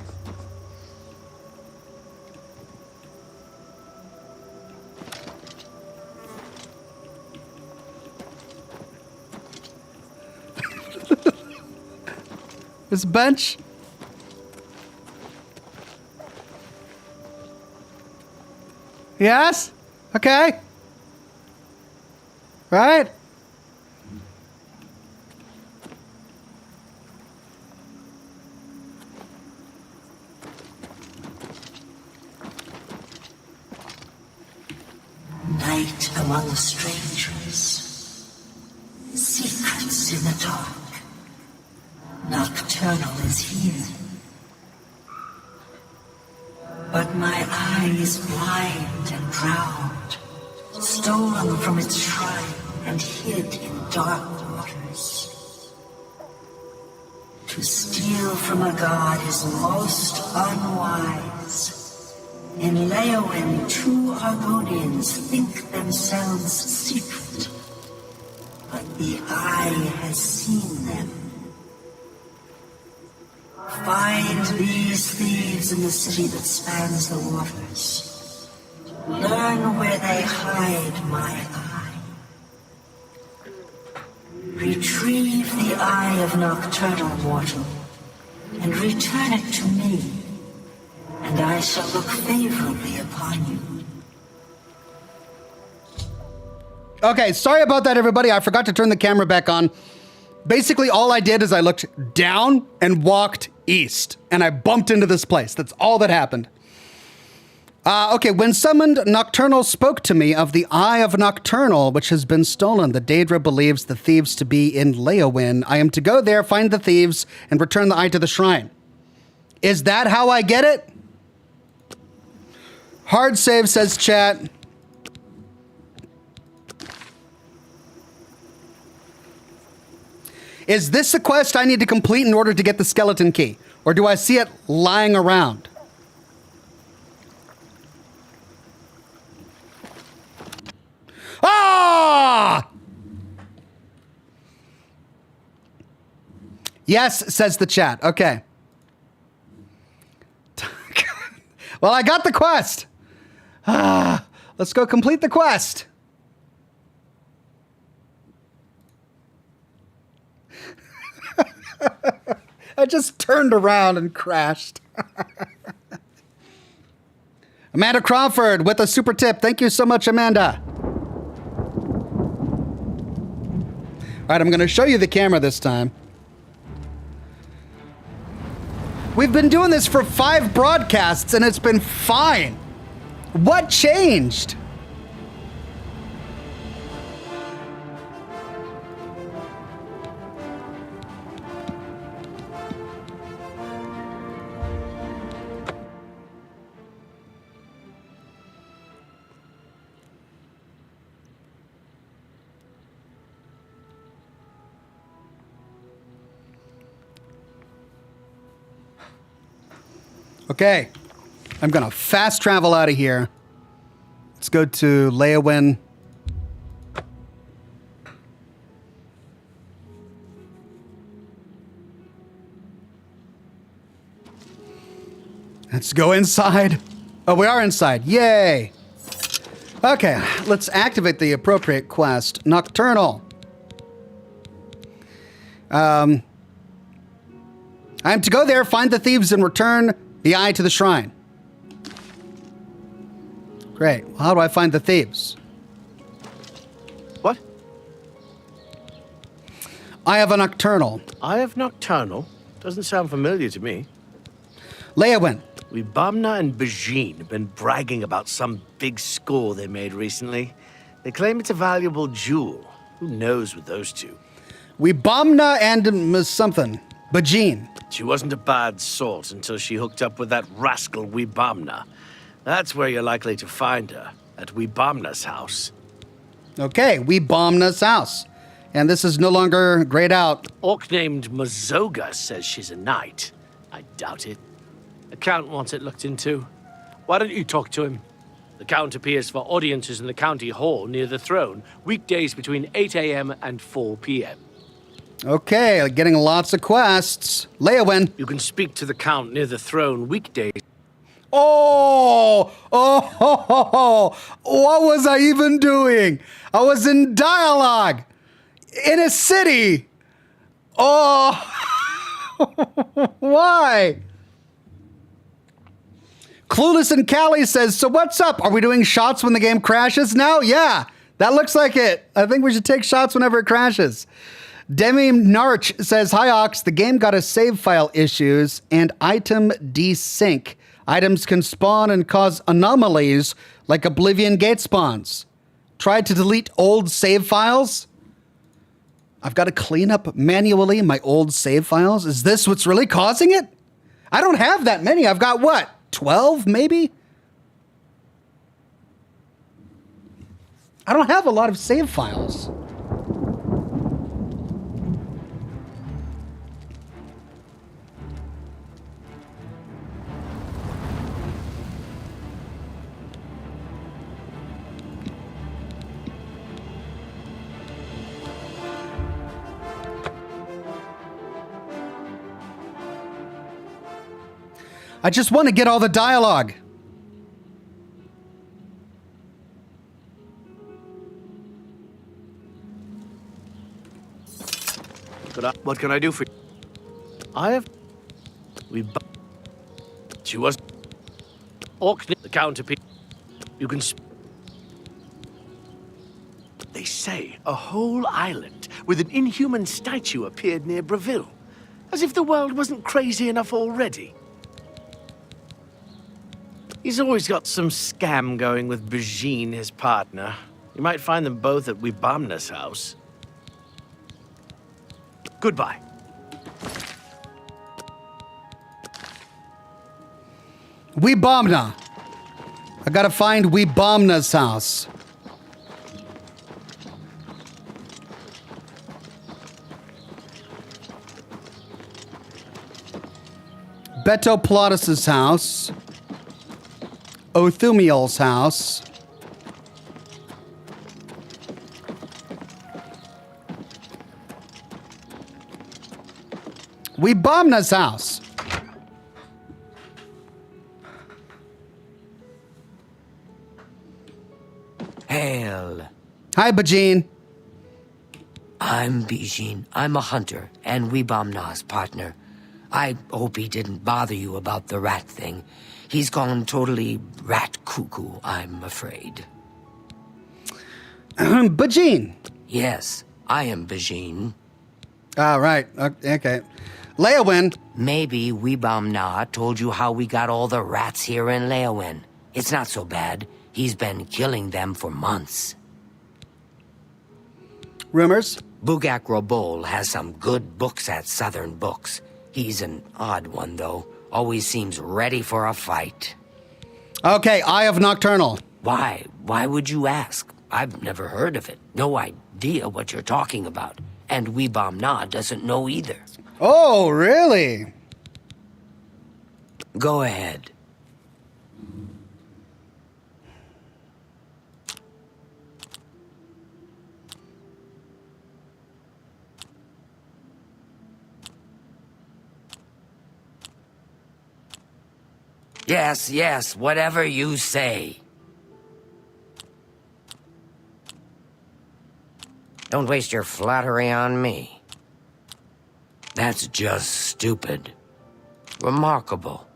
There's a bench. Yes? Okay. Right? Night among the strangers. Secrets in the dark. Nocturnal is here. But my eye is blind and proud, stolen from its shrine and hid in dark waters. To steal from a god is most unwise. In Leowin, 2 Argonians think themselves secret, but the eye has seen them. Find these thieves in the city that spans the waters. Learn where they hide my eye. Retrieve the eye of nocturnal mortal, and return it to me, and I shall look favorably upon you. Okay, sorry about that, everybody. I forgot to turn the camera back on. Basically, all I did is I looked down and walked east, and I bumped into this place. That's all that happened. Okay, when summoned, Nocturnal spoke to me of the Eye of Nocturnal, which has been stolen. The Daedra believes the thieves to be in Leowin. I am to go there, find the thieves, and return the eye to the shrine. Is that how I get it? Hard save, says chat. Is this a quest I need to complete in order to get the skeleton key? Or do I see it lying around? Ah! Yes, says the chat. Okay. Well, I got the quest. Let's go complete the quest. I just turned around and crashed. Amanda Crawford with a super tip. Thank you so much, Amanda. All right, I'm going to show you the camera this time. We've been doing this for 5 broadcasts and it's been fine. What changed? Okay, I'm gonna fast travel out of here. Let's go to Leowin. Let's go inside. Oh, we are inside. Yay. Okay, let's activate the appropriate quest. Nocturnal. I'm to go there, find the thieves, and return the eye to the shrine. Great. Well, how do I find the thieves? What? Eye of a Nocturnal. Eye of Nocturnal? Doesn't sound familiar to me. Leowin. Wibamna and Bajin have been bragging about some big score they made recently. They claim it's a valuable jewel. Who knows with those two? Wibamna and something. Bajin. She wasn't a bad sort until she hooked up with that rascal Wibamna. That's where you're likely to find her, at Wibamna's house. Okay, Wibamna's house. And this is no longer grayed out. Orc named Mazoga says she's a knight. I doubt it. The Count wants it looked into. Why don't you talk to him? The Count appears for audiences in the county hall near the throne, weekdays between 8 a.m. and 4 p.m. Okay, getting lots of quests. Leowin. You can speak to the Count near the throne weekdays. Oh, what was I even doing? I was in dialogue in a city. Oh, Why? Clueless and Callie says, so what's up? Are we doing shots when the game crashes now? Yeah, that looks like it. I think we should take shots whenever it crashes. Demi Narch says, hi Ox, the game got a save file issues and item desync. Items can spawn and cause anomalies like Oblivion gate spawns. Tried to delete old save files? I've got to clean up manually my old save files? Is this what's really causing it? I don't have that many. I've got what? 12 maybe? I don't have a lot of save files. I just want to get all the dialogue. What can I do for you? I have... She was... Orkney, the counterpiece. You can... They say a whole island with an inhuman statue appeared near Breville. As if the world wasn't crazy enough already. He's always got some scam going with Bajin, his partner. You might find them both at Wibamna's house. Goodbye. Wibamna. I gotta find Wibamna's house. Beto Plautus's house. Othumiel's house. Wibamna's house. Hail. Hi, Bajin. I'm Bijin. I'm a hunter and Wibamna's partner. I hope he didn't bother you about the rat thing. He's gone totally rat cuckoo, I'm afraid. Bajin. Yes, I am Bijin. All right. Okay. Leowin. Maybe Wibamna told you how we got all the rats here in Leowin. It's not so bad. He's been killing them for months. Rumors? Bugak Robol has some good books at Southern Books. He's an odd one, though. Always seems ready for a fight. Okay, Eye of Nocturnal. Why? Why would you ask? I've never heard of it. No idea what you're talking about. And Wibamna doesn't know either. Oh, really? Go ahead. Yes, yes, whatever you say. Don't waste your flattery on me. That's just stupid. Remarkable.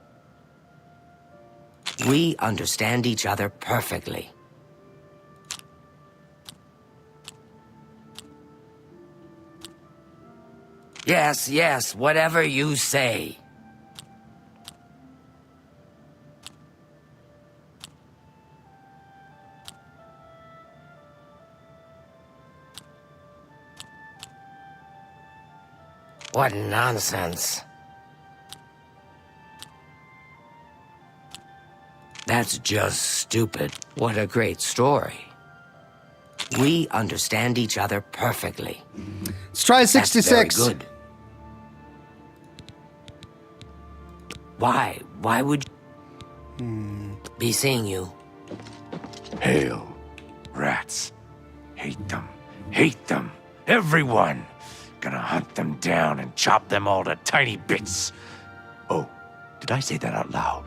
We understand each other perfectly. Yes, yes, whatever you say. What nonsense. That's just stupid. What a great story. We understand each other perfectly. Let's try 66. That's very good. Why? Why would you be seeing you? Hail, rats. Hate them. Hate them. Everyone. Gonna hunt them down and chop them all to tiny bits. Oh, did I say that out loud?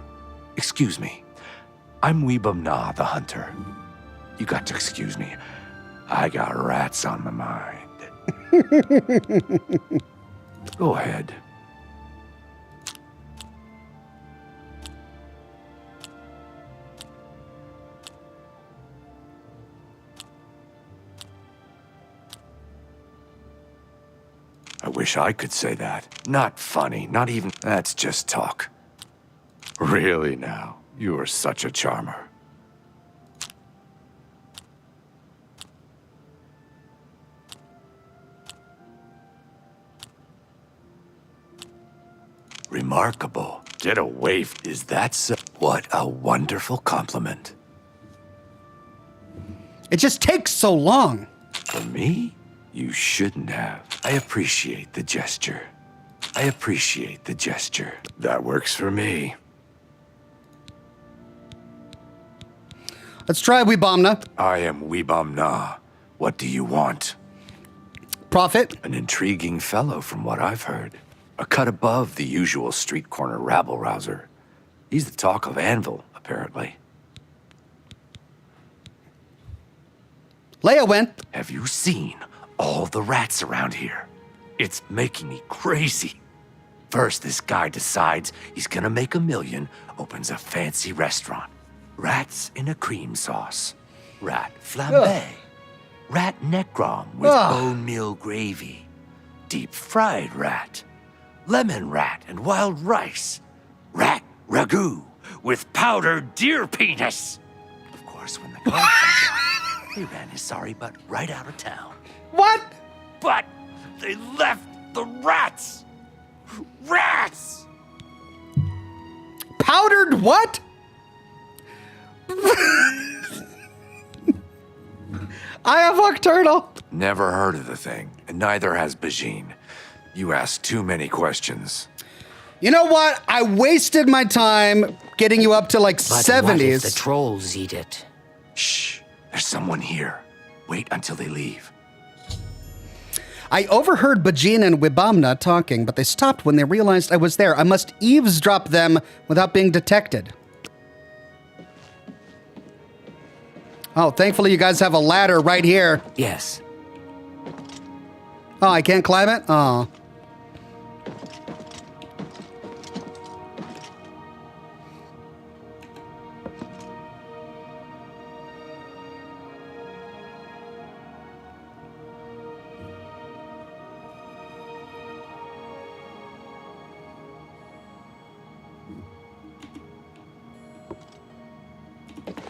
Excuse me. I'm Wibamna the Hunter. You got to excuse me. I got rats on my mind. Go ahead. wish I could say that. Not funny, not even... That's just talk. Really now, you are such a charmer. Remarkable. Get away. Is that so? What a wonderful compliment. It just takes so long. For me? You shouldn't have. I appreciate the gesture. I appreciate the gesture. That works for me. Let's try Webamna. I am Webamna. What do you want? Prophet. An intriguing fellow from what I've heard. A cut above the usual street corner rabble-rouser. He's the talk of Anvil, apparently. Leia went. Have you seen all the rats around here? It's making me crazy. First, this guy decides he's gonna make $1 million, opens a fancy restaurant. Rats in a cream sauce. Rat flambe. Rat necrom with bone meal gravy. Deep fried rat. Lemon rat and wild rice. Rat ragu with powdered deer penis. Of course, when the guy found out, he ran his sorry butt right out of town. What? But they left the rats. Rats! Powdered what? I have Huck Turtle. Never heard of the thing, and neither has Bajin. You ask too many questions. You know what? I wasted my time getting you up to like But 70s. what if the trolls eat it? Shh, there's someone here. Wait until they leave. I overheard Bajin and Webamna talking, but they stopped when they realized I was there. I must eavesdrop them without being detected. Oh, thankfully you guys have a ladder right here. Yes. Oh, I can't climb it? Oh.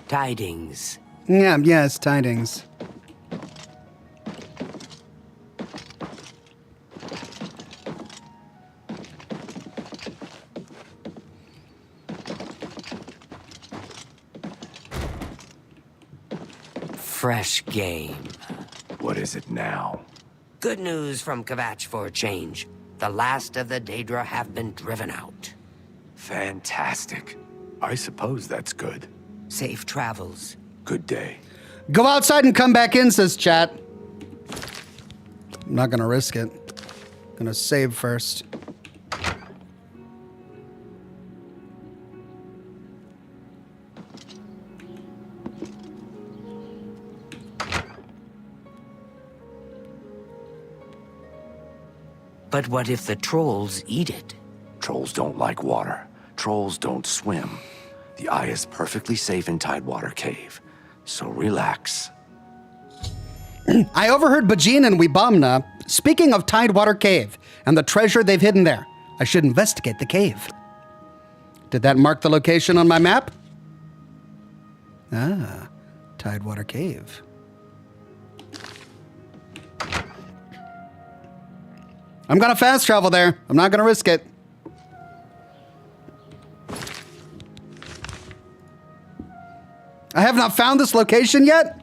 Tidings. Yes, tidings. Fresh game. What is it now? Good news from Kvatch for a change. The last of the Daedra have been driven out. Fantastic. I suppose that's good. Safe travels. Good day. Go outside and come back in, says chat. I'm not gonna risk it. Gonna save first. But what if the trolls eat it? Trolls don't like water. Trolls don't swim. The eye is perfectly safe in Tidewater Cave. So relax. I overheard Bajin and Webamna speaking of Tidewater Cave and the treasure they've hidden there. I should investigate the cave. Did that mark the location on my map? Ah, Tidewater Cave. I'm gonna fast travel there. I'm not gonna risk it. I have not found this location yet?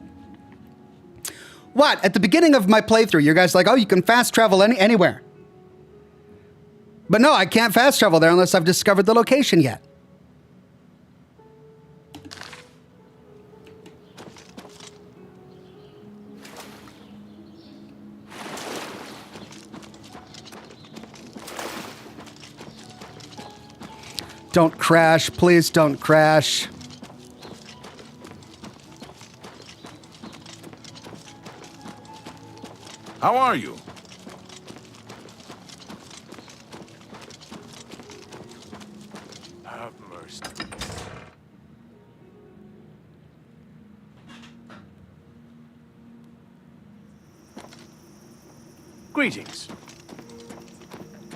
What? At the beginning of my playthrough, you guys like, oh, you can fast travel anywhere. But no, I can't fast travel there unless I've discovered the location yet. Don't crash, please don't crash. How are you? Have mercy. Greetings.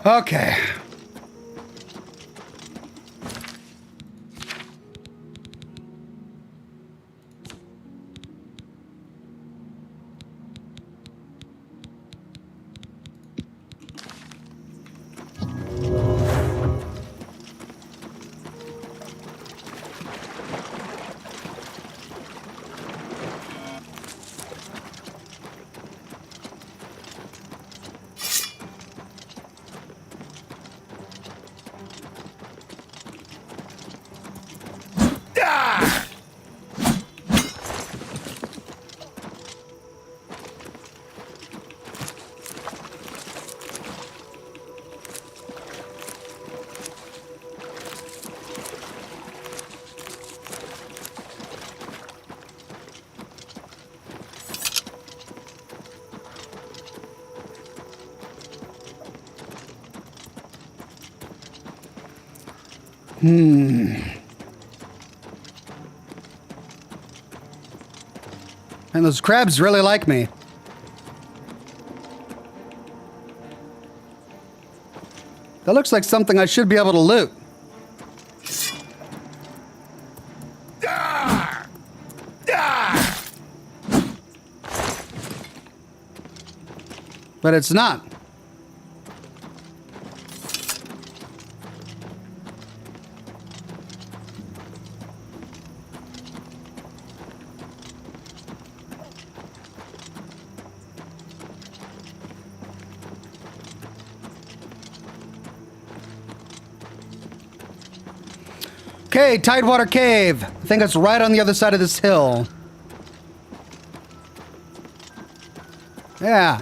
Okay. And those crabs really like me. That looks like something I should be able to loot. But it's not. Okay, Tidewater Cave. I think it's right on the other side of this hill. Yeah.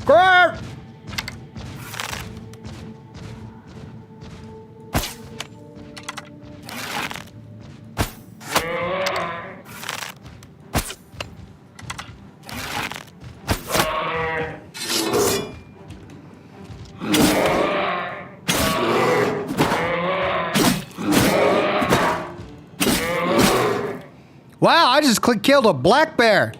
Grr! Wow, I just killed a black bear.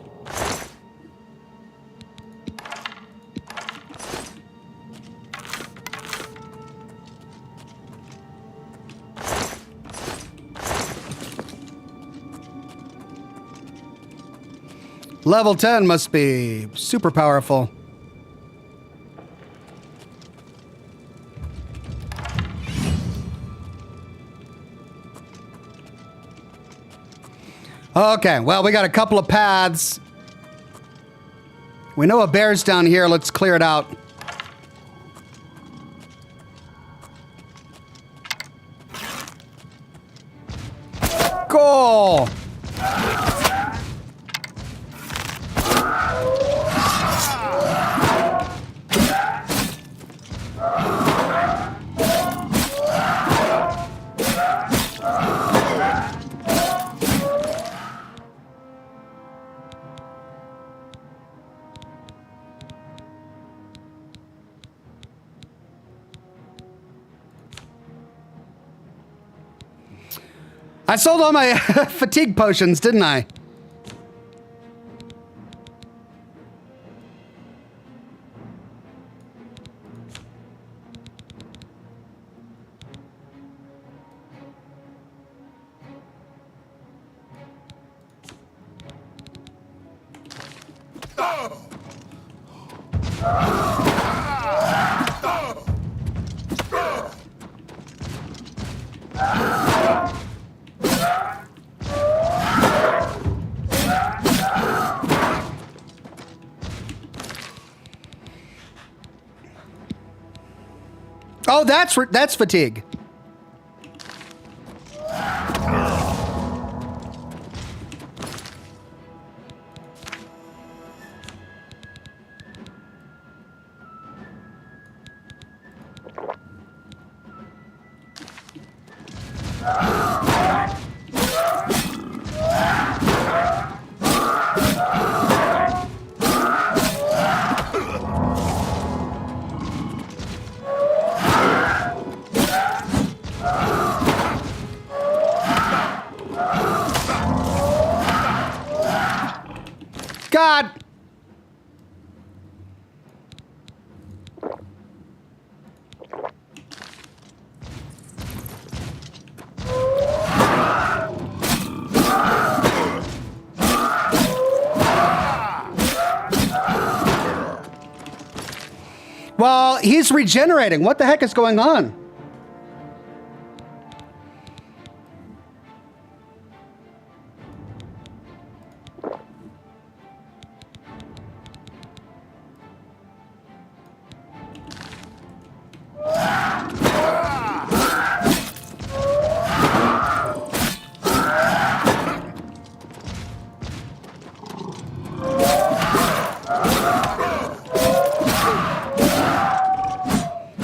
Level 10 must be super powerful. Okay, well, we got a couple of paths. We know a bear's down here. Let's clear it out. Goal! I sold all my fatigue potions, didn't I? Oh, that's fatigue. God. Well, he's regenerating. What the heck is going on?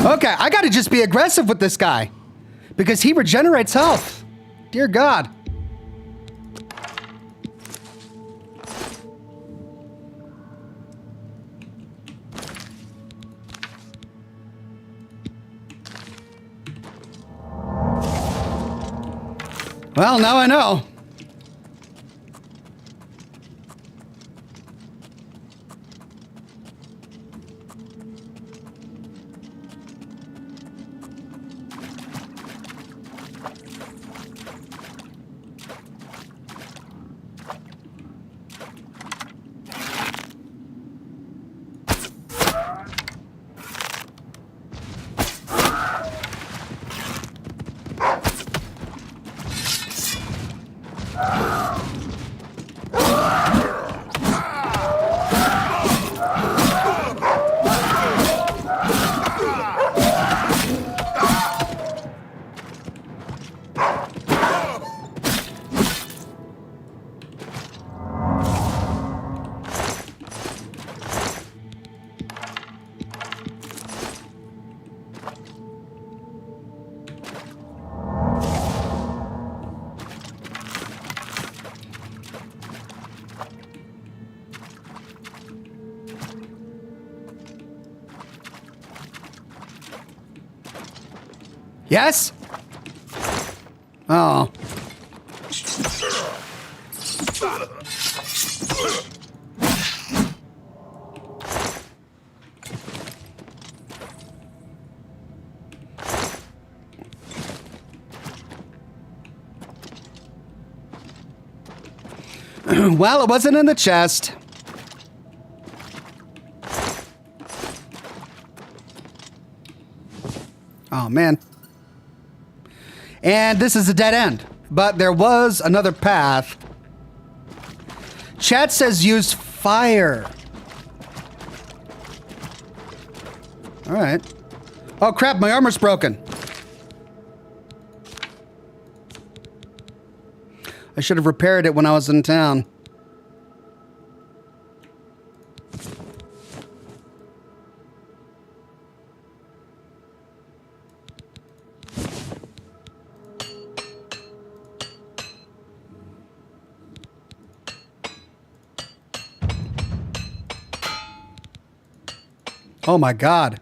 Okay, I gotta just be aggressive with this guy because he regenerates health. Dear God. Well, now I know. Yes? Oh. Well, it wasn't in the chest. Oh, man. And this is a dead end. But there was another path. Chat says use fire. All right. Oh, crap. My armor's broken. I should have repaired it when I was in town. Oh my God.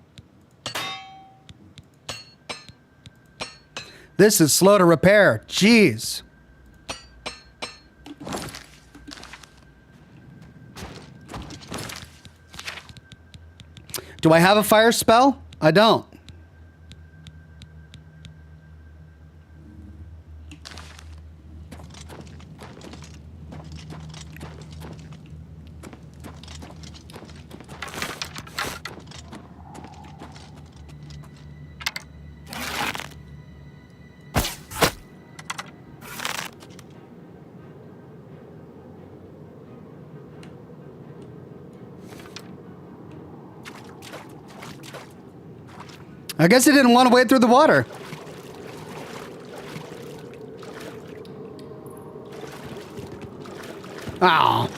This is slow to repair. Jeez. Do I have a fire spell? I don't. I guess he didn't want to wade through the water. Oh.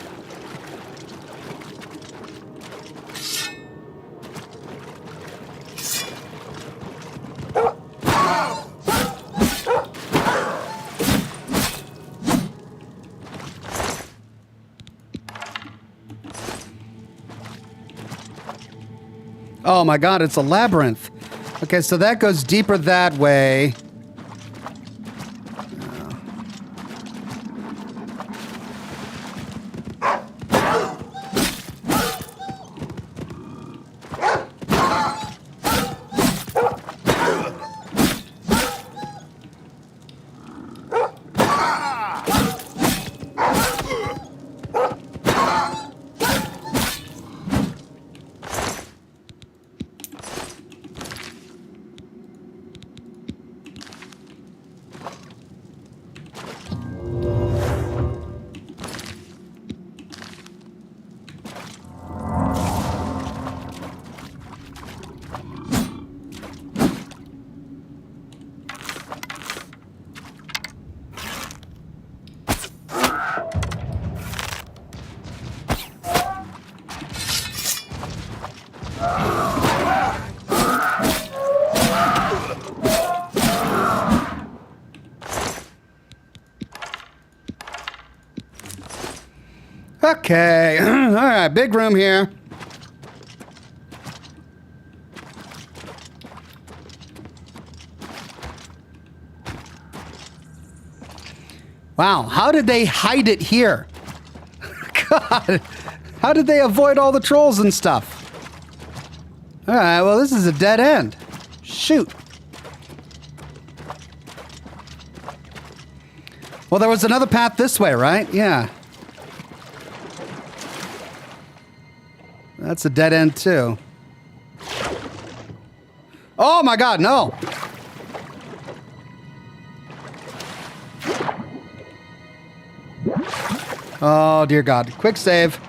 Oh my god, it's a labyrinth. Okay, so that goes deeper that way. Okay, all right, big room here. Wow, how did they hide it here? God, how did they avoid all the trolls and stuff? All right, well, this is a dead end. Shoot. Well, there was another path this way, right? Yeah. That's a dead end, too. Oh, my God, no. Oh, dear God. Quick save.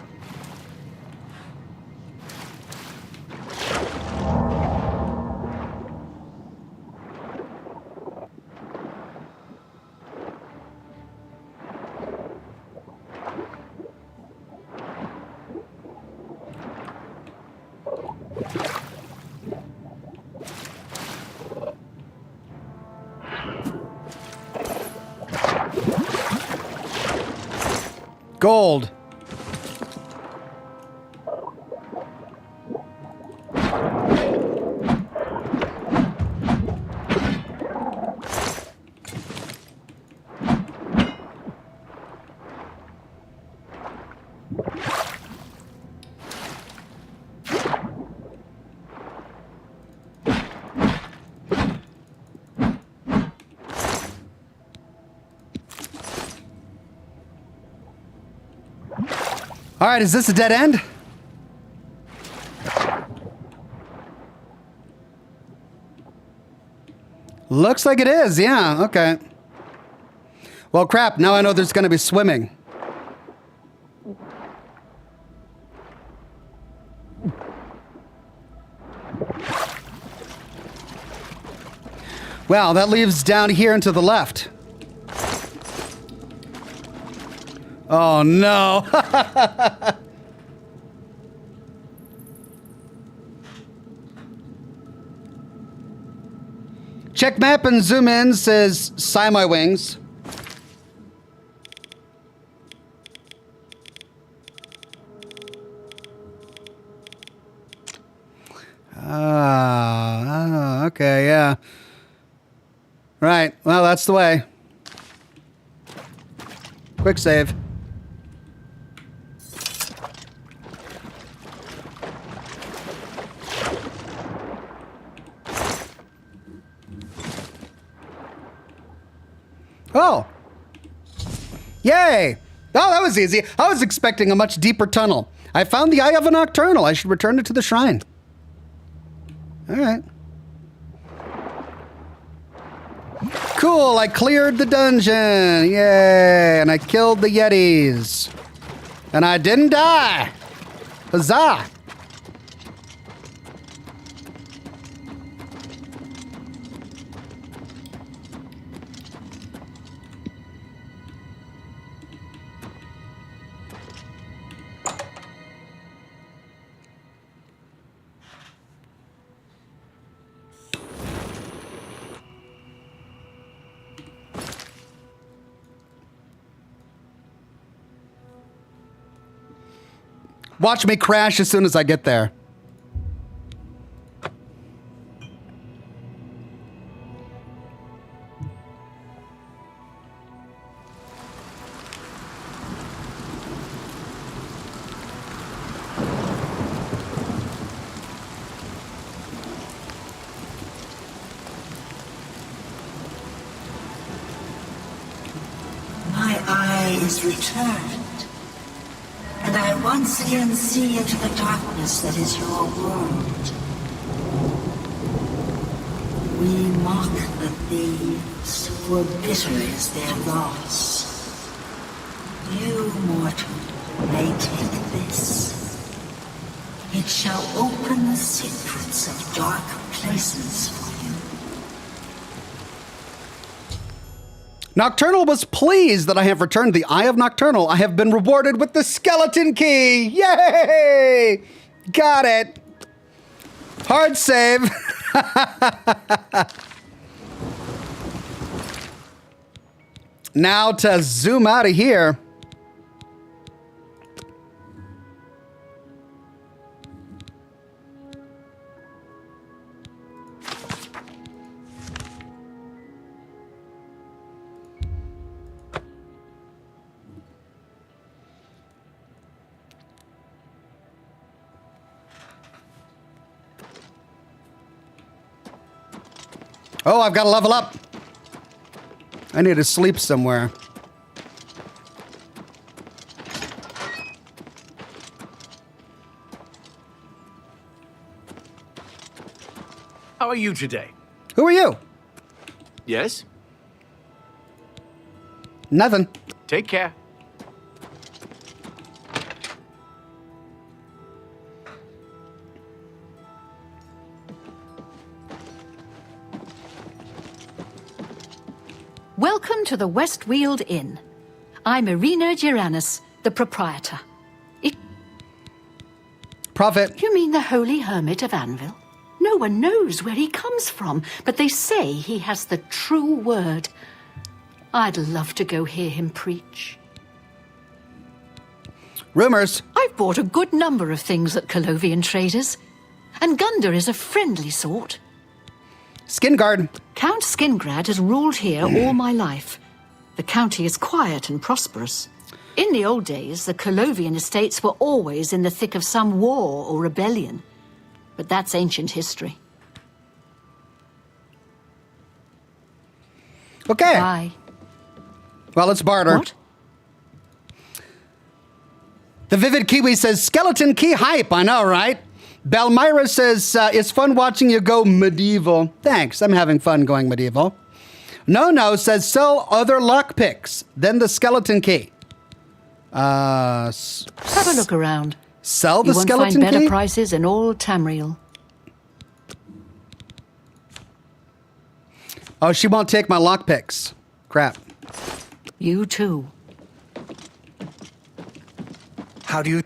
Gold. All right, is this a dead end? Looks like it is, yeah, okay. Well, crap, now I know there's gonna be swimming. Well, that leaves down here and to the left. Oh, no. Check map and zoom in, says Sigh My Wings. Okay, yeah. Right, well, that's the way. Quick save. Oh. Yay. Oh, that was easy. I was expecting a much deeper tunnel. I found the Eye of a Nocturnal. I should return it to the shrine. All right. Cool, I cleared the dungeon. Yay. And I killed the Yetis. And I didn't die. Huzzah. Watch me crash as soon as I get there. My eye is returned, and I once again see into the darkness that is your world. We mock the thieves, for bitter is their loss. You, mortal, may take this. It shall open the secrets of dark places for you. Nocturnal was pleased that I have returned the Eye of Nocturnal. I have been rewarded with the skeleton key. Yay! Got it. Hard save. Now to zoom out of here. Oh, I've got to level up. I need to sleep somewhere. How are you today? Who are you? Yes? Nothing. Take care. Welcome to the Westweald Inn. I'm Irina Giranus, the proprietor. Prophet. You mean the Holy Hermit of Anvil? No one knows where he comes from, but they say he has the true word. I'd love to go hear him preach. Rumors. I've bought a good number of things at Colovian traders, and Gunda is a friendly sort. Skingard. Count Skingrad has ruled here all my life. The county is quiet and prosperous. In the old days, the Colovian estates were always in the thick of some war or rebellion. But that's ancient history. Okay. Bye. Well, let's barter. What? The Vivid Kiwi says, skeleton key hype. I know, right? Belmira says, it's fun watching you go medieval. Thanks, I'm having fun going medieval. No says, sell other lockpicks, then the skeleton key. Have a look around. Sell the you won't skeleton find better key? prices in all Tamriel. Oh, she won't take my lockpicks. Crap. You too. How do you...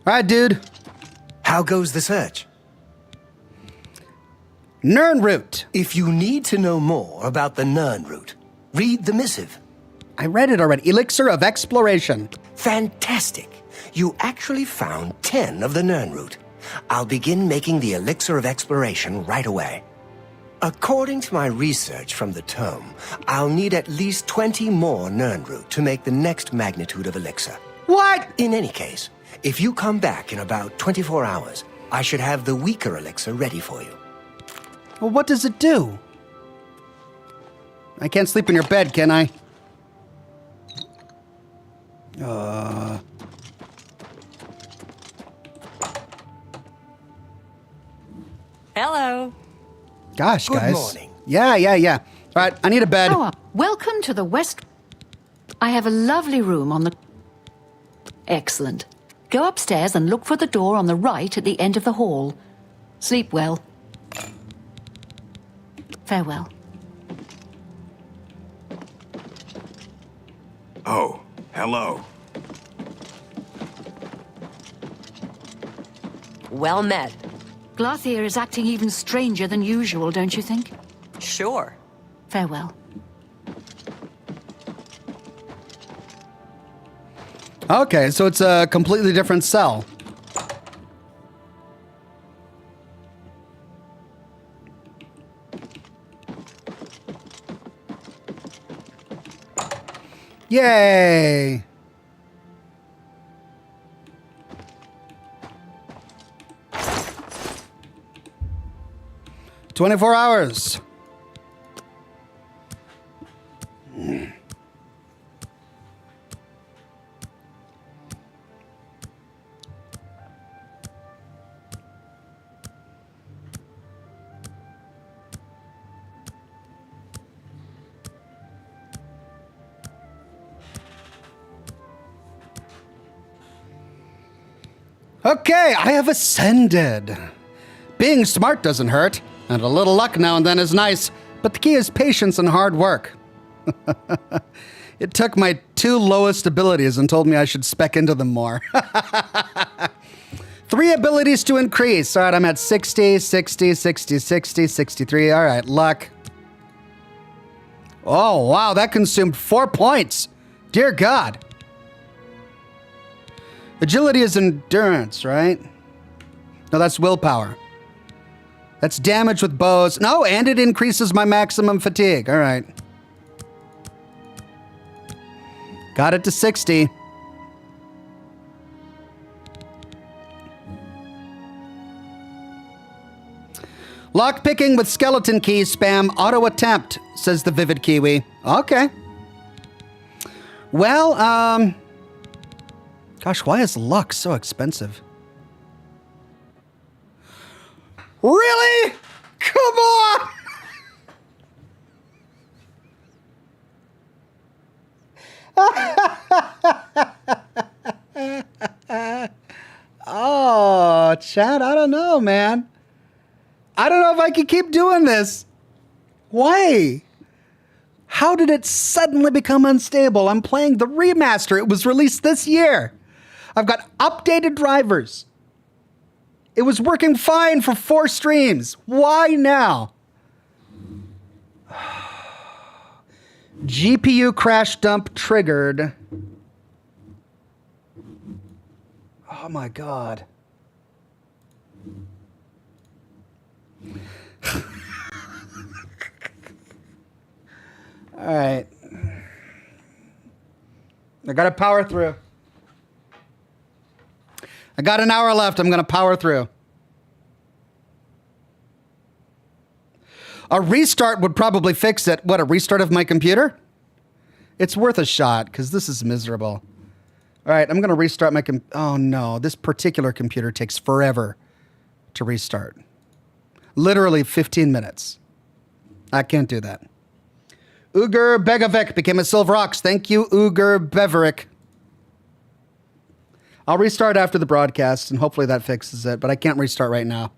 All right, dude. How goes the search? Nirnroot. If you need to know more about the Nirnroot, read the missive. I read it already. Elixir of Exploration. Fantastic. You actually found 10 of the Nirnroot. I'll begin making the Elixir of Exploration right away. According to my research from the tome, I'll need at least 20 more Nirnroot to make the next magnitude of Elixir. What? In any case, if you come back in about 24 hours, I should have the weaker Elixir ready for you. Well, what does it do? I can't sleep in your bed, can I? Hello. Gosh, Good guys. morning. Yeah. All right, I need a bed. Oh, welcome to the West. I have a lovely room on the... Excellent. Go upstairs and look for the door on the right at the end of the hall. Sleep well. Farewell. Oh, hello. Well met. Glathier is acting even stranger than usual, don't you think? Sure. Farewell. Okay, so it's a completely different cell. Yay! "24 hours. Okay, I have ascended. Being smart doesn't hurt, and a little luck now and then is nice, but the key is patience and hard work. It took my 2 lowest abilities and told me I should spec into them more. 3 abilities to increase. All right, I'm at 60, 60, 60, 60, 63. All right, luck. Oh, wow, that consumed 4 points. Dear God. Agility is endurance, right? No, that's willpower. That's damage with bows. No, and it increases my maximum fatigue. All right. Got it to 60. Lockpicking with skeleton key spam auto attempt, says the Vivid Kiwi. Okay. Well, gosh, why is luck so expensive? Really? Come on! Oh, Chad, I don't know, man. I don't know if I can keep doing this. Why? How did it suddenly become unstable? I'm playing the remaster. It was released this year. I've got updated drivers. It was working fine for 4 streams. Why now? GPU crash dump triggered. Oh my God. All right. I gotta power through. I got an hour left. I'm going to power through. A restart would probably fix it. What, a restart of my computer? It's worth a shot because this is miserable. All right, I'm going to restart my oh no, this particular computer takes forever to restart. Literally 15 minutes. I can't do that. Uger Begovic became a Silver Ox. Thank you, Uger Beverick. I'll restart after the broadcast, and hopefully that fixes it, but I can't restart right now.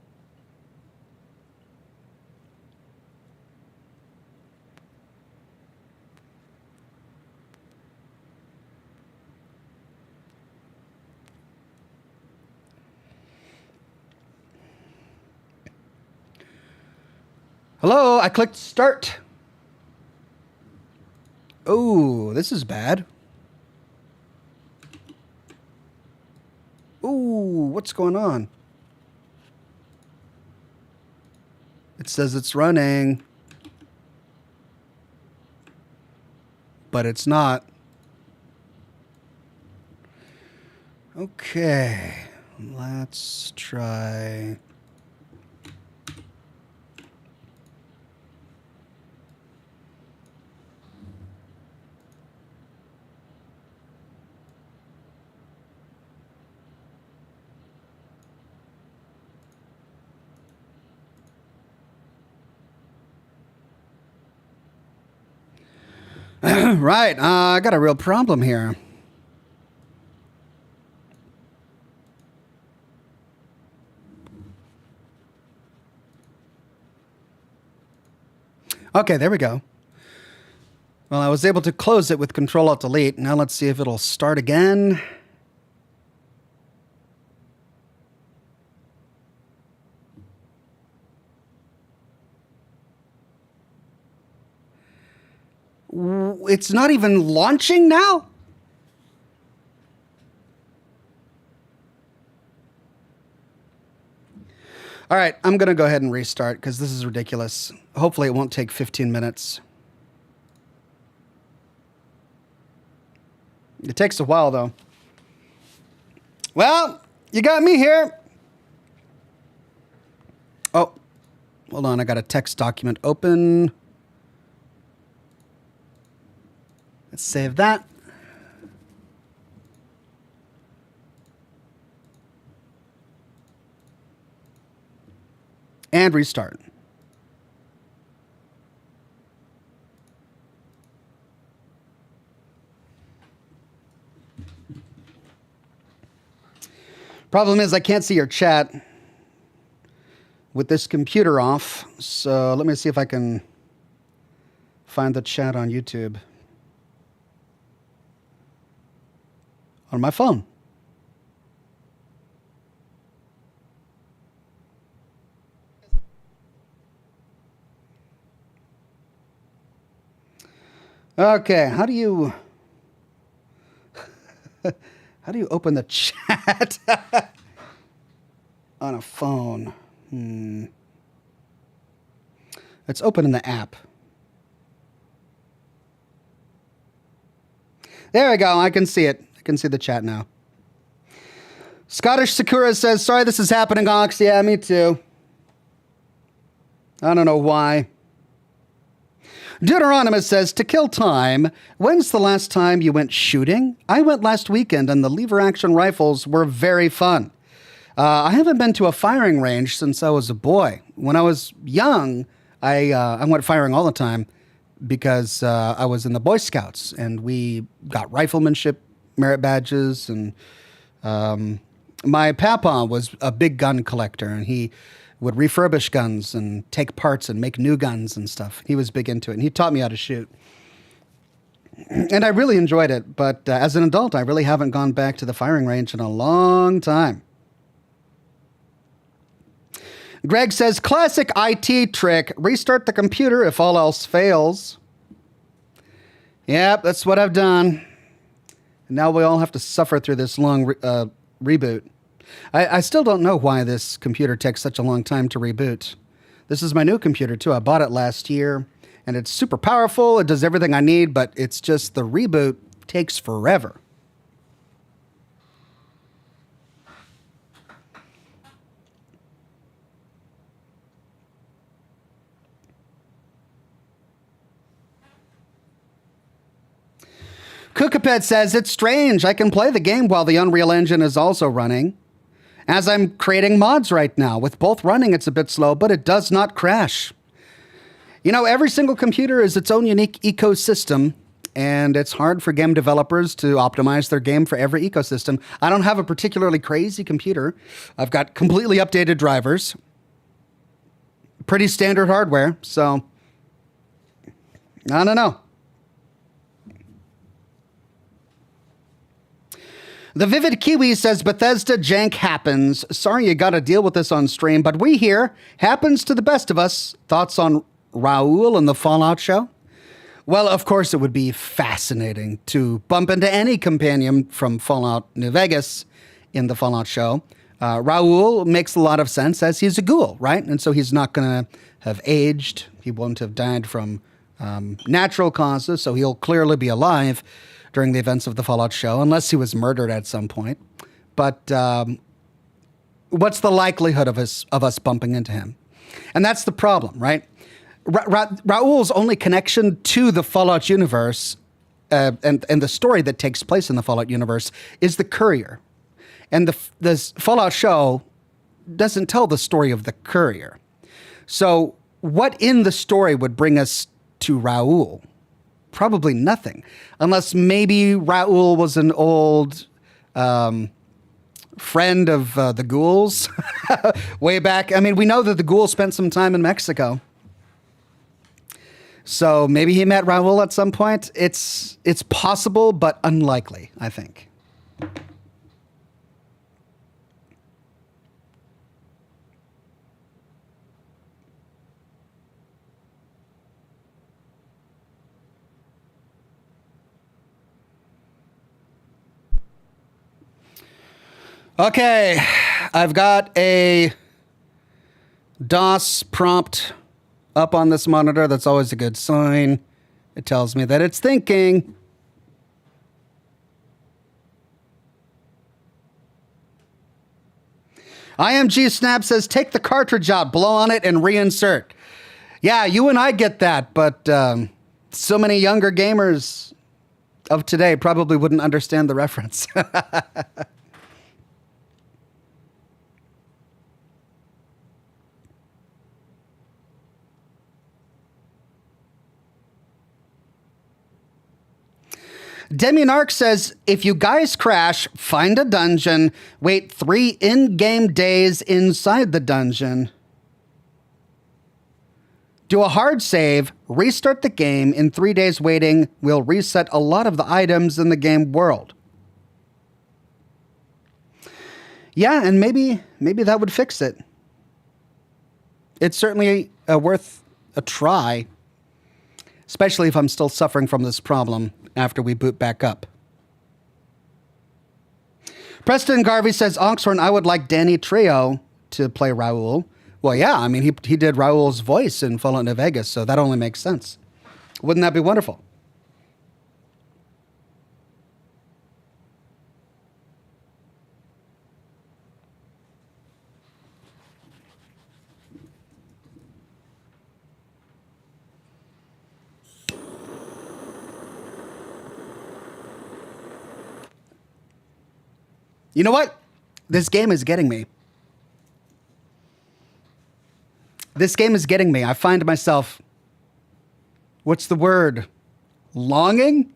Hello, I clicked start. Oh, this is bad. Ooh, what's going on? It says it's running. But it's not. Okay, let's try. Right, I got a real problem here. Okay, there we go. Well, I was able to close it with Control-Alt-Delete. Now let's see if it'll start again. it's not even launching now? All right, I'm going to go ahead and restart because this is ridiculous. Hopefully it won't take 15 minutes. It takes a while, though. Well, you got me here. Oh, hold on. I got a text document open. Let's save that. And restart. Problem is I can't see your chat with this computer off. So let me see if I can find the chat on YouTube. On my phone. Okay, how do you open the chat on a phone? It's open in the app. There we go. I can see it. I can see the chat now. Scottish Sakura says, sorry this is happening, Ox. Yeah, me too. I don't know why. Deuteronomus says, to kill time, when's the last time you went shooting? I went last weekend and the lever action rifles were very fun. I haven't been to a firing range since I was a boy. When I was young, I went firing all the time because I was in the Boy Scouts and we got riflemanship merit badges. And my papa was a big gun collector and he would refurbish guns and take parts and make new guns and stuff. He was big into it, and he taught me how to shoot. And I really enjoyed it, but as an adult, I really haven't gone back to the firing range in a long time. Greg says, classic IT trick, restart the computer if all else fails. Yep, that's what I've done. And now we all have to suffer through this long reboot. I still don't know why this computer takes such a long time to reboot. This is my new computer, too. I bought it last year, and it's super powerful. It does everything I need, but it's just the reboot takes forever. Cookapet says, it's strange. I can play the game while the Unreal Engine is also running. As I'm creating mods right now. With both running, it's a bit slow, but it does not crash. You know, every single computer is its own unique ecosystem, and it's hard for game developers to optimize their game for every ecosystem. I don't have a particularly crazy computer. I've got completely updated drivers. Pretty standard hardware, so I don't know. The Vivid Kiwi says, Bethesda jank happens. Sorry you got to deal with this on stream, but we here. Happens to the best of us. Thoughts on Raoul and the Fallout show? Well, of course, it would be fascinating to bump into any companion from Fallout New Vegas in the Fallout show. Raoul makes a lot of sense as he's a ghoul, right? And so he's not going to have aged. He won't have died from natural causes, so he'll clearly be alive during the events of the Fallout show, unless he was murdered at some point. But what's the likelihood of us bumping into him? And that's the problem, right? Raoul's only connection to the Fallout universe and the story that takes place in the Fallout universe is the courier. And the Fallout show doesn't tell the story of the courier. So what in the story would bring us to Raoul? Probably nothing, unless maybe Raoul was an old friend of the ghouls way back. I mean, we know that the ghouls spent some time in Mexico. So maybe he met Raoul at some point. It's possible, but unlikely, I think. Okay, I've got a DOS prompt up on this monitor. That's always a good sign. It tells me that it's thinking. IMG Snap says, take the cartridge out, blow on it, and reinsert. Yeah, you and I get that, but so many younger gamers of today probably wouldn't understand the reference. Deminarch says, if you guys crash, find a dungeon, wait 3 in-game days inside the dungeon, do a hard save, restart the game. In 3 days waiting, will reset a lot of the items in the game world. Yeah, and maybe that would fix it. It's certainly worth a try, especially if I'm still suffering from this problem after we boot back up. Preston Garvey says, Oxhorn, I would like Danny Trejo to play Raoul. Well, yeah, I mean, he did Raoul's voice in Fallout New Vegas, so that only makes sense. Wouldn't that be wonderful? You know what? This game is getting me. This game is getting me. I find myself, what's the word? Longing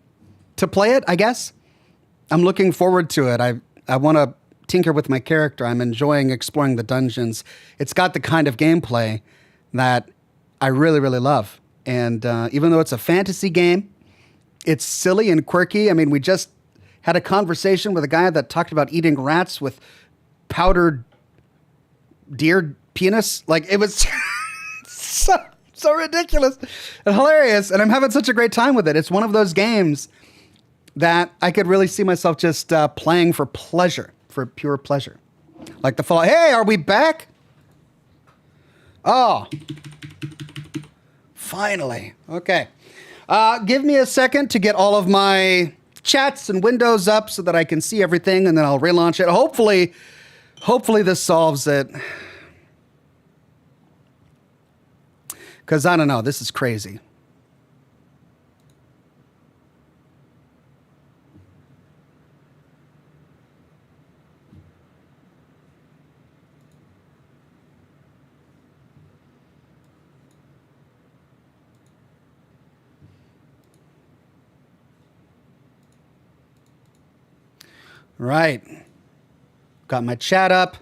to play it, I guess. I'm looking forward to it. I want to tinker with my character. I'm enjoying exploring the dungeons. It's got the kind of gameplay that I really, really love. And even though it's a fantasy game, it's silly and quirky. I mean, we just had a conversation with a guy that talked about eating rats with powdered deer penis. Like, it was so ridiculous and hilarious. And I'm having such a great time with it. It's one of those games that I could really see myself just playing for pleasure, for pure pleasure. Like the Fallout. Hey, are we back? Oh, finally. Okay. Give me a second to get all of my chats and windows up so that I can see everything, and then I'll relaunch it. Hopefully this solves it. Because I don't know, this is crazy. Right. Got my chat up.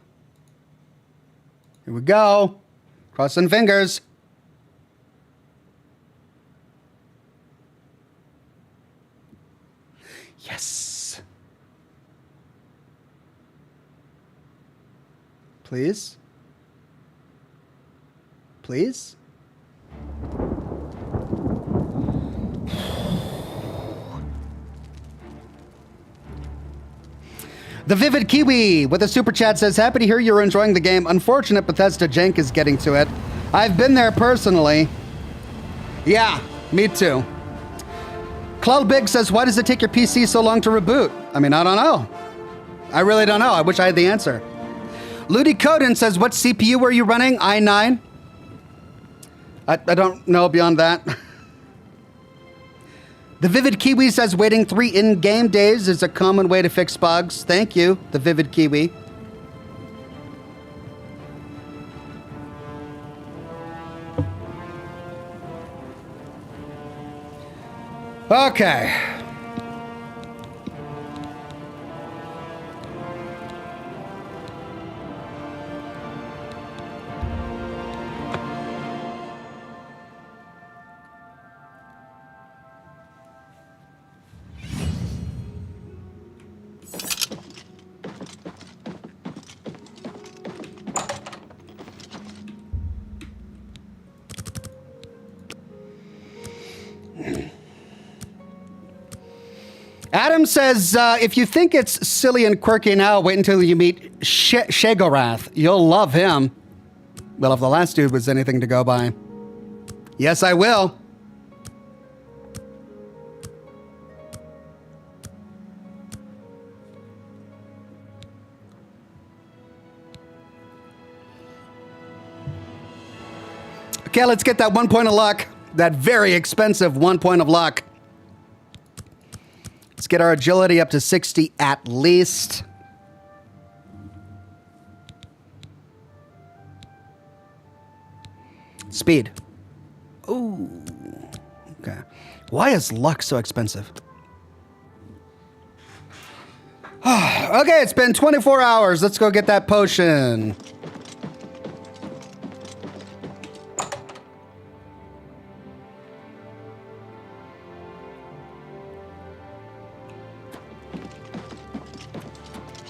Here we go. Crossing fingers. Yes. Please. Please. The Vivid Kiwi with a super chat says, happy to hear you're enjoying the game. Unfortunate Bethesda jank is getting to it. I've been there personally. Yeah, me too. Cloud Big says, why does it take your PC so long to reboot? I mean, I don't know. I really don't know. I wish I had the answer. Ludi Coden says, what CPU were you running? i9? I don't know beyond that. The Vivid Kiwi says, waiting 3 in-game days is a common way to fix bugs. Thank you, the Vivid Kiwi. Okay. Adam says, if you think it's silly and quirky now, wait until you meet Shegorath. You'll love him. Well, if the last dude was anything to go by. Yes, I will. Okay, let's get that 1 point of luck. That very expensive 1 point of luck. Let's get our agility up to 60 at least. Speed. Ooh. Okay. Why is luck so expensive? Okay, it's been 24 hours. Let's go get that potion.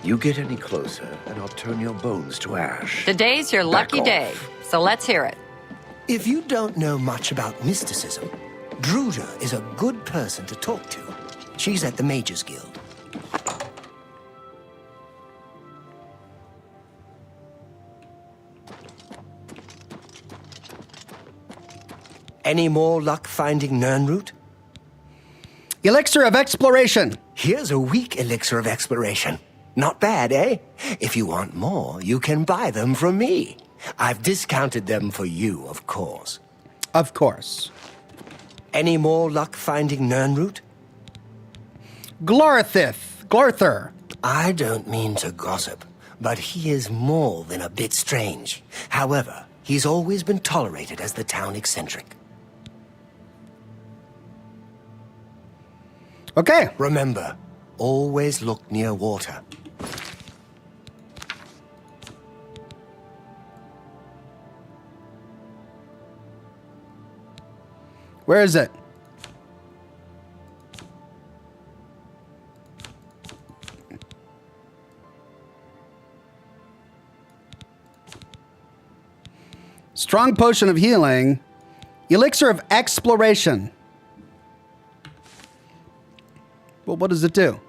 You get any closer, and I'll turn your bones to ash. Today's your lucky day, so let's hear it. If you don't know much about mysticism, Druda is a good person to talk to. She's at the Mages Guild. Any more luck finding Nirnroot? Elixir of Exploration. Here's a weak elixir of exploration. Not bad, eh? If you want more, you can buy them from me. I've discounted them for you, of course. Of course. Any more luck finding Nirnroot? Glorthur. I don't mean to gossip, but he is more than a bit strange. However, he's always been tolerated as the town eccentric. Okay. Remember, always look near water. Where is it? Strong potion of healing. Elixir of exploration. Well, what does it do?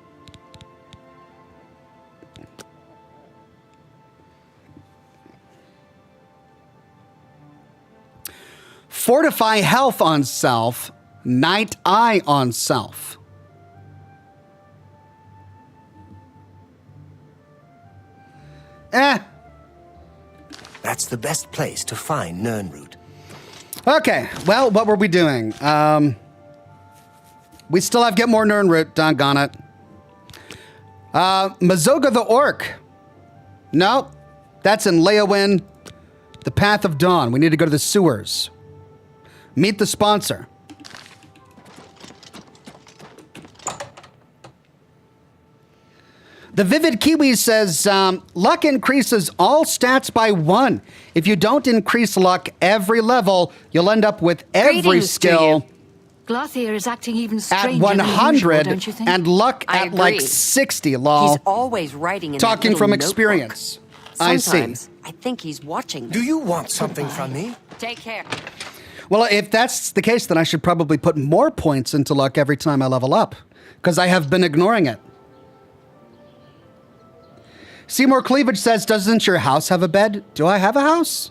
Fortify health on self. Night eye on self. That's the best place to find Nirnroot. Okay, well, what were we doing? We still have Get More Nirnroot, doggone it. Mazoga the Orc. No, that's in Leowin. The Path of Dawn. We need to go to the sewers. Meet the sponsor. The Vivid Kiwi says, luck increases all stats by 1. If you don't increase luck every level, you'll end up with every Greetings skill Glathier is acting even at stranger 100 than usual, don't you think? and luck I at like agree. 60, lol. He's always writing in that Talking little from notebook. experience. I see. Sometimes I think he's watching. Do you want something from me? Take care. Well, if that's the case, then I should probably put more points into luck every time I level up, because I have been ignoring it. Seymour Cleavage says, doesn't your house have a bed? Do I have a house?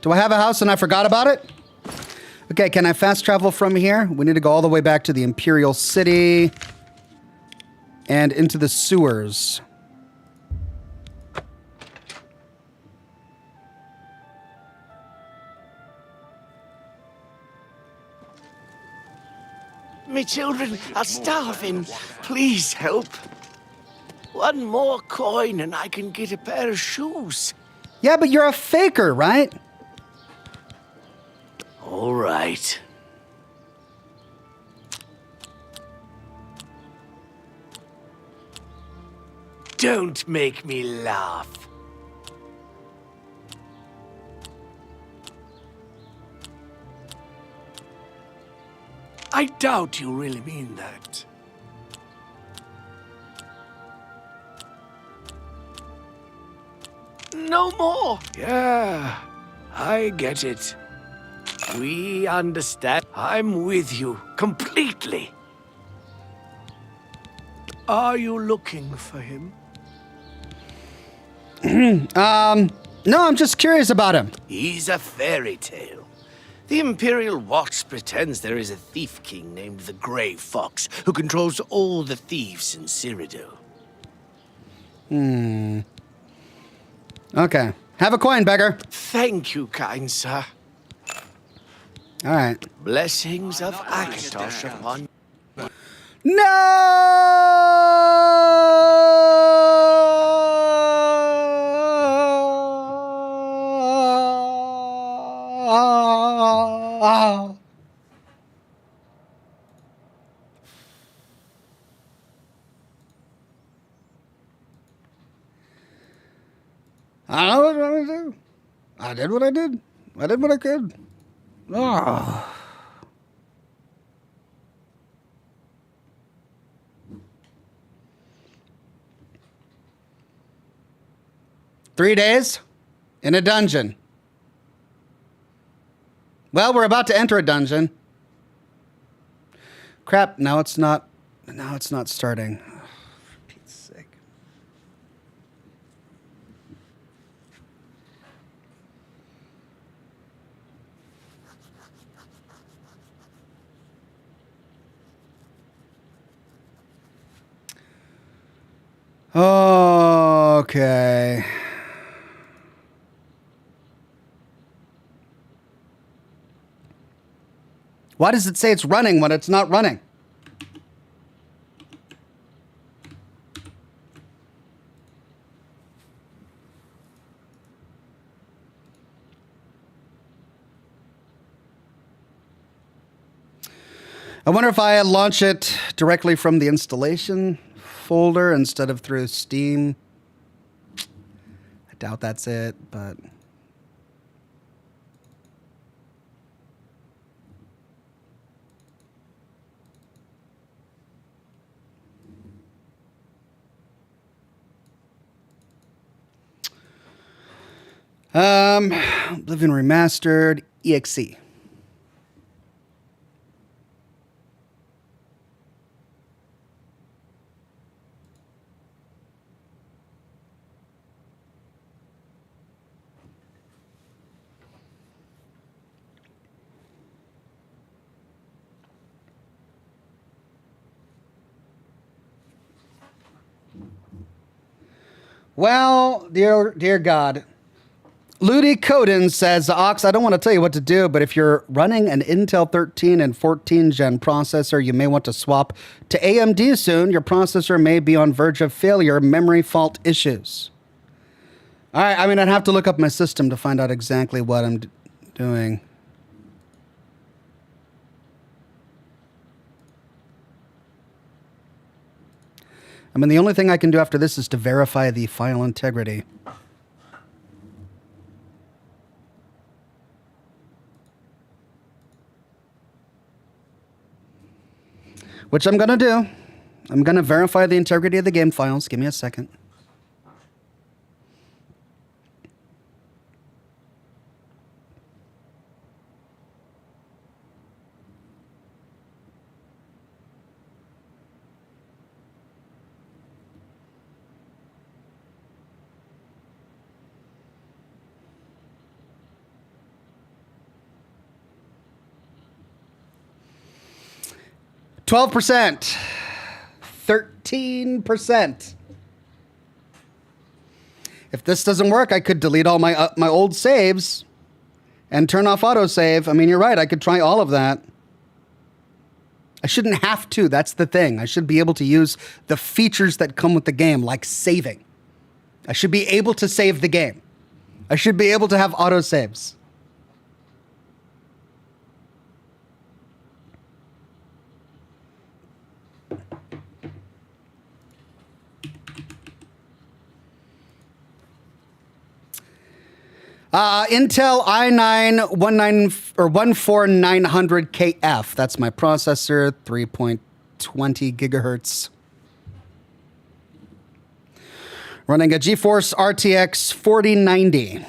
Do I have a house and I forgot about it? Okay, can I fast travel from here? We need to go all the way back to the Imperial City and into the sewers. Me children are starving. Please help. One more coin and I can get a pair of shoes. Yeah, but you're a faker, right? All right. Don't make me laugh. I doubt you really mean that. No more. Yeah, I get it. We understand. I'm with you completely. Are you looking for him? No, I'm just curious about him. He's a fairy tale. The Imperial Watch pretends there is a thief king named the Grey Fox who controls all the thieves in Cyrodiil. Okay. Have a coin, beggar. Thank you, kind sir. All right. Blessings of Akatosh upon No! I don't know what I do. I did what I did. I did what I could. Oh. Three days in a dungeon. Well, we're about to enter a dungeon. Crap, now it's not starting. Oh, for Pete's sake. Okay. Why does it say it's running when it's not running? I wonder if I launch it directly from the installation folder instead of through Steam. I doubt that's it, but... Oblivion Remastered, EXE. Well, dear God. Ludi Coden says, Ox, I don't want to tell you what to do, but if you're running an Intel 13 and 14 gen processor, you may want to swap to AMD soon. Your processor may be on verge of failure, memory fault issues. All right, I mean, I'd have to look up my system to find out exactly what I'm doing. I mean, the only thing I can do after this is to verify the file integrity. Which I'm going to do. I'm going to verify the integrity of the game files. Give me a second. %, 13%. If this doesn't work, I could delete all my old saves and turn off autosave. I mean, you're right. I could try all of that. I shouldn't have to. That's the thing. I should be able to use the features that come with the game, like saving. I should be able to save the game. I should be able to have autosaves. Intel i9 14900KF. That's my processor, 3.20 gigahertz. Running a GeForce RTX 4090.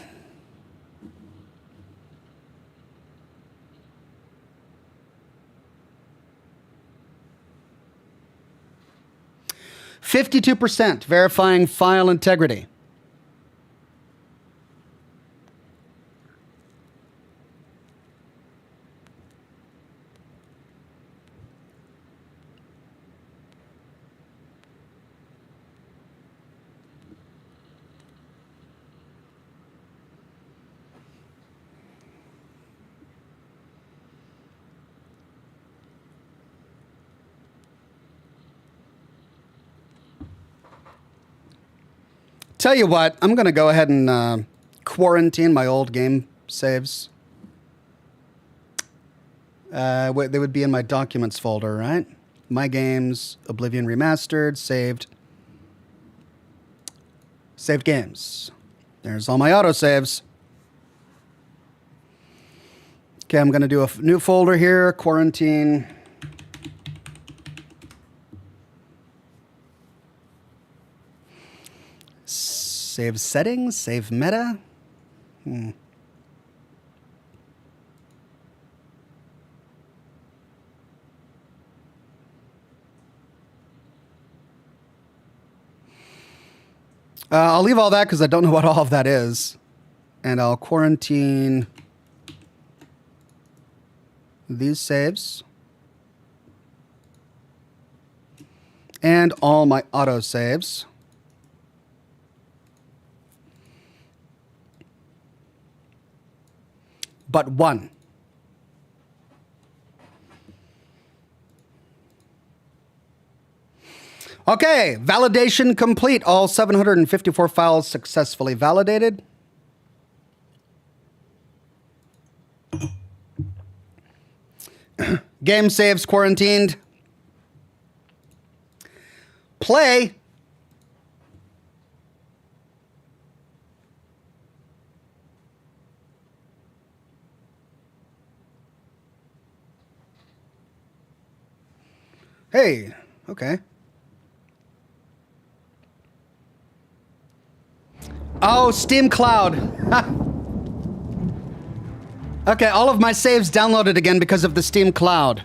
52% verifying file integrity. Tell you what, I'm going to go ahead and quarantine my old game saves. They would be in my documents folder, right? My games, Oblivion Remastered, saved. Saved games. There's all my autosaves. Okay, I'm going to do a new folder here, quarantine. Save settings, save meta. I'll leave all that because I don't know what all of that is. And I'll quarantine these saves. And all my auto saves. But one. Okay, validation complete. All 754 files successfully validated. Game saves quarantined. Play. Hey, okay. Oh, Steam Cloud. Okay, all of my saves downloaded again because of the Steam Cloud.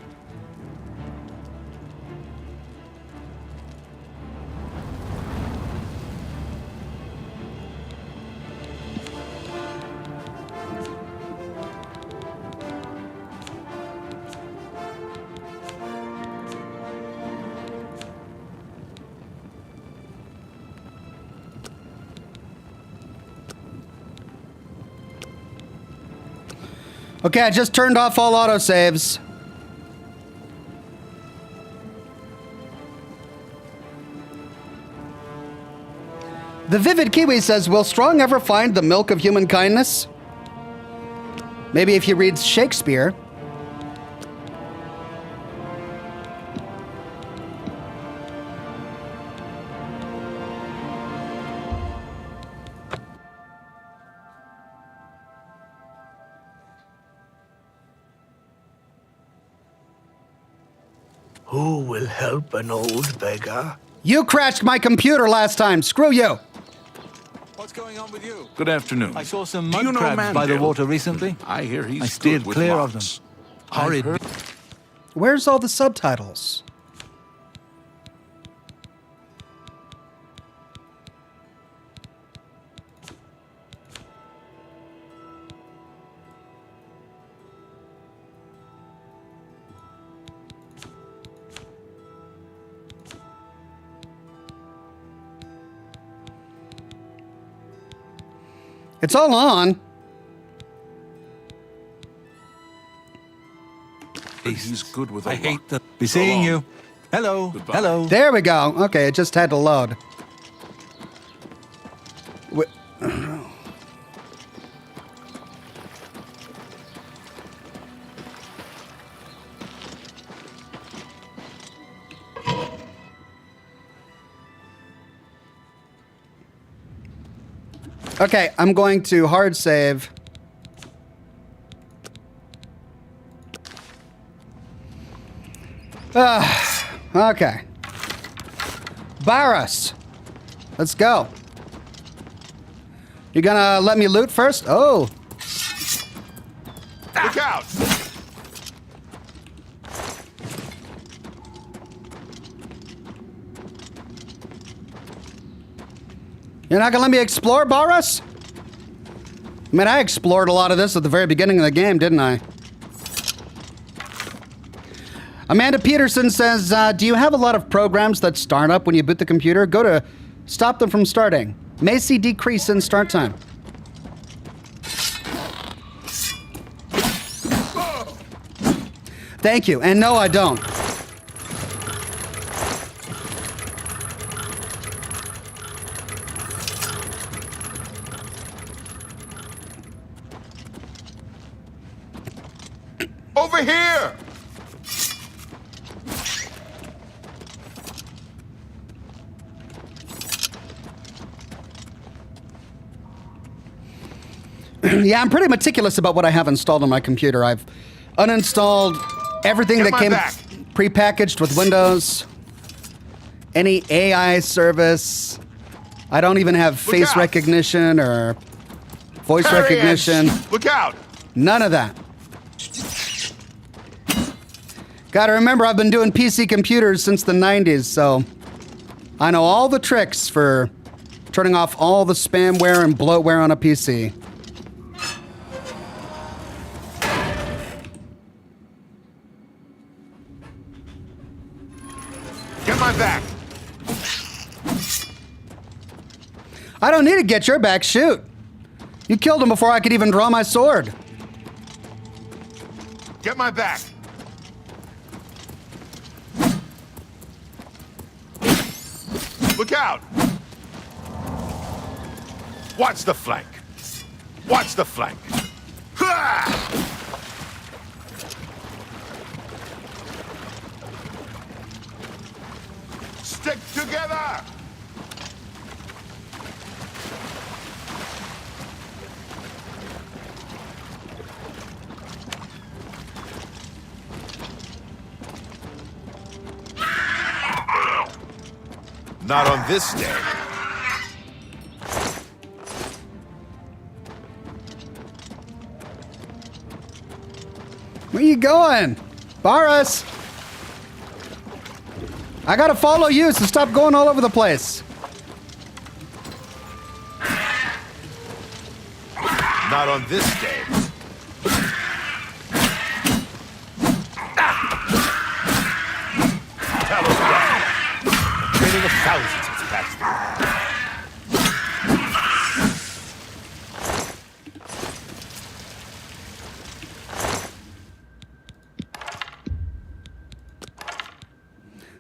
Okay, I just turned off all autosaves. The Vivid Kiwi says, will Strong ever find the milk of human kindness? Maybe if he reads Shakespeare. Who will help an old beggar? You crashed my computer last time. Screw you. What's going on with you? Good afternoon. I saw some Do you mud know crabs by the Mandel? water recently. I hear he's I steered good with clear of locks. them. Horrid. Where's all the subtitles? It's all on. He's good with a I lock. hate them. Be seeing you. Hello. Goodbye. Hello. There we go. Okay, it just had to load. Okay, I'm going to hard save. Okay. Barras. Let's go. You gonna let me loot first? Oh. Look out! You're not gonna let me explore, Boris? I mean, I explored a lot of this at the very beginning of the game, didn't I? Amanda Peterson says, do you have a lot of programs that start up when you boot the computer? Go to stop them from starting. May see decrease in start time. Thank you, and no, I don't. Over here! Yeah, I'm pretty meticulous about what I have installed on my computer. I've uninstalled everything that came prepackaged with Windows. Any AI service. I don't even have face recognition or voice recognition. Look out! None of that. Gotta remember, I've been doing PC computers since the 90s, so I know all the tricks for turning off all the spamware and bloatware on a PC. Get my back! I don't need to get your back, shoot. You killed him before I could even draw my sword. Get my back! Look out! Watch the flank! Watch the flank! Ha! Stick together! Not on this day. Where you going? Boris! I gotta follow you, so stop going all over the place. Not on this day. Training of thousands has passed through.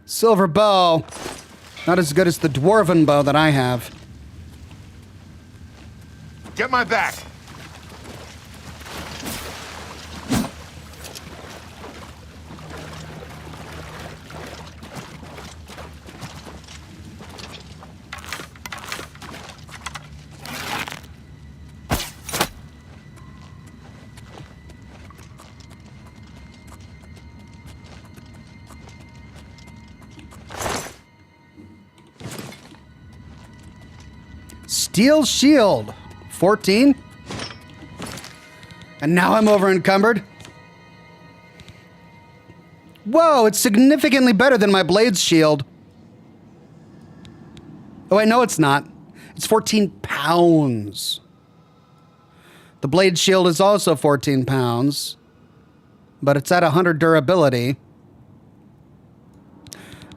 Silver bow. Not as good as the dwarven bow that I have. Get my back! Steel shield. 14. And now I'm over encumbered. Whoa, it's significantly better than my blade's shield. Oh, wait, no, it's not. It's 14 pounds. The blade shield is also 14 pounds, but it's at 100 durability.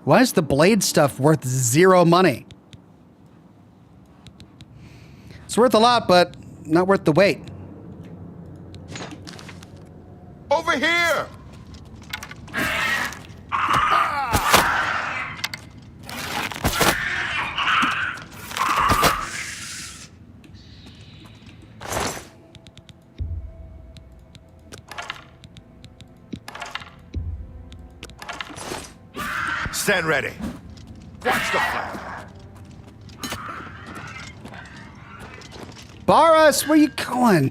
Why is the blade stuff worth 0 money? It's worth a lot, but not worth the wait. Over here! Stand ready. Watch the flank. Boris, where you going?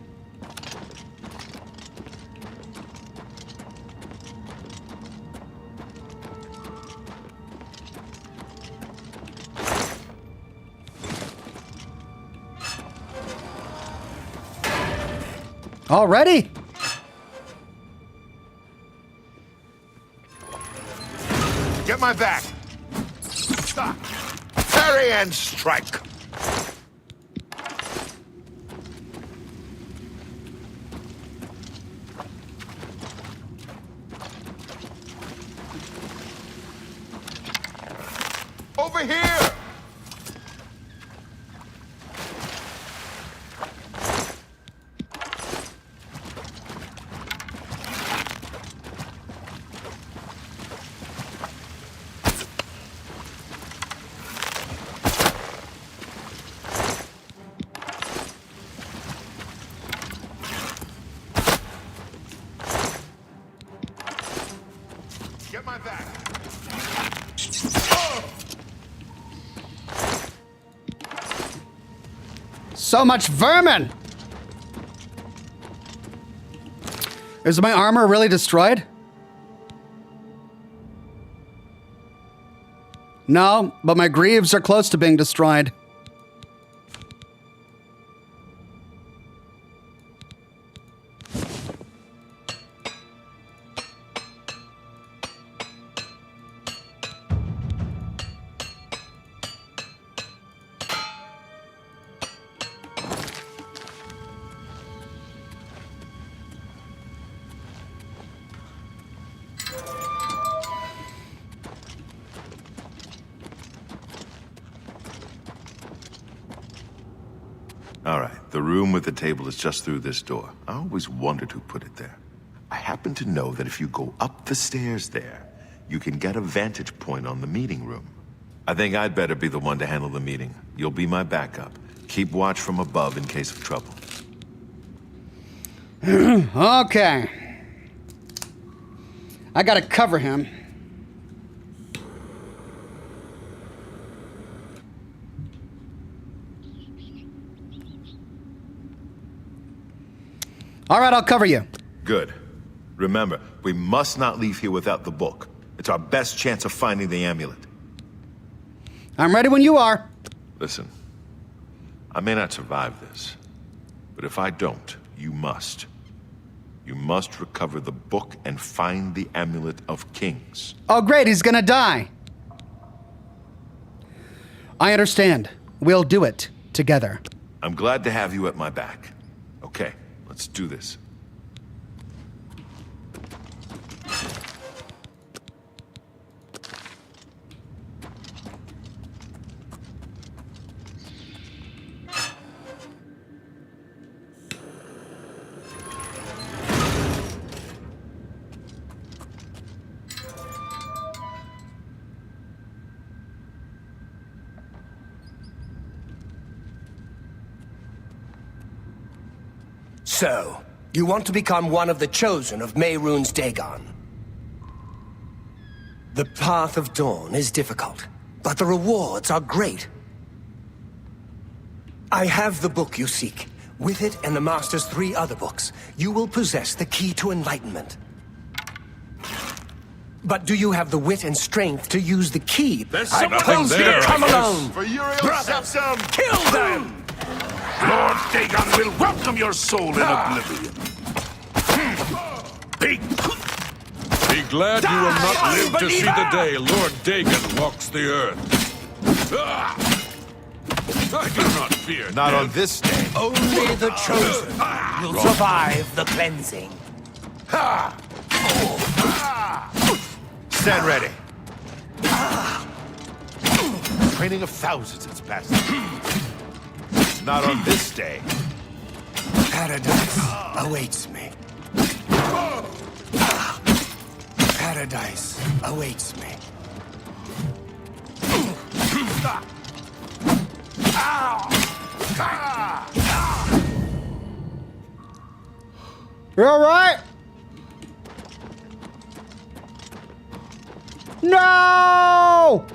Already? Get my back. Stop. Parry and strike. Over here! Get my back. So much vermin! Is my armor really destroyed? No, but my greaves are close to being destroyed. All right, the room with the table is just through this door. I always wondered who put it there. I happen to know that if you go up the stairs there, you can get a vantage point on the meeting room. I think I'd better be the one to handle the meeting. You'll be my backup. Keep watch from above in case of trouble. Okay. I gotta cover him. All right, I'll cover you. Good. Remember, we must not leave here without the book. It's our best chance of finding the amulet. I'm ready when you are. Listen, I may not survive this, but if I don't, you must. You must recover the book and find the Amulet of Kings. Oh, great, he's gonna die. I understand. We'll do it together. I'm glad to have you at my back. Okay, let's do this. So, you want to become one of the chosen of Mehrunes Dagon. The path of dawn is difficult, but the rewards are great. I have the book you seek. With it and the Master's 3 other books, you will possess the key to enlightenment. But do you have the wit and strength to use the key? There's I someone told you to come alone! For Uriel Brothers, Septum! kill them! Lord Dagon will welcome your soul in Oblivion. Be glad you will not live to see the day Lord Dagon walks the earth. I do not fear Not death. on this day. Only the chosen will survive the cleansing. Stand ready. Training of thousands has passed. Not on this day. Paradise awaits me. Paradise awaits me. You all right? No!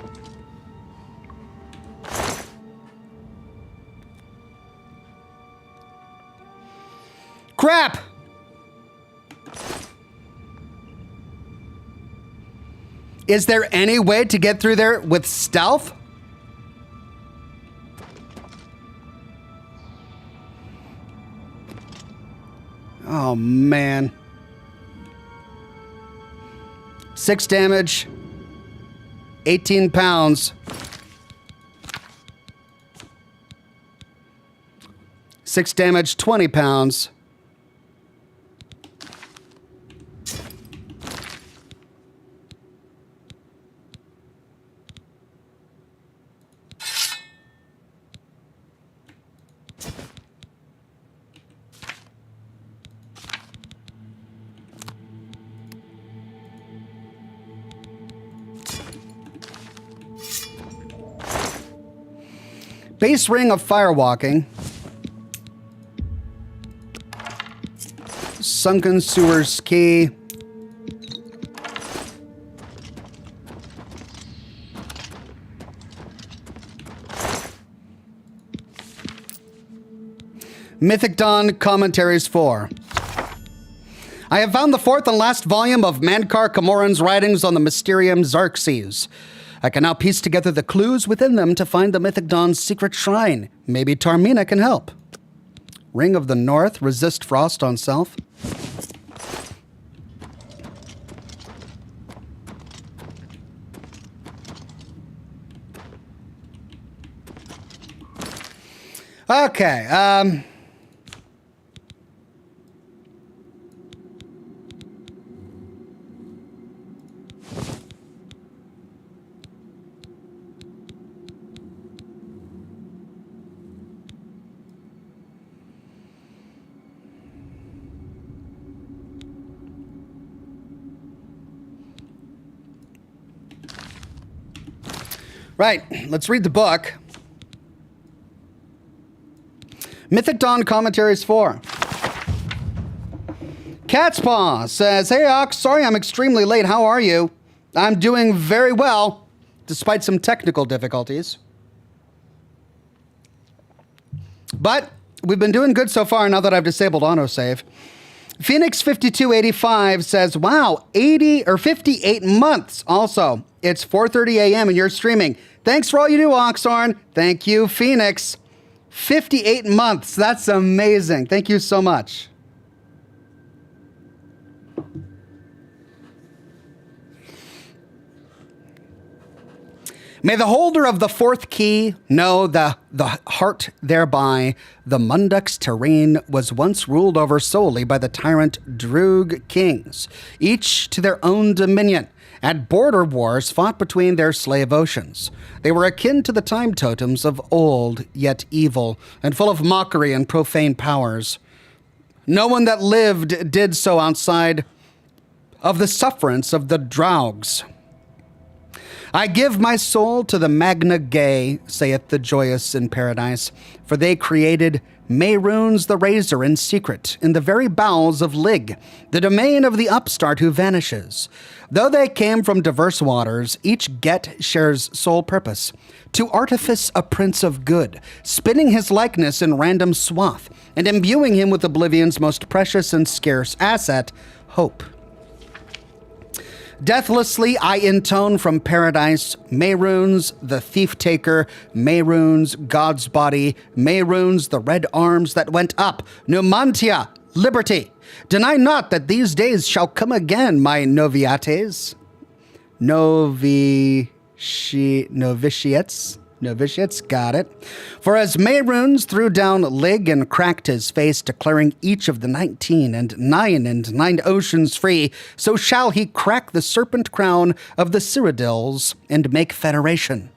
Crap! Is there any way to get through there with stealth? Oh, man. 6 damage. 18 pounds. 6 damage, 20 pounds. Base ring of firewalking. Sunken sewers key. Mythic Dawn Commentaries 4. I have found the fourth and last volume of Mankar Camoran's writings on the Mysterium Xerxes. I can now piece together the clues within them to find the Mythic Dawn's secret shrine. Maybe Tarmina can help. Ring of the North, resist frost on self. Okay, right, let's read the book. Mythic Dawn Commentaries 4. Cat's Paw says, "Hey Ox, sorry I'm extremely late. How are you? I'm doing very well, despite some technical difficulties. But we've been doing good so far now that I've disabled autosave." Phoenix5285 says, "Wow, 80 or 58 months. Also, it's 4:30 a.m. and you're streaming. Thanks for all you do, Oxhorn." Thank you, Phoenix. 58 months. That's amazing. Thank you so much. May the holder of the fourth key know the heart thereby. The Munduk's terrain was once ruled over solely by the tyrant Droog kings, each to their own dominion, and border wars fought between their slave oceans. They were akin to the time totems of old, yet evil, and full of mockery and profane powers. No one that lived did so outside of the sufferance of the Draugs. I give my soul to the Magna Gay, saith the joyous in paradise, for they created Mayrunes the Razor in secret, in the very bowels of Lig, the domain of the upstart who vanishes. Though they came from diverse waters, each get shares sole purpose, to artifice a prince of good, spinning his likeness in random swath, and imbuing him with Oblivion's most precious and scarce asset, hope. Deathlessly I intone from paradise, Mayrunes, the thief-taker, Mayrunes, God's body, Mayrunes, the red arms that went up, Numantia, liberty. Deny not that these days shall come again, my noviates. Novitiates, got it. For as Mayrunes threw down Lig and cracked his face, declaring each of the 19 and 9 oceans free, so shall he crack the serpent crown of the Cyrodiils and make federation.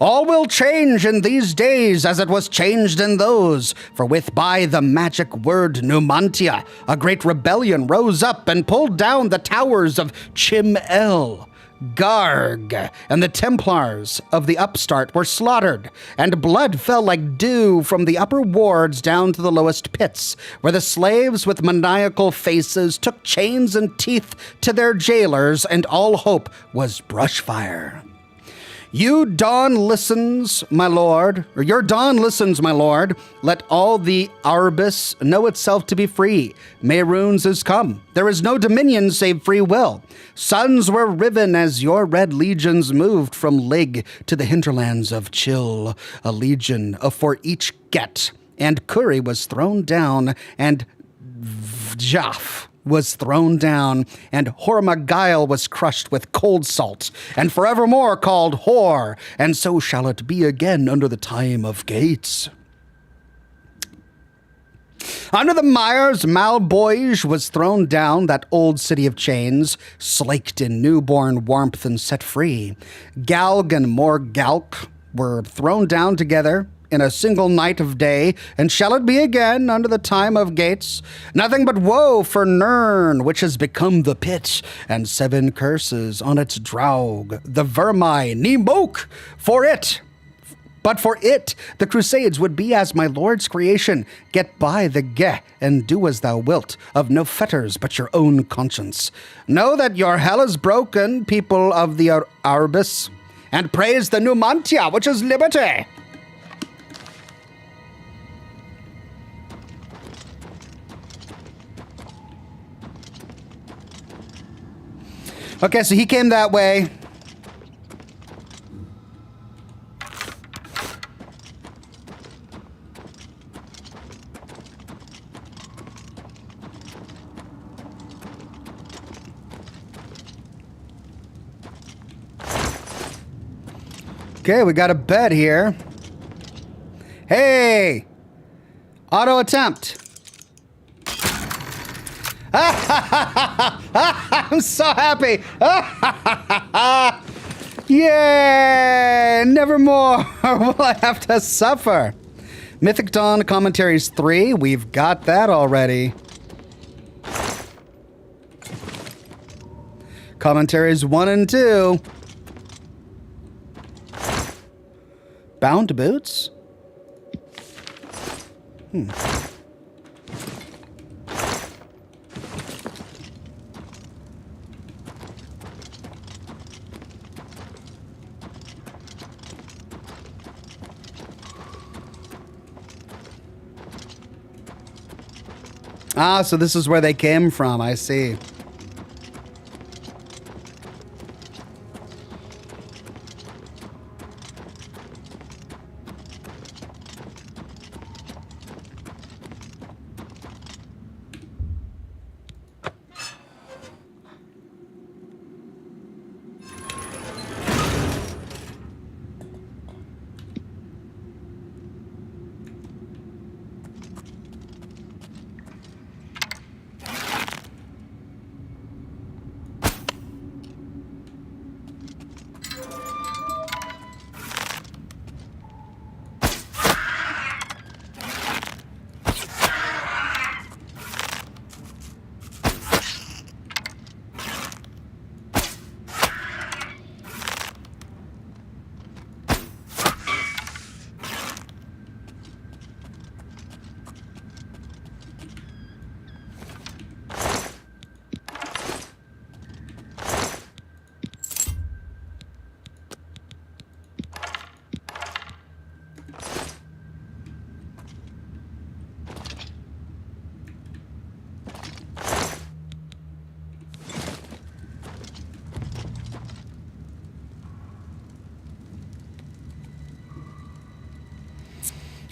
All will change in these days as it was changed in those, for with by the magic word Numantia, a great rebellion rose up and pulled down the towers of Chim-El. Garg and the Templars of the upstart were slaughtered, and blood fell like dew from the upper wards down to the lowest pits, where the slaves with maniacal faces took chains and teeth to their jailers, and all hope was brushfire. Your dawn listens, my lord. Let all the Arbus know itself to be free. Mayrunes is come. There is no dominion save free will. Suns were riven as your red legions moved from Lig to the hinterlands of Chill. A legion for each get. And Curry was thrown down, and Vjaf was thrown down, and Hormagail was crushed with cold salt, and forevermore called Hor, and so shall it be again under the time of gates. Under the mires, Malboige was thrown down, that old city of chains, slaked in newborn warmth and set free. Galg and Morgalk were thrown down together, in a single night of day, and shall it be again under the time of gates? Nothing but woe for Nirn, which has become the pit, and 7 curses on its Draug, the Vermai, Nimok, for it. But for it, the Crusades would be as my Lord's creation. Get by the ge, and do as thou wilt, of no fetters but your own conscience. Know that your hell is broken, people of the Arbus, and praise the Numantia, which is liberty. Okay, so he came that way. Okay, we got a bed here. Hey! Auto attempt. I'm so happy. Yeah, never more will I have to suffer. Mythic Dawn Commentaries 3, we've got that already. Commentaries 1 and 2. Bound boots? Ah, so this is where they came from, I see.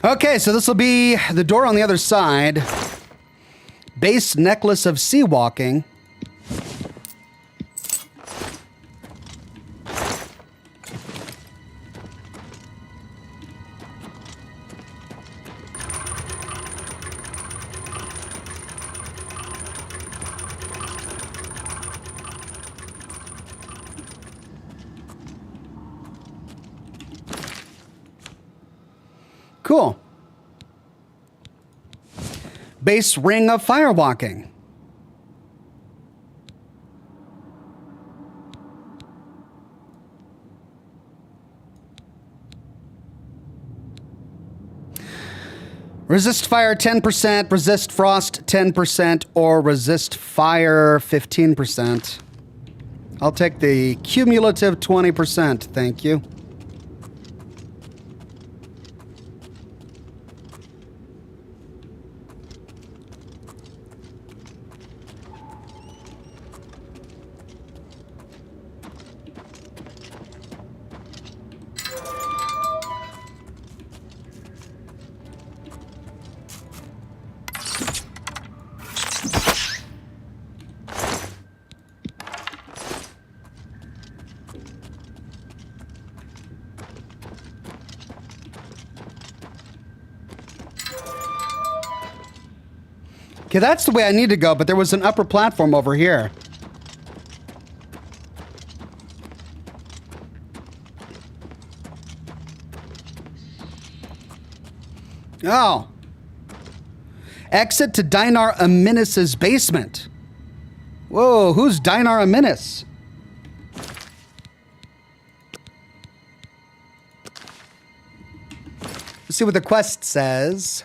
Okay, so this will be the door on the other side. Base necklace of sea walking. Cool. Base ring of firewalking. Resist fire 10%, resist frost 10%, or resist fire 15%. I'll take the cumulative 20%, thank you. Okay, that's the way I need to go, but there was an upper platform over here. Oh. Exit to Dinar Aminus's basement. Whoa, who's Dinar Aminus? see what the quest says.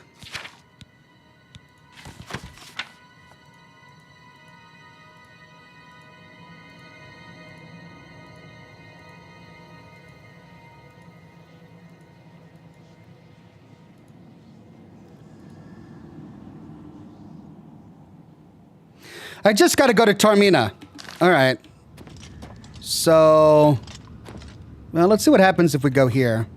I just got to go to Tormina. All right. So, well, let's see what happens if we go here.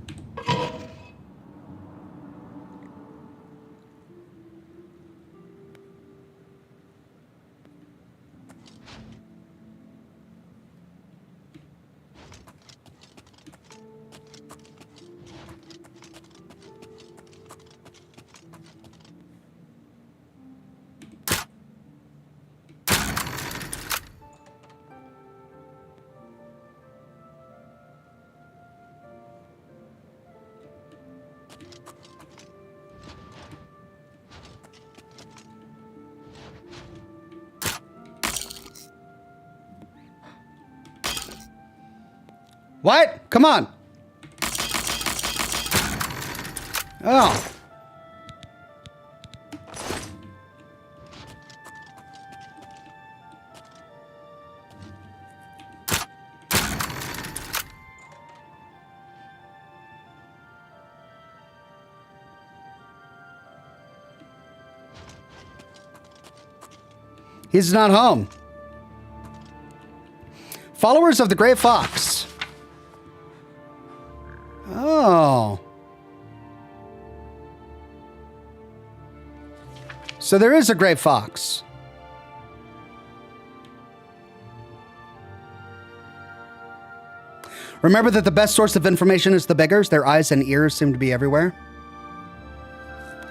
What? Come on. Oh. He's not home. Followers of the Gray Fox. Oh. So there is a gray fox. Remember that the best source of information is the beggars. Their eyes and ears seem to be everywhere.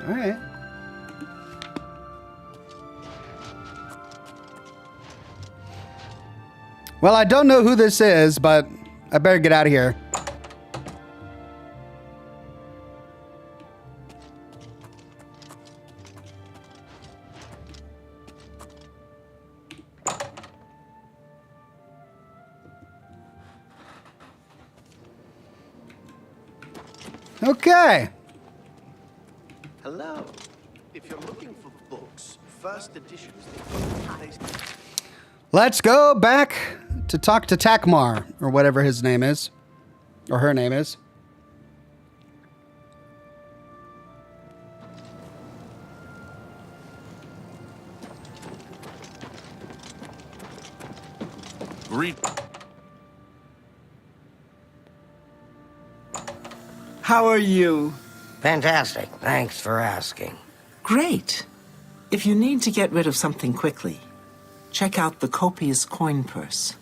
All right. Well, I don't know who this is, but I better get out of here. Okay. Hello. If you're looking for books, first editions. Let's go back to talk to Takmar, or whatever his name is, or her name is. Greet. How are you? Fantastic. Thanks for asking. Great. If you need to get rid of something quickly, check out the copious coin purse.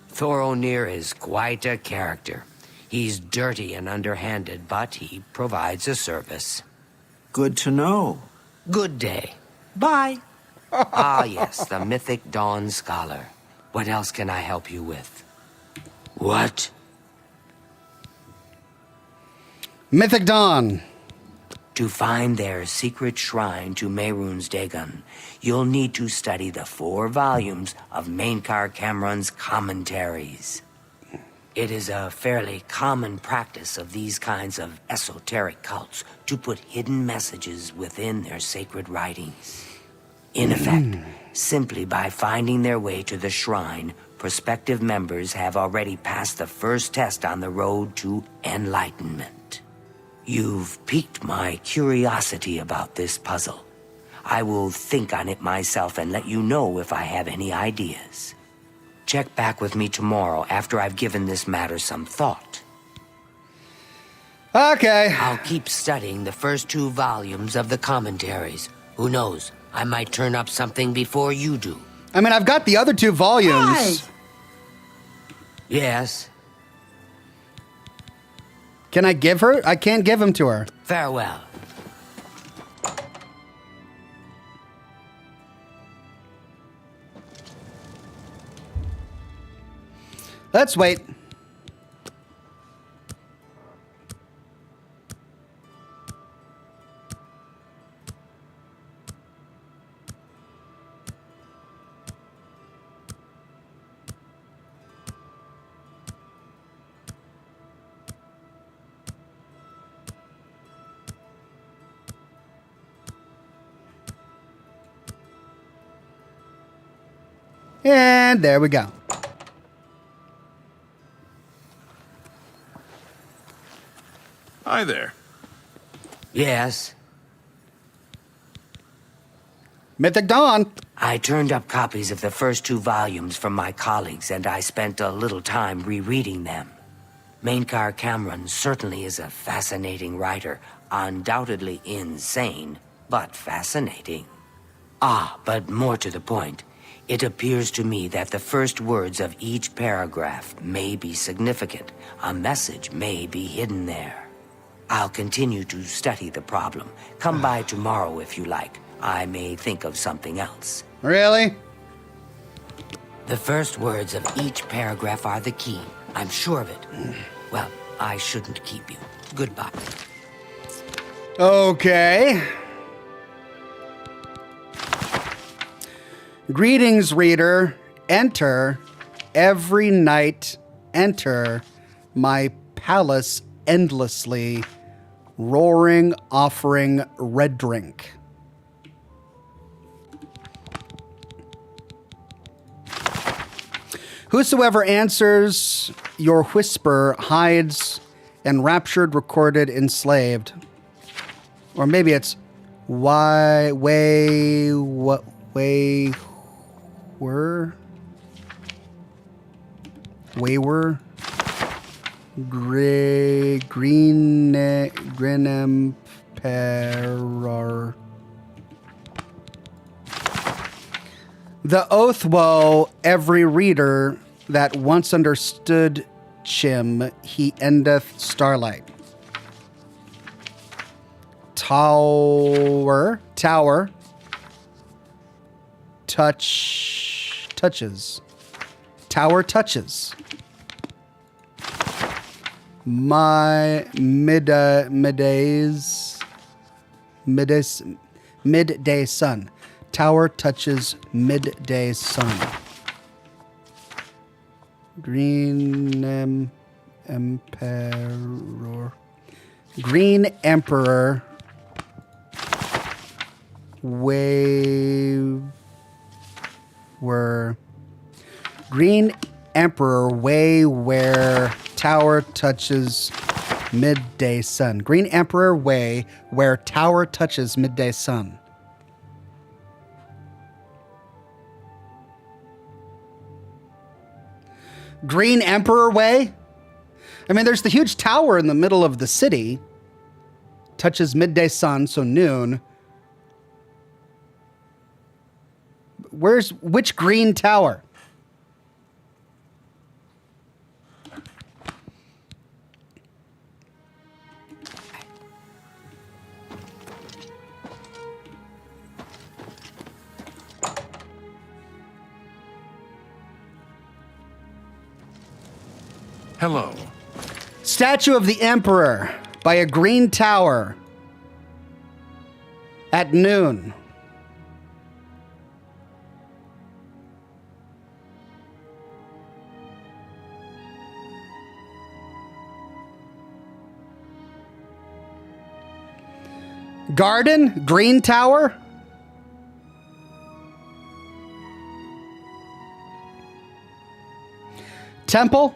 Thor O'Neill is quite a character. He's dirty and underhanded, but he provides a service. Good to know. Good day. Bye. Ah, yes, the Mythic Dawn Scholar. What else can I help you with? What? Mythic Dawn. To find their secret shrine to Mehrunes Dagon, you'll need to study the 4 volumes of Mainkar Cameron's commentaries. It is a fairly common practice of these kinds of esoteric cults to put hidden messages within their sacred writings. In effect, simply by finding their way to the shrine, prospective members have already passed the first test on the road to enlightenment. You've piqued my curiosity about this puzzle. I will think on it myself and let you know if I have any ideas. Check back with me tomorrow after I've given this matter some thought. Okay. I'll keep studying the first 2 volumes of the commentaries. Who knows? I might turn up something before you do. I mean, I've got the other 2 volumes. Hi. Yes? Can I give her? I can't give them to her. Farewell. Let's wait. And there we go. Hi there. Yes? Mythic Dawn. I turned up copies of the first 2 volumes from my colleagues, and I spent a little time rereading them. Mainkar Cameron certainly is a fascinating writer, undoubtedly insane, but fascinating. But more to the point, it appears to me that the first words of each paragraph may be significant. A message may be hidden there. I'll continue to study the problem. Come by tomorrow if you like. I may think of something else. Really? The first words of each paragraph are the key. I'm sure of it. Well, I shouldn't keep you. Goodbye. Okay. Greetings, reader. Enter. Every night, enter my palace endlessly, roaring, offering red drink. Whosoever answers your whisper hides, enraptured, recorded, enslaved. Or maybe it's were green emperor. The oath woe every reader that once understood Chim, he endeth starlight. Tower, touches. Tower touches. My midday sun. Tower touches midday sun. Green emperor. Green emperor. Green emperor way where tower touches midday sun. Green emperor way where tower touches midday sun. Green Emperor Way? I mean, there's the huge tower in the middle of the city. Touches midday sun, so noon. Which green tower? Hello. Statue of the Emperor by a green tower at noon. Garden, green tower. Temple.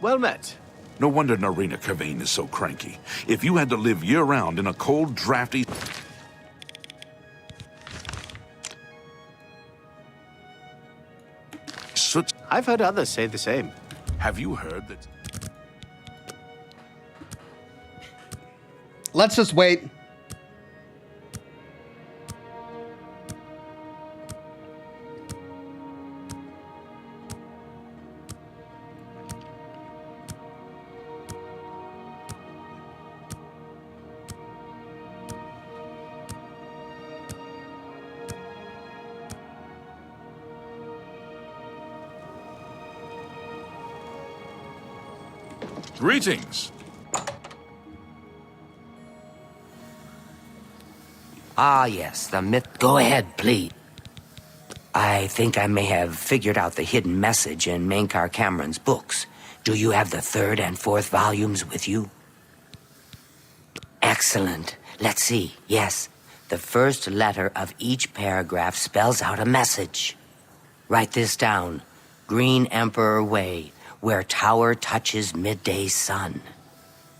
Well met. No wonder Narina Cavane is so cranky. If you had to live year-round in a cold, drafty... soot... I've heard others say the same. Have you heard that... Let's just wait. Greetings. Yes, the myth. Go ahead, please. I think I may have figured out the hidden message in Mainkar Cameron's books. Do you have the 3rd and 4th volumes with you? Excellent. Let's see. Yes, the first letter of each paragraph spells out a message. Write this down. Green Emperor Way, where tower touches midday sun.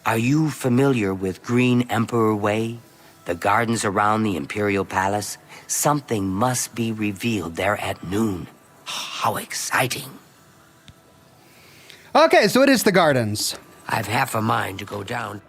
Are you familiar with Green Emperor Way? The gardens around the Imperial Palace? Something must be revealed there at noon. How exciting. Okay, so it is the gardens. I've half a mind to go down.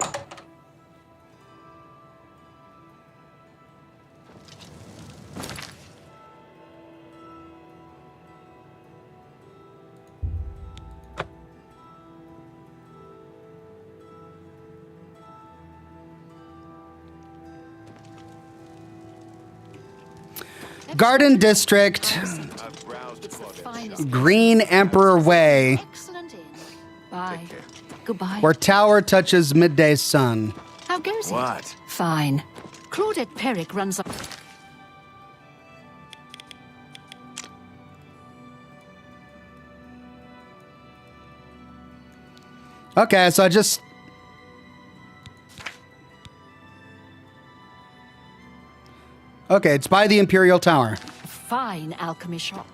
Garden District, Green Emperor Way, Bye. Goodbye. where tower touches midday sun. How goes it? What? Fine. Claudette Perrick runs up. Okay, so I just... Okay, it's by the Imperial Tower. Fine alchemy shop.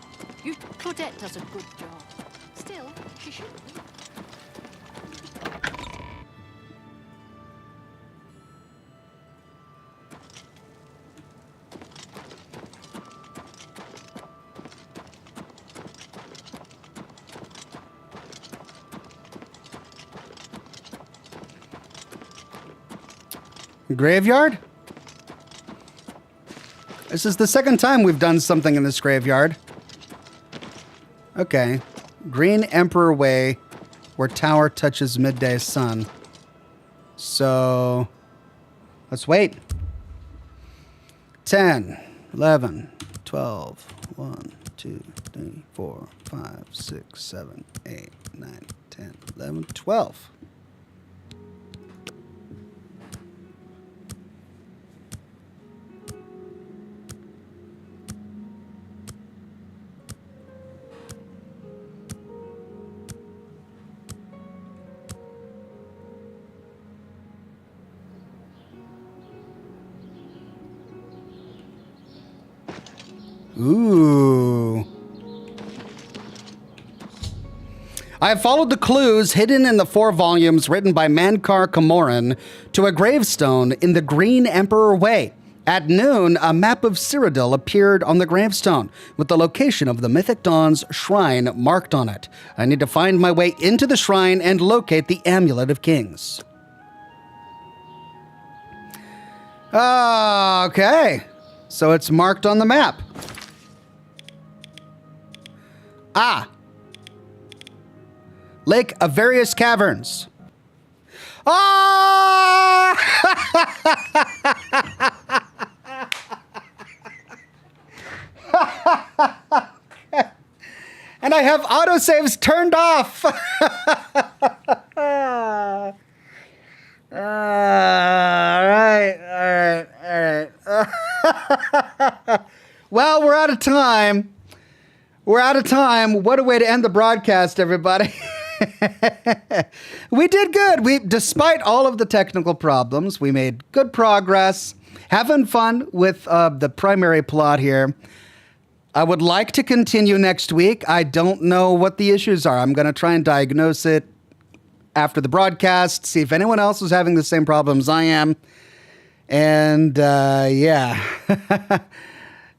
Claudette does a good job. Still, she should. Graveyard? This is the second time we've done something in this graveyard. Okay. Green Emperor Way, where tower touches midday sun. So, let's wait. 10, 11, 12, 1, 2, 3, 4, 5, 6, 7, 8, 9, 10, 11, 12. Ooh. I have followed the clues hidden in the 4 volumes written by Mankar Camoran to a gravestone in the Green Emperor Way. At noon, a map of Cyrodiil appeared on the gravestone with the location of the Mythic Dawn's shrine marked on it. I need to find my way into the shrine and locate the Amulet of Kings. Okay. So it's marked on the map. Ah. Lake of Various Caverns. Ah! And I have autosaves turned off. All right. Well, we're out of time. What a way to end the broadcast, everybody. We did good. Despite all of the technical problems, we made good progress. Having fun with the primary plot here. I would like to continue next week. I don't know what the issues are. I'm going to try and diagnose it after the broadcast, see if anyone else is having the same problems I am. And, yeah.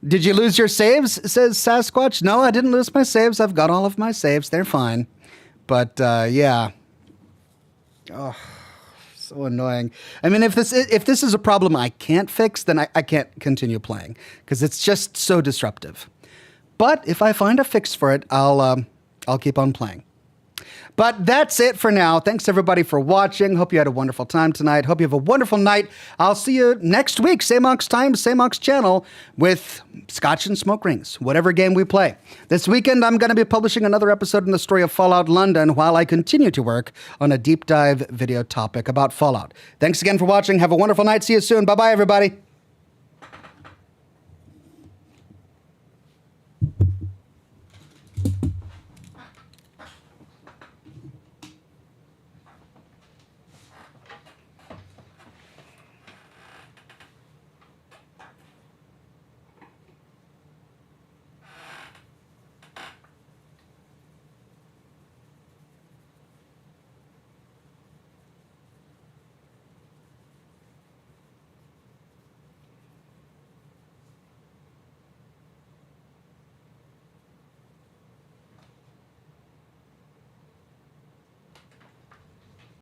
Did you lose your saves, says Sasquatch? No, I didn't lose my saves. I've got all of my saves. They're fine. But, yeah. Oh, so annoying. I mean, if this is a problem I can't fix, then I can't continue playing because it's just so disruptive. But if I find a fix for it, I'll keep on playing. But that's it for now. Thanks, everybody, for watching. Hope you had a wonderful time tonight. Hope you have a wonderful night. I'll see you next week. Same Ox time, same Ox channel with Scotch and Smoke Rings, whatever game we play. This weekend, I'm going to be publishing another episode in the story of Fallout London while I continue to work on a deep dive video topic about Fallout. Thanks again for watching. Have a wonderful night. See you soon. Bye-bye, everybody.